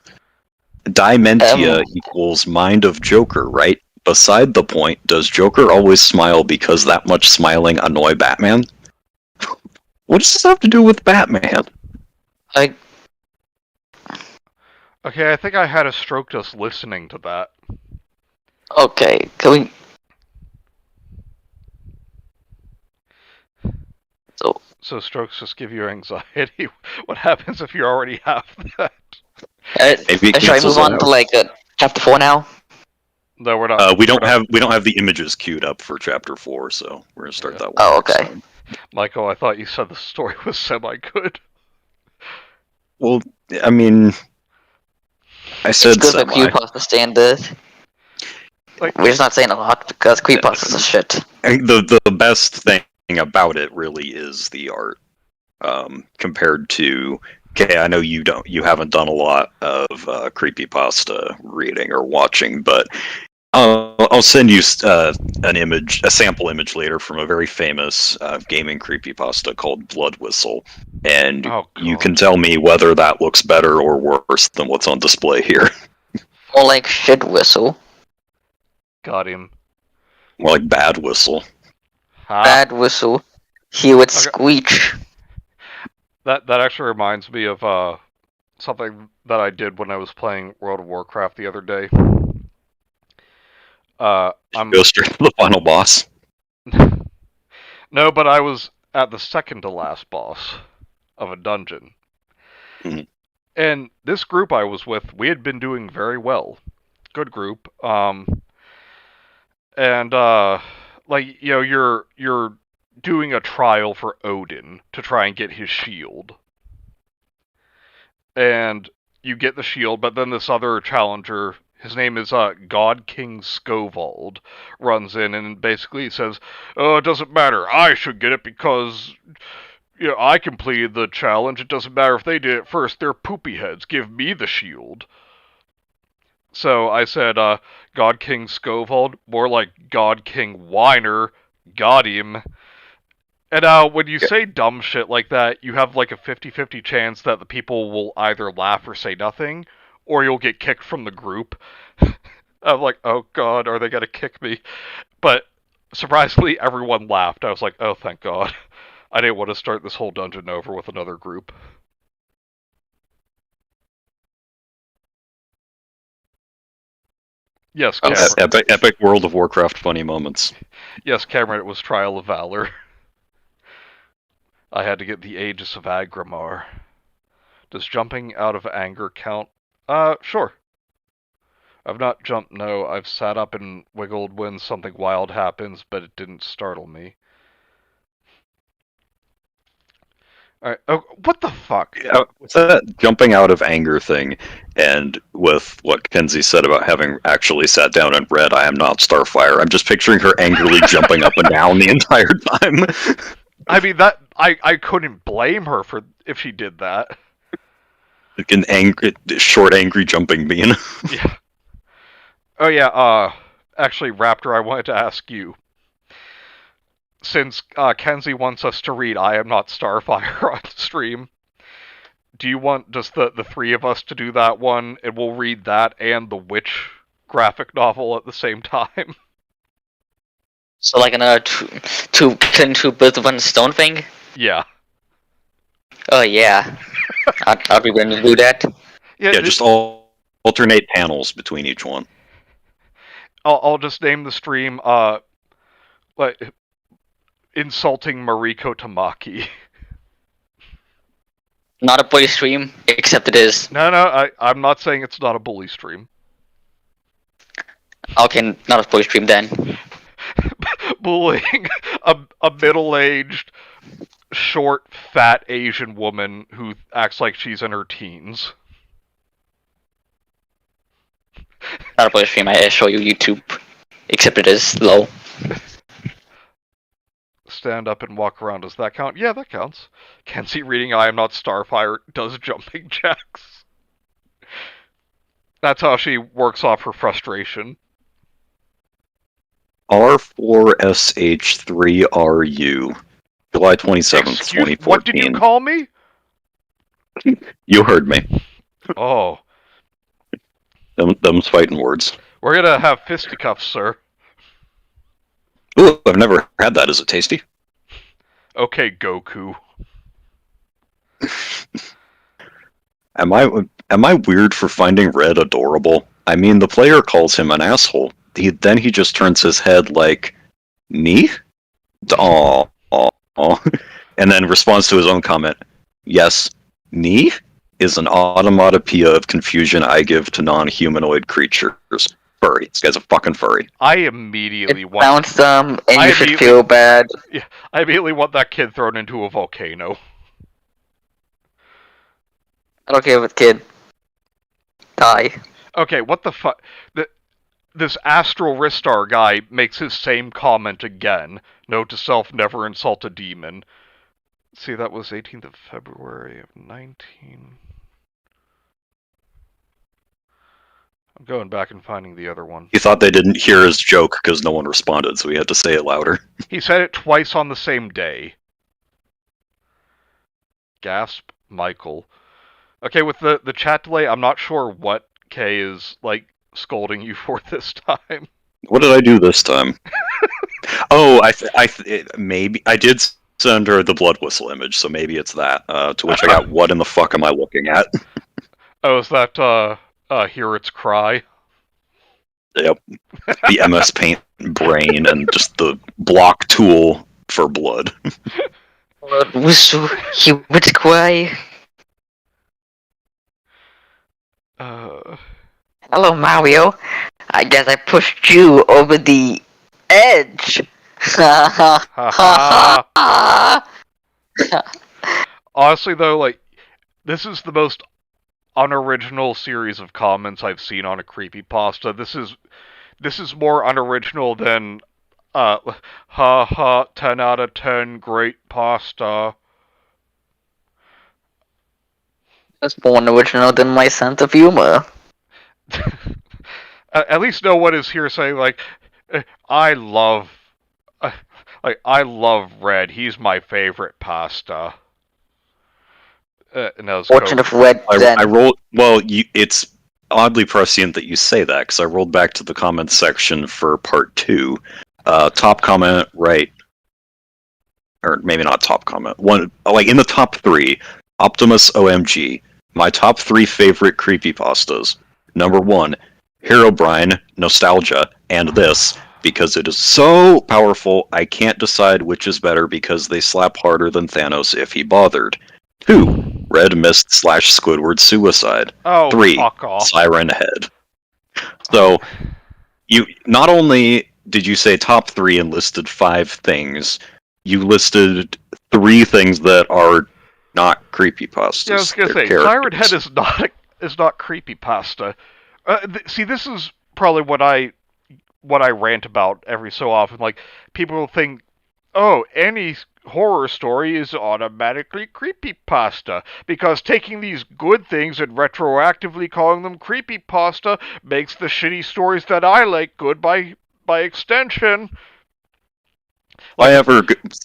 Dimentia equals mind of Joker, right? Beside the point, does Joker always smile because that much smiling annoy Batman? What does this have to do with Batman? Okay, I think I had a stroke just listening to that. Okay, can we... So strokes just give you anxiety. What happens if you already have that? Should I move on to chapter 4 now? No, we're not. We don't have the images queued up for chapter 4, so we're gonna start that one. Oh, okay. Michael, I thought you said the story was semi-good. Well, I mean, I said it's good semi. for creepypasta standard. We're just not saying a lot because creepypastas are shit. The best thing about it really is the art, compared to. Okay, I know you haven't done a lot of creepypasta reading or watching, but I'll send you a sample image later from a very famous gaming creepypasta called Blood Whistle, and you can tell me whether that looks better or worse than what's on display here. More like shit whistle. Got him. More like bad whistle. Bad whistle. He would screech. That actually reminds me of something that I did when I was playing World of Warcraft the other day. Go straight to the final boss. No, but I was at the second to last boss of a dungeon. Mm-hmm. And this group I was with, we had been doing very well. Good group. You're doing a trial for Odin to try and get his shield. And you get the shield, but then this other challenger, his name is God King Skovald, runs in and basically says, "Oh, it doesn't matter. I should get it because I completed the challenge. It doesn't matter if they did it first. They're poopy heads. Give me the shield." So I said, God King Skovald, more like God King Whiner, got him. And when you say dumb shit like that, you have like a 50-50 chance that the people will either laugh or say nothing, or you'll get kicked from the group. I'm like, oh god, are they gonna kick me? But surprisingly, everyone laughed. I was like, oh thank god. I didn't want to start this whole dungeon over with another group. Yes, Cameron. Epic World of Warcraft funny moments. Yes, Cameron, it was Trial of Valor. I had to get the Aegis of Agrimar. Does jumping out of anger count? Sure. I've not jumped, no. I've sat up and wiggled when something wild happens, but it didn't startle me. Alright, oh, what the fuck? What's that jumping out of anger thing? And with what Kenzie said about having actually sat down and read I Am Not Starfire, I'm just picturing her angrily jumping up and down the entire time. I mean, that I couldn't blame her for if she did that. Like an angry, short, angry jumping bean. Yeah. Oh yeah. Actually, Raptor, I wanted to ask you, since Kenzie wants us to read "I Am Not Starfire" on stream. Do you want just the three of us to do that one, and we'll read that and the Witch graphic novel at the same time? So like another killing two birds with one stone thing. Yeah. Oh yeah, I'll be willing to do that. Yeah, just alternate panels between each one. I'll just name the stream like insulting Mariko Tamaki. Not a bully stream, except it is. No, I'm not saying it's not a bully stream. Okay, not a bully stream then. Bullying a middle-aged, short, fat Asian woman who acts like she's in her teens. Not a bully stream, I show you YouTube. Except it is low. Stand up and walk around. Does that count? Yeah, that counts. Kenzie reading "I Am Not Starfire" does jumping jacks. That's how she works off her frustration. R4SH3RU, July 27th, 2014. What did you call me? You heard me. Oh. Them's fighting words. We're gonna have fisticuffs, sir. Ooh, I've never had that. Is it tasty? Okay, Goku. Am I weird for finding Red adorable? I mean, the player calls him an asshole. Then he just turns his head like, "Nee?" Aw, and then responds to his own comment. Yes, "Nee" is an automatopoeia of confusion I give to non-humanoid creatures. Furry. This guy's a fucking furry. I immediately It want. sounds dumb, and you should feel bad. Yeah, I immediately want that kid thrown into a volcano. I don't care with kid. Die. Okay, what the fuck? This Astral Ristar guy makes his same comment again. Note to self, never insult a demon. See, that was 18th of February of 19... I'm going back and finding the other one. He thought they didn't hear his joke because no one responded, so he had to say it louder. He said it twice on the same day. Gasp, Michael. Okay, with the chat delay, I'm not sure what Kay is, like, scolding you for this time. What did I do this time? Oh, maybe I did send her the blood whistle image, so maybe it's that. To which I got, what in the fuck am I looking at? Oh, is that Hear Its Cry? Yep. The MS Paint brain and just the block tool for blood. Blood whistle, he would cry. Hello, Mario. I guess I pushed you over the edge. Honestly, though, like, this is the most unoriginal series of comments I've seen on a creepypasta. This is more unoriginal than, ha ha, 10 out of 10, great pasta. That's more original than my sense of humor. At least no one is here saying, like, I love Red. He's my favorite pasta. Fortune of Red. I rolled. Well, it's oddly prescient that you say that because I rolled back to the comments section for part 2. Top comment, right? Or maybe not top comment. One, like in the top 3. Optimus OMG. My top 3 favorite creepypastas. Number 1, Herobrine, Nostalgia, and this, because it is so powerful I can't decide which is better because they slap harder than Thanos if he bothered. 2, Red Mist / Squidward Suicide. Oh, 3, fuck off. Siren Head. So, you not only did you say top 3 and listed 5 things, you listed 3 things that are not creepypastas. Yeah, I was gonna say, Siren Head is not creepypasta. See, this is probably what I rant about every so often. Like, people think, oh, any horror story is automatically creepypasta because taking these good things and retroactively calling them creepypasta makes the shitty stories that I like good by extension. I ever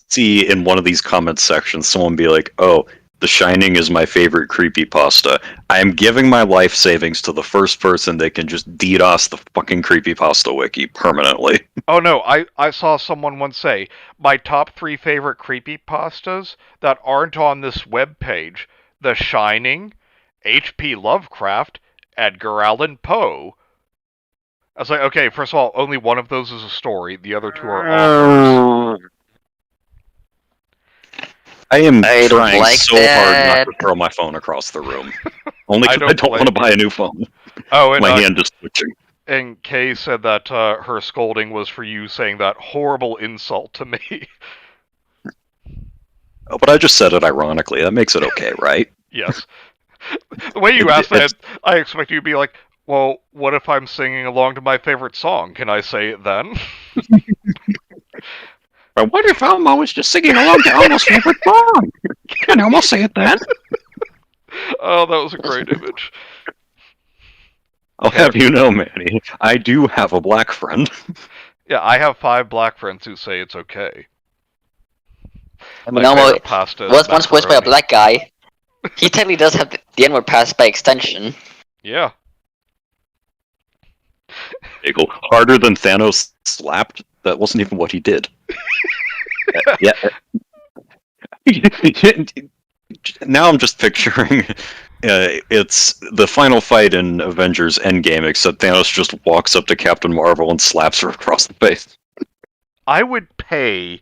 see in one of these comment sections someone be like, "Oh, The Shining is my favorite creepypasta." I am giving my life savings to the first person that can just DDoS the fucking creepypasta wiki permanently. Oh no, I saw someone once say, my top 3 favorite creepypastas that aren't on this webpage: The Shining, H.P. Lovecraft, Edgar Allan Poe. I was like, okay, first of all, only one of those is a story, the other 2 are authors. I am I don't trying like so hard not that. to throw my phone across the room. Only I because I don't don't want to blame buy a new phone. Oh, and My hand is twitching. and Kay said that her scolding was for you saying that horrible insult to me. Oh, but I just said it ironically. That makes it okay, right? Yes. The way you asked that, I expect you to be like, well, what if I'm singing along to my favorite song? Can I say it then? But what if Elmo was just singing along to Elmo's favorite song? Can Elmo say it then? Oh, that was a great image. I'll have you know, Manny, I do have a black friend. Yeah, I have 5 black friends who say it's okay. I mean, My Elmo favorite pasta is was once voiced by a macaroni. black guy. He technically does have the N-word pass by extension. Yeah. Eagle. Harder than Thanos slapped? That wasn't even what he did. Yeah. Now I'm just picturing it's the final fight in Avengers Endgame, except Thanos just walks up to Captain Marvel and slaps her across the face. I would pay,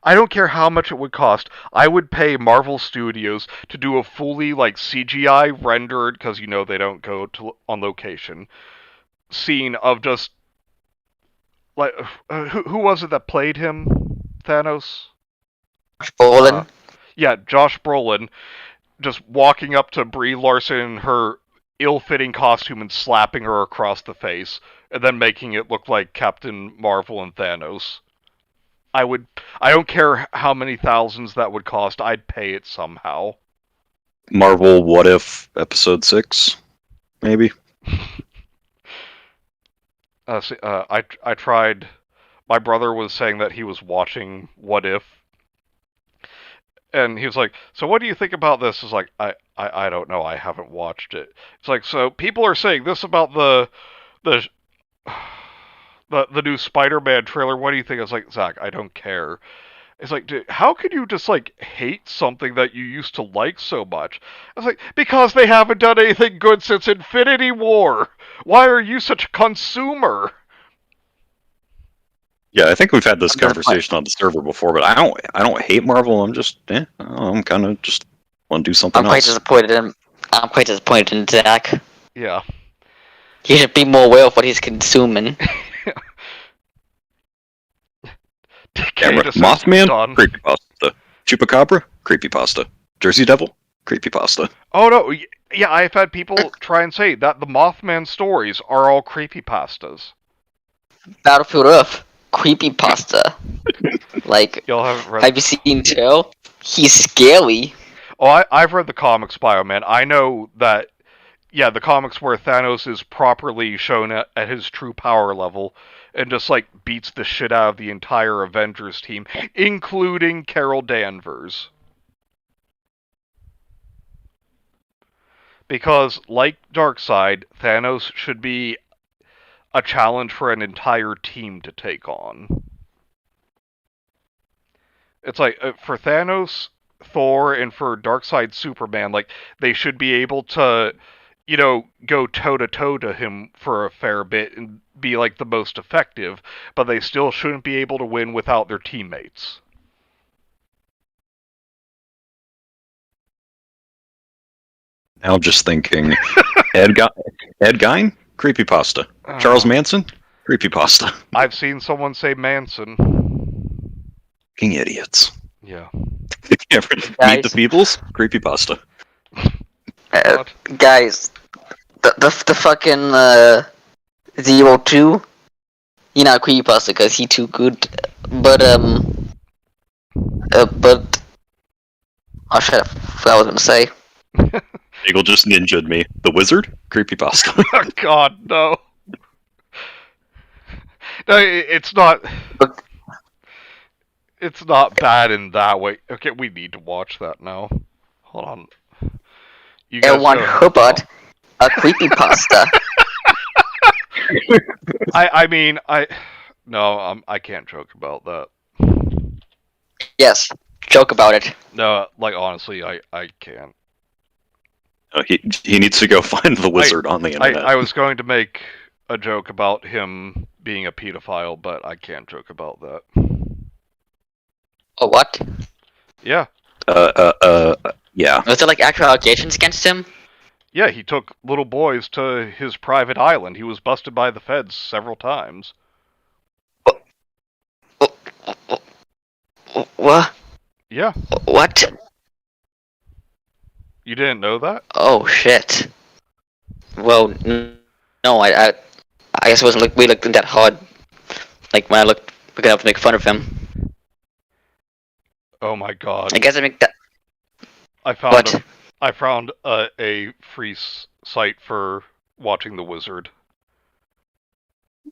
I don't care how much it would cost, I would pay Marvel Studios to do a fully, like, CGI rendered, because you know they don't go on location, scene of just, like, who was it that played him, Thanos? Fallen. Yeah, Josh Brolin, just walking up to Brie Larson in her ill-fitting costume and slapping her across the face, and then making it look like Captain Marvel and Thanos. I don't care how many thousands that would cost, I'd pay it somehow. Marvel What If Episode 6, maybe? I tried, my brother was saying that he was watching What If, and he was like, so what do you think about this? It's like, I don't know, I haven't watched it. It's like, so people are saying this about the the new Spider-Man trailer, what do you think? I was like, Zach, I don't care. It's like, dude, how could you just, like, hate something that you used to like so much? I was like, because they haven't done anything good since Infinity War. Why are you such a consumer? Yeah, I think we've had this conversation on the server before, but I don't hate Marvel. I'm just, I'm kind of just want to do something else. I'm quite disappointed in Zach. Yeah. He should be more aware of what he's consuming. Mothman, creepypasta. Chupacabra, creepypasta. Jersey Devil, creepypasta. Oh no, yeah, I've had people try and say that the Mothman stories are all creepypastas. Battlefield Earth, creepypasta. Like, Y'all haven't read... have you seen Tail? He's scary. Oh, I've read the comics, Bioman. I know that, yeah, the comics where Thanos is properly shown at his true power level and just, like, beats the shit out of the entire Avengers team, including Carol Danvers. Because, like Darkseid, Thanos should be a challenge for an entire team to take on. It's like, for Thanos, Thor, and for Darkseid Superman, like, they should be able to, you know, go toe-to-toe to him for a fair bit and be, like, the most effective, but they still shouldn't be able to win without their teammates. Now I'm just thinking, Ed Gein, creepypasta. Charles Manson, creepypasta. I've seen someone say Manson. Fucking idiots. Yeah. Meet the Feebles, creepypasta. Guys, the fucking 02, you know, creepypasta because he too good. But But oh shit, I forgot what I was gonna say. Eagle just ninja'd me. The wizard? Creepypasta. Oh God, no. No, it's not. But It's not bad in that way. Okay, we need to watch that now. Hold on. You guys L1 go ahead. Hubbard, a creepypasta. I mean, no, I can't joke about that. Yes, joke about it. No, like honestly, I can't. He needs to go find the wizard on the internet. I was going to make a joke about him being a pedophile, but I can't joke about that. Oh, what? Yeah. Yeah. Was there like actual allegations against him? Yeah, he took little boys to his private island. He was busted by the feds several times. What? Yeah. What? You didn't know that? Oh shit. Well, no, I guess it wasn't really looking that hard. Like when I looking up to make fun of him. Oh my God. I guess I make that. I found What? I found a free site for watching The Wizard.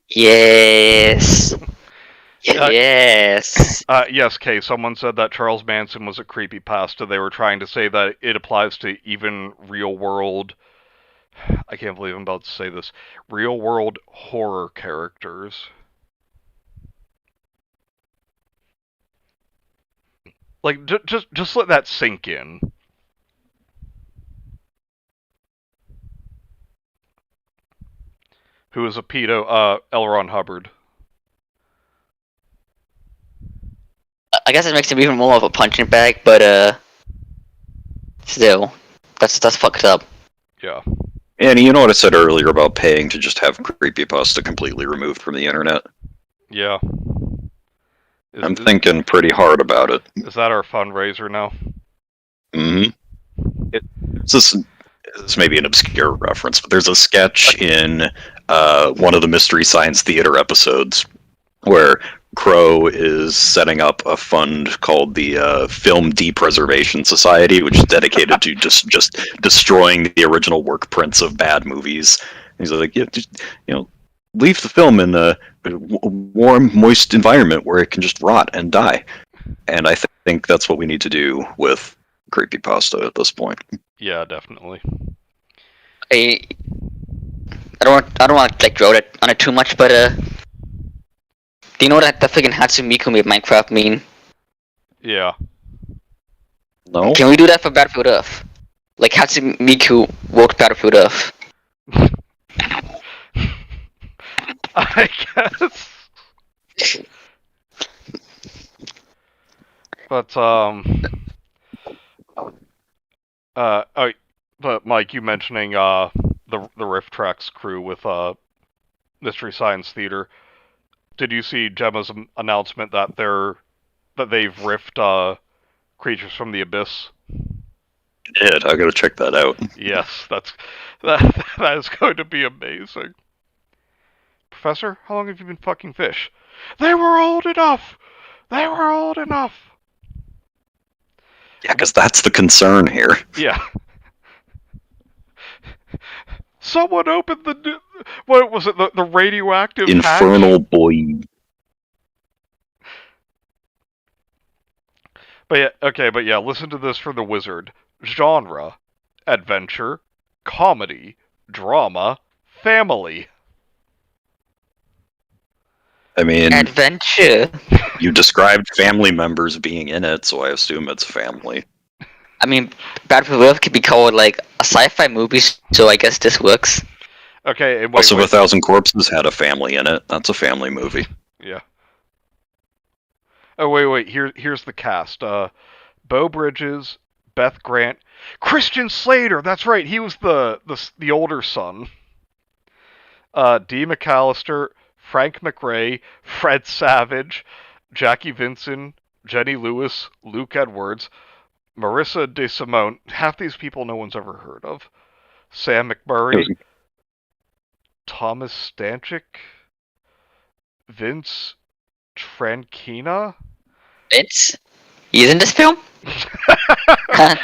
Yes. Yes. Yes, Kay, someone said that Charles Manson was a creepypasta. They were trying to say that it applies to even real world. I can't believe I'm about to say this. Real world horror characters. Like, just let that sink in. Who is a pedo? L. Ron Hubbard. I guess it makes him even more of a punching bag, but still, that's fucked up. Yeah. And you know what I said earlier about paying to just have creepypasta completely removed from the internet? Yeah. I'm thinking pretty hard about it. Is that our fundraiser now? Mm-hmm. This may be an obscure reference, but there's a sketch in one of the Mystery Science Theater episodes where Crow is setting up a fund called the Film Depreservation Society, which is dedicated to just destroying the original work prints of bad movies. He's like, yeah, just, leave the film in a warm, moist environment where it can just rot and die. And I think that's what we need to do with creepypasta at this point. Yeah, definitely. I don't want to like dwell on it too much, but do you know that the freaking Hatsumiko made Minecraft mean? Yeah. No? Can we do that for Battlefield Earth? Like Hatsumiko wrote Battlefield Earth. I guess. But but Mike, you mentioning the Rift Tracks crew with Mystery Science Theater. Did you see Gemma's announcement that they've riffed Creatures from the Abyss? I did. I gotta check that out. Yes, that is going to be amazing. Professor, how long have you been fucking fish? They were old enough. They were old enough. Yeah, because that's the concern here. Yeah. Someone opened the what was it? The radioactive Infernal hatch? boy. But yeah, listen to this for The Wizard. Genre: adventure, comedy, drama, family. I mean, Adventure. you described family members being in it, so I assume it's family. I mean, Battlefield Earth could be called like a sci-fi movie, so I guess this works. Okay, and wait, Also, 1,000 Corpses had a family in it. That's a family movie. Yeah. Oh wait. Here's the cast. Beau Bridges, Beth Grant, Christian Slater. That's right. He was the older son. Dee McAllister, Frank McRae, Fred Savage, Jackie Vinson, Jenny Lewis, Luke Edwards, Marissa DeSimone. Half these people no one's ever heard of. Sam McMurray, Thomas Stanchik, Vince Trankina. Vince? He's in this film? Uh-oh,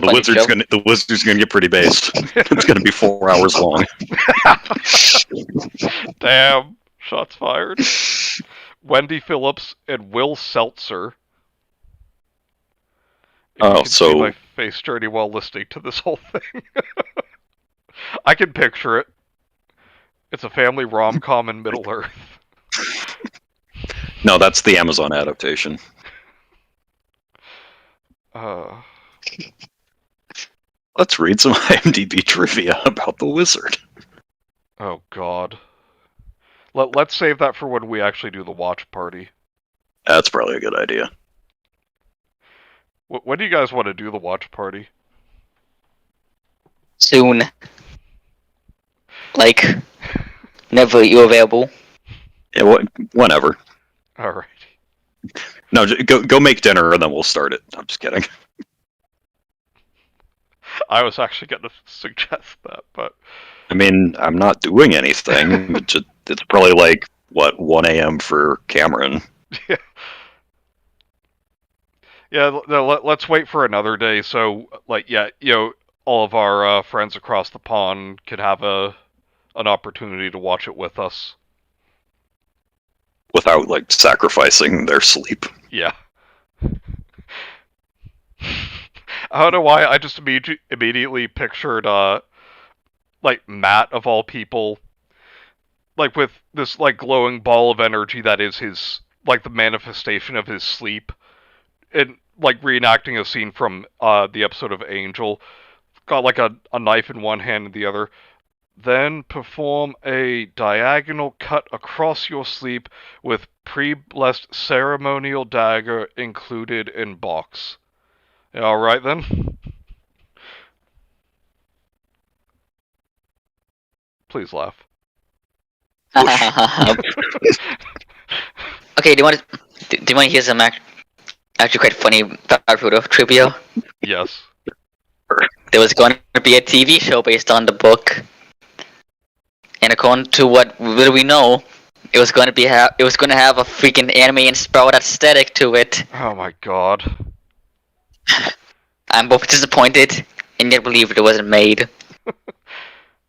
the wizard's gonna get pretty based. It's gonna be 4 hours long. Damn. Shots fired. Wendy Phillips and Will Seltzer. And you can see my face dirty while listening to this whole thing. I can picture it. It's a family rom-com in Middle Earth. No, that's the Amazon adaptation. Let's read some IMDb trivia about the wizard. Oh God. Let's save that for when we actually do the watch party. That's probably a good idea. When do you guys want to do the watch party? Soon. Like, never you available. Yeah, whenever. Alright. No, go make dinner and then we'll start it. I'm just kidding. I was actually going to suggest that, but... I mean, I'm not doing anything. It's probably like, 1 a.m. for Cameron. Yeah. Yeah, let's wait for another day, so, all of our friends across the pond can have an opportunity to watch it with us. Without, sacrificing their sleep. Yeah. I don't know why, I just immediately pictured, Matt, of all people, with this, glowing ball of energy that is his, the manifestation of his sleep, and, reenacting a scene from, the episode of Angel, got, a knife in one hand and the other, then perform a diagonal cut across your sleep with pre-blessed ceremonial dagger included in box. Alright then? Please laugh. Okay, do you want to hear some actually quite funny Battlefield of trivia? Yes. There was going to be a TV show based on the book, and according to what little we know, it was going to have a freaking anime-inspired aesthetic to it. Oh my God. I'm both disappointed and yet believe it wasn't made.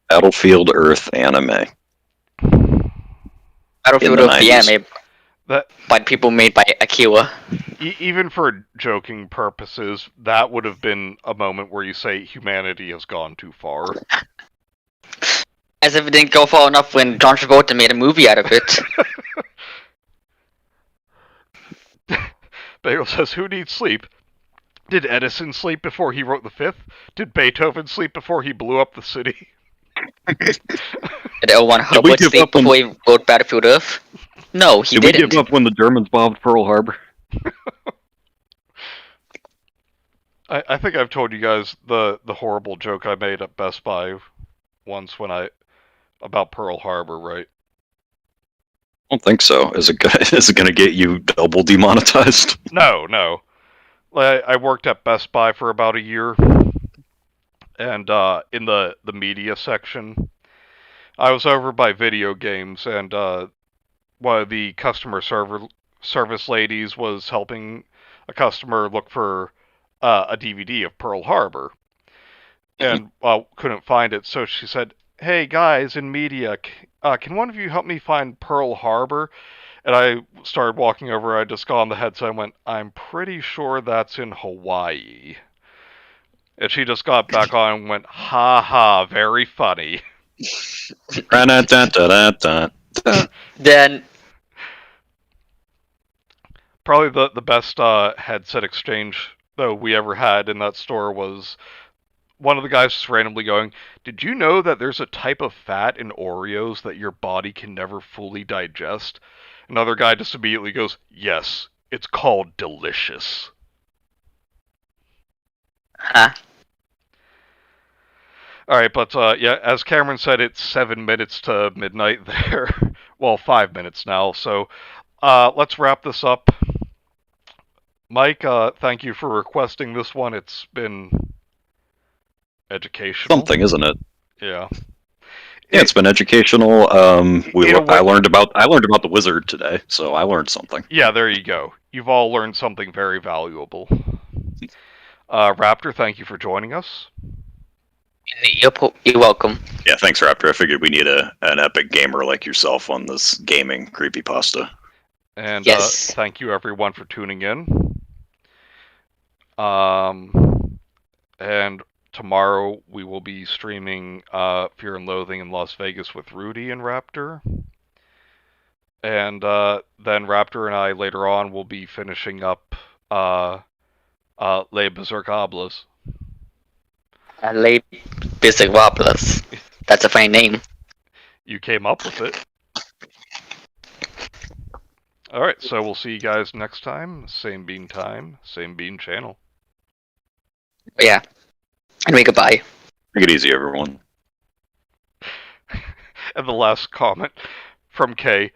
Battlefield Earth anime. Battlefield In of the anime by people made by Akira. Even for joking purposes, that would have been a moment where you say humanity has gone too far. As if it didn't go far enough when John Travolta made a movie out of it. Bagel says, who needs sleep? Did Edison sleep before he wrote the Fifth? Did Beethoven sleep before he blew up the city? Did L1 Hubbard sleep before he wrote Battlefield Earth? No, he didn't. Did we give up when the Germans bombed Pearl Harbor? I think I've told you guys the horrible joke I made at Best Buy once about Pearl Harbor, right? I don't think so. Is it going to get you double demonetized? No. I worked at Best Buy for about a year, and in the media section, I was over by video games, and one of the customer service ladies was helping a customer look for a DVD of Pearl Harbor, and couldn't find it, so she said, "Hey guys in media, can one of you help me find Pearl Harbor?" And I started walking over, I just got on the headset and went, "I'm pretty sure that's in Hawaii." And she just got back on and went, "Ha ha, very funny." Then... Probably the best headset exchange, though, we ever had in that store was one of the guys just randomly going, "Did you know that there's a type of fat in Oreos that your body can never fully digest?" Another guy just immediately goes, "Yes, it's called delicious." Huh. Alright, but yeah, as Cameron said, it's 7 minutes to midnight there. Well, 5 minutes now, so let's wrap this up. Mike, thank you for requesting this one. It's been educational. Something, isn't it? Yeah. Yeah, it's been educational. I learned about the wizard today, so I learned something. Yeah, there you go. you've all learned something very valuable. Raptor, thank you for joining us. You're welcome. Yeah, thanks, Raptor. I figured we need an epic gamer like yourself on this gaming creepypasta. And Yes. thank you everyone for tuning in. And tomorrow we will be streaming Fear and Loathing in Las Vegas with Rudy and Raptor. And then Raptor and I later on will be finishing up Les Berserkables. Late Basic Wobblers. That's a funny name. You came up with it. Alright, so we'll see you guys next time. Same bean time, same bean channel. Yeah. Anyway, goodbye. Take it easy, everyone. And the last comment from Kay,